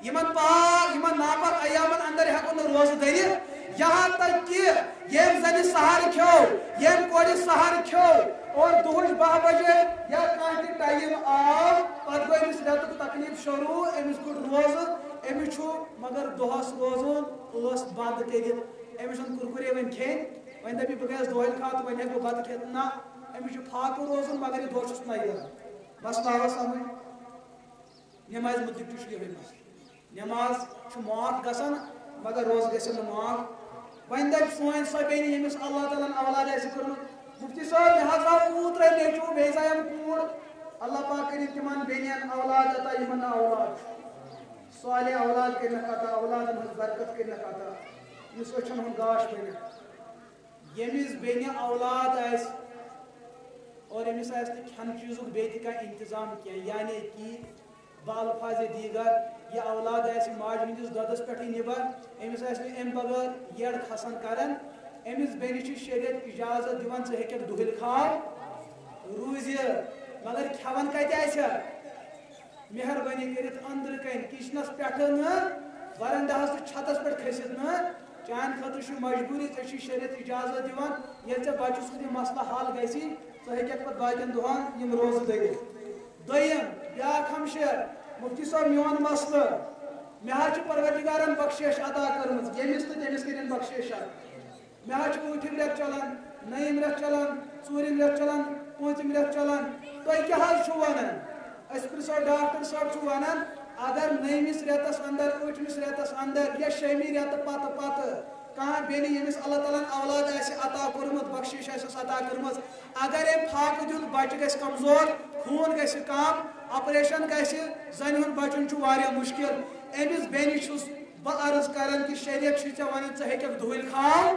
یمن پاک یمن ناپاک ایامن اندر ہیکو نہ روز درت یہاں تک کہ یم زن سحر کھو یم کور سحر کھو اور دہج 12 بجے یا کانٛہہ ٹائم آو پتہ گو امس رتک تکلیف شروع امس کوٚڑ روز امس مگر دہس روزن ٲس بند کٔرِتھ امس کُرکُرے ون کھیٚنۍ ون دپی بہ گٔیس دۄہلہِ کھا تہٕ ون ہیٚکہٕ بہٕ بتہٕ کھٮ۪تھ نہ امس فاقہٕ روزن مگر یہ دۄہ چھُس نَیہِ مسئلہ آو سمجھ نماز متعلق یہ مسئلہ نماز معاف گژھان مگر روز گژھن معاف وۄنۍ دَپہِ سٲنۍ سۄ بیٚنہِ ییٚمِس اللہ تعالیٰ ہن اولاد آسہِ کوٚرمُت مفتی صٲب مےٚ حظ آو اوٗترَے نیٚچوٗ بیٚیہِ زایم کوٗر اللہ پاک کٔرِنۍ تِمن بیٚنٮ۪ن اولاد عطا یِمن نہٕ اولاد صالح اولاد کٔرنَکھ عطا اولادن ہٕنٛز برکت کٔرنَکھ عطا یُس أچھن ہُنٛد گاش بٔنِتھ ییٚمِس بیٚنہِ اولاد آسہِ اور أمِس آسہِ نہٕ کھٮ۪نہٕ چیٖزُک بیٚیہِ تہِ کانٛہہ انتظام کینٛہہ یعنی کہِ بالفاظ دیگر یہ اولاد آسہِ ماجہِ ہٕنٛدِس دۄدَس پٮ۪ٹھٕے نِبھر أمِس آسہِ نہٕ اَمہِ بغٲر یٔڈ کھسان کران أمِس بیٚنہِ چھِ شریعت اِجازت دِوان ژٕ ہیٚککھ دُہِل کھاو روٗزِتھ مگر کھٮ۪وان کتہِ آسہِ مہربٲنی کٔرِتھ أنٛدرٕ کَنۍ کِچنَس پٮ۪ٹھٕ نہٕ وَرَنٛڈاہَس تہٕ چھتَس پٮ۪ٹھ کھٔسِتھ نہٕ چانہِ خٲطرٕ چھُ مجبوٗری ژےٚ چھُے شریعت اِجازت دِوان ییٚلہِ ژےٚ بَچہِ سُنٛد یہِ مسلہٕ حل گژھِ ژٕ ہیٚککھ پَتہٕ باقیَن دۄہَن یِم روزٕ دٔرِتھ دوٚیِم بیٛاکھ ہمشیر مفتی صٲب میون مسلہٕ مےٚ حظ چھِ پروردگارن بخشش عطا کٔرمٕژ ییٚمِس تہٕ تٔمِس کٔرِنۍ بخشش مےٚ حظ چھُ ٲٹھِم رٮ۪تھ چلان نٔیِم رٮ۪تھ چلان ژوٗرِم رٮ۪تھ چلان پوٗنٛژِم رٮ۪تھ چلان تُہۍ کیٛاہ حظ چھُو وَنان أسۍ پرٛژھو ڈاکٹر صٲب چھُ وَنان اگر نٔیمِس رٮ۪تَس اندر ٲٹھمِس رٮ۪تَس اندر یا شیٚمہِ رٮ۪تہٕ پتہٕ پتہٕ کانٛہہ بیٚنہِ ییٚمِس اللہ تعالیٰ ہن اولاد آسہِ عطا کوٚرمُت بخشش آسٮ۪س عطا کٔرمٕژ اگر أمۍ فاقہٕ دیُت بچہِ گژھِ کمزور خوٗن گژھِ کم آپریشن گژھِ زنہِ ہُنٛد بچُن چھُ واریاہ مُشکل أمِس بیٚنہِ چھُس بہٕ عرض کران کہِ شریعت چھُے ژےٚ ونان ژٕ ہیٚککھ دُہِل کھاو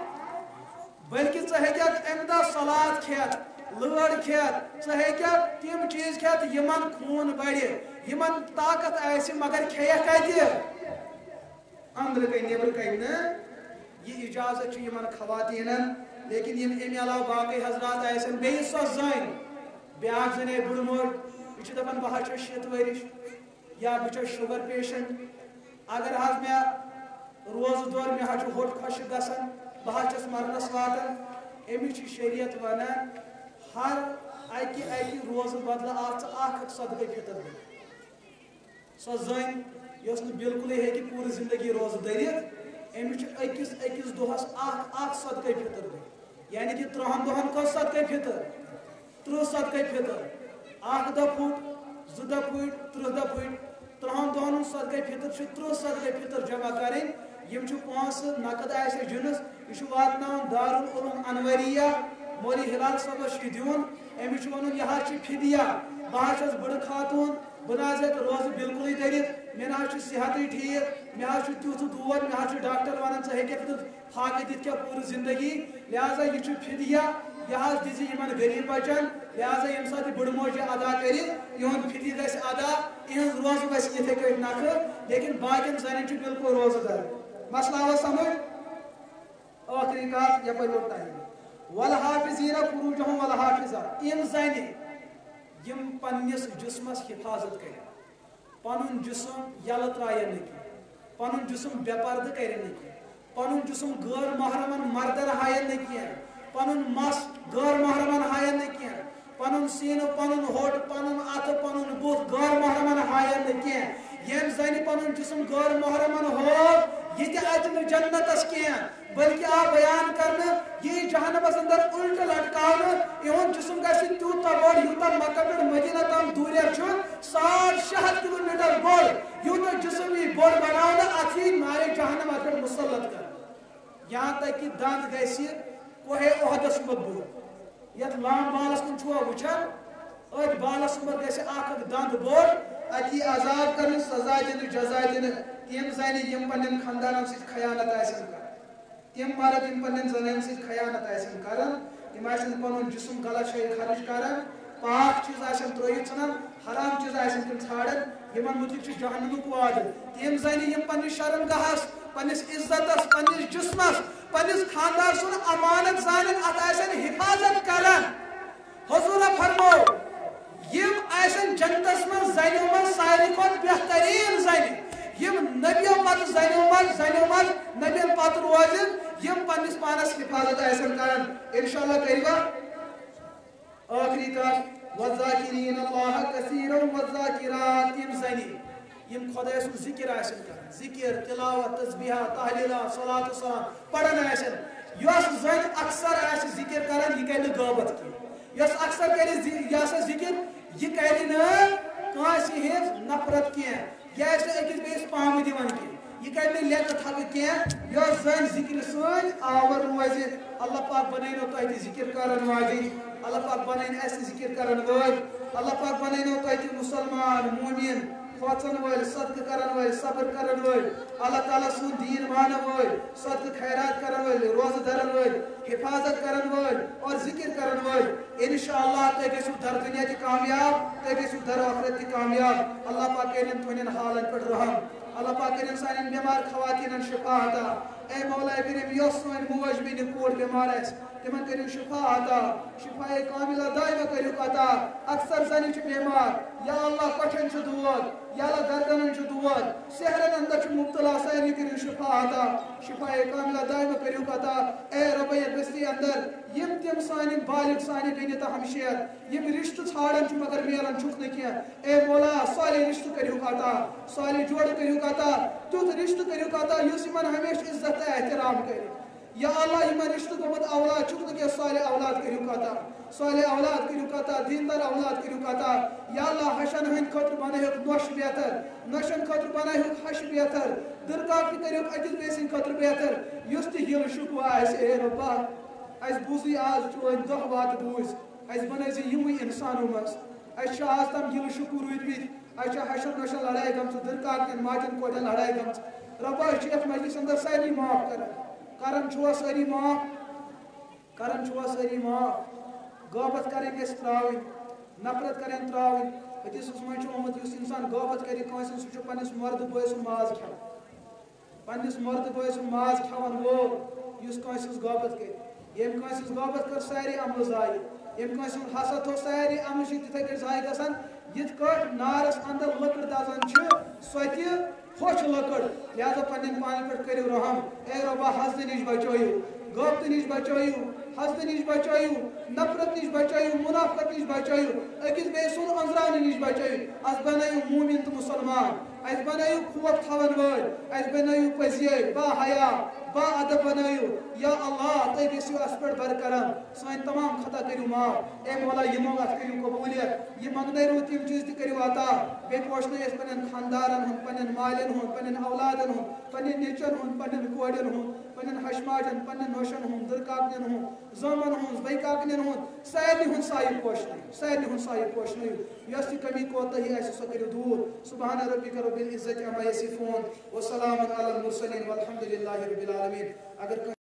بلکہِ ژٕ ہیٚککھ اَمہِ دۄہ سلاد کھٮ۪تھ لٲر کھٮ۪تھ ژٕ ہیٚککھ تِم چیٖز کھٮ۪تھ یِمن خوٗن بڑِ یِمن طاقت آسہِ مگر کھیٚیکھ کتہِ أنٛدرٕ کَنۍ نیٚبرٕ کَنۍ نہٕ یہ اجازت چھُ یِمن خواتیٖنن لیکن یِم اَمہِ علاوٕ باقٕے حضرات آسن بیٚیہِ سۄ زٔنۍ بیٛاکھ زٔنۍ آے بٕڑٕ موج یہِ چھِ دپان بہٕ حظ چھَس 7 ؤرِش یا بہٕ چھَس شُگر پیشنٹ اگر حظ مےٚ روزٕ دور مےٚ حظ چھُ ہوٚٹ خۄشِک گژھان بہٕ حظ چھَس مرنس واتان أمِس چھِ شریعت ونان ہر اکہِ روزٕ بدلہٕ آو ژٕ اکھ صدقے فطر دِتھ سۄ زٔنۍ یۄس نہٕ بِلکُلٕے ہیٚکہِ پوٗرٕ زندگی روزٕ دٔرِتھ أمِس چھُ أکِس دۄہس اکھ صدقے فطر دِتھ یعنی کہِ 30 دۄہن کٔژ صدقے فطر 30 صدقے فطر اکھ دۄہ پھُٹ 2 دۄہ پھٕٹۍ 30 دۄہ پھٕٹۍ 30 دۄہن ہُنٛد صدقے فطر چھُ 30 صدقے فطر جمع کرٕنۍ یِم چھِ پونٛسہٕ نقد آسہِ جِنس یہِ چھُ واتناوُن دارالعلوم انوریہ مولوی ہلال صٲبس چھُ دیُن أمِس چھُ ونُن یہِ حظ چھِ فدیہ بہٕ حظ چھَس بٕڑٕ خاتوٗن بہٕ نہ حظ ہیٚکہٕ روزٕ بِلکُلٕے دٔرِتھ مےٚ نہ حظ چھُ صحتٕے ٹھیٖک مےٚ حظ چھُ تیُتھ دود مےٚ حظ چھُ ڈاکٹر ونان ژٕ ہیٚککھ نہٕ فاقہٕ دِتھ کینٛہہ پوٗرٕ زندگی لہذا یہِ چھُ فدیہ یہِ حظ دِژِ یِمن غریٖب بچن لہذا ییٚمہِ ساتہٕ یہِ بٕڑٕ موج ادا کرِ یِہُنٛد فدیہ گژھِ ادا یِہٕنٛز روزٕ گژھِ یِتھے کٔٹھۍ نکھٕ لیکن باقین زنٮ۪ن چھُ بِلکُل روزٕ دار مسلہٕ آوا سمجھ ٲخری کتھ یپٲرۍ ووت ٹایم والحافظیٖنَ فروٗجَہُم والحافظات یِم زنہِ یِم پننِس جسمس حفاظت کرن پنُن جسم یلہٕ ترٛایَن نہٕ کینٛہہ پنُن جسم بے پردٕ کرن نہٕ کینٛہہ پنُن جسم غٲر محرمن مردن ہاین نہٕ کینٛہہ پنُن مس غٲر محرمن ہاین نہٕ کینٛہہ پنُن سیٖنہٕ پنُن ہوٚٹ پنُن اَتھٕ پنُن بُتھ غٲر محرمن ہاین نہٕ کینٛہہ ییٚمہِ زنہِ پنُن جسم غٲر محرمن ہوو یہِ تہِ اَژِ نہٕ جنتس کینٛہہ بلکہِ آو بیان کرنہٕ یہِ جہنمس اندر الٹہٕ لٹکاونہٕ یِہُنٛد جسم گژھِ تیوٗتاہ بوٚڑ یوٗتاہ مکہ پٮ۪ٹھ مدیٖنہ تام دوٗریر چھُ 600 کِلوٗمیٖٹر بوٚڑ یوٗتاہ جسم یی بوٚڑ بناونہٕ اتھ یی نارِ جہنم اتھ پٮ۪ٹھ مُسلط کرنہٕ یہاں تک کہ دند گژھِ کوہے عہدس منٛز بوٚڑ یتھ لام بالس کُن چھُوا وٕچھان أتھۍ بالس منٛز گژھِ اکھ دند بوٚڑ اتی عذاب کرنہٕ سزا دِنہٕ جزا دِنہٕ تِم زنہِ یِم پننٮ۪ن خاندانن سۭتۍ خیانت آسن کران تِم مرد یِم پننٮ۪ن زنٮ۪ن سۭتۍ خیانت آسن کران تِم آسن پنُن جسم غلط جایہِ خرچ کران پاک چیٖز آسن ترٲوِتھ ژھٕنان حرام چیٖز آسن تِم ژھانڈان یِمن مُتعلق چھُ جہنمُک وعدٕ تِم زنہِ یِم پننِس شرمگاہس پننِس عزتس پننِس جسمس پننِس خاندار سُنٛد امانت زانن اتھ آسن حفاظت کران حضوٗرن فرمو یِم آسن جنتس منٛز زنیو منٛز ساروی کھۄتہٕ بہتریٖن زنہِ یِم نبیو پتہٕ زنیو منٛز نبین پتہٕ روزن یِم پننِس پانس حفاظت آسن کران انشاءاللہ کٔروا ٲخری کتھ والذاکرین اللہ کثیرا والذاکرات یِم زنہِ یِم خۄداے سُنٛد ذکر آسن کران ذکر تلاوت تسبیحات تحلیلات صلات و سلام پران آسن یۄس زنہِ اکثر آسہِ ذکر کران یہِ کرِ نہٕ غٲبت کینٛہہ یۄس اکثر کرِ یہِ ہسا ذکر یہ کہہ کانسی ہز نفرت کی یہ أکس بیس پام دِوان کی یہ کہہ لیت تھک کی یس زن ذکر سن آور روز اللہ پاک بنائنو تہ ذکر کرن واجن اللہ پاک بنائن اس ذکر کرن ول اللہ پاک بنائنو تہ مسلمان مومن کھوژن ول صدقہ کرن ول صبر کرن ول اللہ تعالیٰ سن دین مان ول صدقہ خیرات کرن ول روزہ دھرن ول حفاظت کرن ول اور ذکر کرن ول انشاءاللہ تہ گژھو در دنیا تہ کامیاب تہ گژھو در آخرت تہ کامیاب اللہ پاک کرن تہندین حالن پٮ۪ٹھ رحم اللہ پاک کرن سانین بیمار خواتین شفا عطا اے مولا کریم یس سون موج بین کور بیمار آس تمن کرو شفا عطا شفا کاملہ دائمہ کرو عطا اکثر زنی چھ بیمار یا اللہ کٹھن چھ دود یا اللہ گردنن چھ دود سحرن اندر چھ مبتلا ساری کرو شفا عطا شفا کاملہ دائمہ کرو عطا اے رب بستی اندر یم تم سانی بالغ سانی بین تہ ہمشیر یم رشتہ ژھانڈن چھ مگر میلن چھک نہ کینٛہہ اے مولا صالح رشتہ کرو عطا صالح جوڑ کرو عطا تیُتھ رشتہ کرو عطا یُس یمن ہمیشہ عزت تہ احترام کرِ یا اللہ یمن رشتہ گومت اولاد چھک نہ کینٛہہ صالح اولاد کرو عطا صالح اولاد کرو عطا دیندار اولاد کرو عطا یا اللہ حشن ہند خاطر بنٲیُکھ نوش بہتر نوشن خاطر بنٲیُکھ ہش بہتر درکاکنہِ کٔرِکھ أکِس بیٚیہِ سٕنٛدِ خٲطرٕ بہتر یُس تہِ ہِل شکوہ آسہِ اے رۄبا اس بوزی آج چون دہ وات بوز اس بنٲیزِ یِموٕے اِنسانو منٛز اَسہِ چھُ آز تام گِلہٕ شُکُر روٗدمٕتۍ اَسہِ چھِ حشر نوشن لڑٲے گٔمژٕ دٕرکاکنٮ۪ن ماجن کورٮ۪ن لڑٲے گٔمژٕ رۄبا أسۍ چھِ یتھ مجلس اندر سارنٕے معاف کران چھُوا سٲری معاف غٲبت کرٕنۍ گژھِ ترٛاوٕنۍ نفرت کرٕنۍ ترٛاوٕنۍ حدیثس منٛز چھُ آمُت یُس انسان غٲبت کرِ کٲنٛسہِ سُہ چھُ پننِس مردٕ بٲے سُنٛد ماز کھٮ۪وان پننِس مردٕ بٲے سُنٛد ماز کھٮ۪وان وول یُس کٲنٛسہِ ہٕنٛز غٲبت کرِ یم کٲنٛسہِ ہٕنٛز غٲبت کٔر سارے عملہٕ ضایع یم کٲنٛسہِ ہُنٛد حسد تھوٚو سارے عملہٕ چھِ تِتھَے کٔٹھۍ ضایع گژھان یِتھ کٲٹھۍ نارس اندر لٔکٕر دزان چھِ سۄ تہِ ہوٚچھ لٔکٕر لہذا پننٮ۪ن پانہٕ پٮ۪ٹھ کٔرِو رحم اے رۄبا حسدٕ نِش بچٲیِو غٲبتہٕ نِش بچٲیِو حسدٕ نِش بچٲیِو نفرت نِش بچٲیِو منافقت نِش بچٲیِو أکِس بیٚیہِ سُنٛد أنٛزراونہٕ نِش بچٲیِو اَسہِ بنٲیِو موٗمِن تہٕ مُسلمان اَسہِ بنٲیِو خوف تھاون وٲلۍ اَسہِ بنٲیِو پٔزۍ با حیا با ادب بنٲیِو یا اللہ تُہۍ گٔژھِو اَسہِ پٮ۪ٹھ برکرم سٲنۍ تمام خطا کٔرِو معاف اے مولا یِمو اَتھ کٔرِو قبوٗلیت یہِ منٛگنٲیِو تِم چیٖز تہِ کٔرِو عطا بیٚیہِ پوشنٲیِو أسۍ پننٮ۪ن خاندارن ہُنٛد پننٮ۪ن مالٮ۪ن ہُنٛد پننٮ۪ن اولادن ہُنٛد پننٮ۪ن نیٚچوٮ۪ن ہُنٛد پننٮ۪ن کورٮ۪ن ہُنٛد پننٮ۪ن ہشماجن پننٮ۪ن نوشن ہُنٛد دٕرکاکنٮ۪ن ہُنٛد زٲمن ہُنٛد بٔے کاکنٮ۪ن ہُنٛد سارنٕے ہُنٛد سایہِ پوشنٲیِو یۄس تہِ کمی کوتاہی آسہِ سۄ کٔرِو دوٗر سبحان ربک رب العزة عما یصفون وسلام علی المرسلین والحمد للہ رب العالمین اگر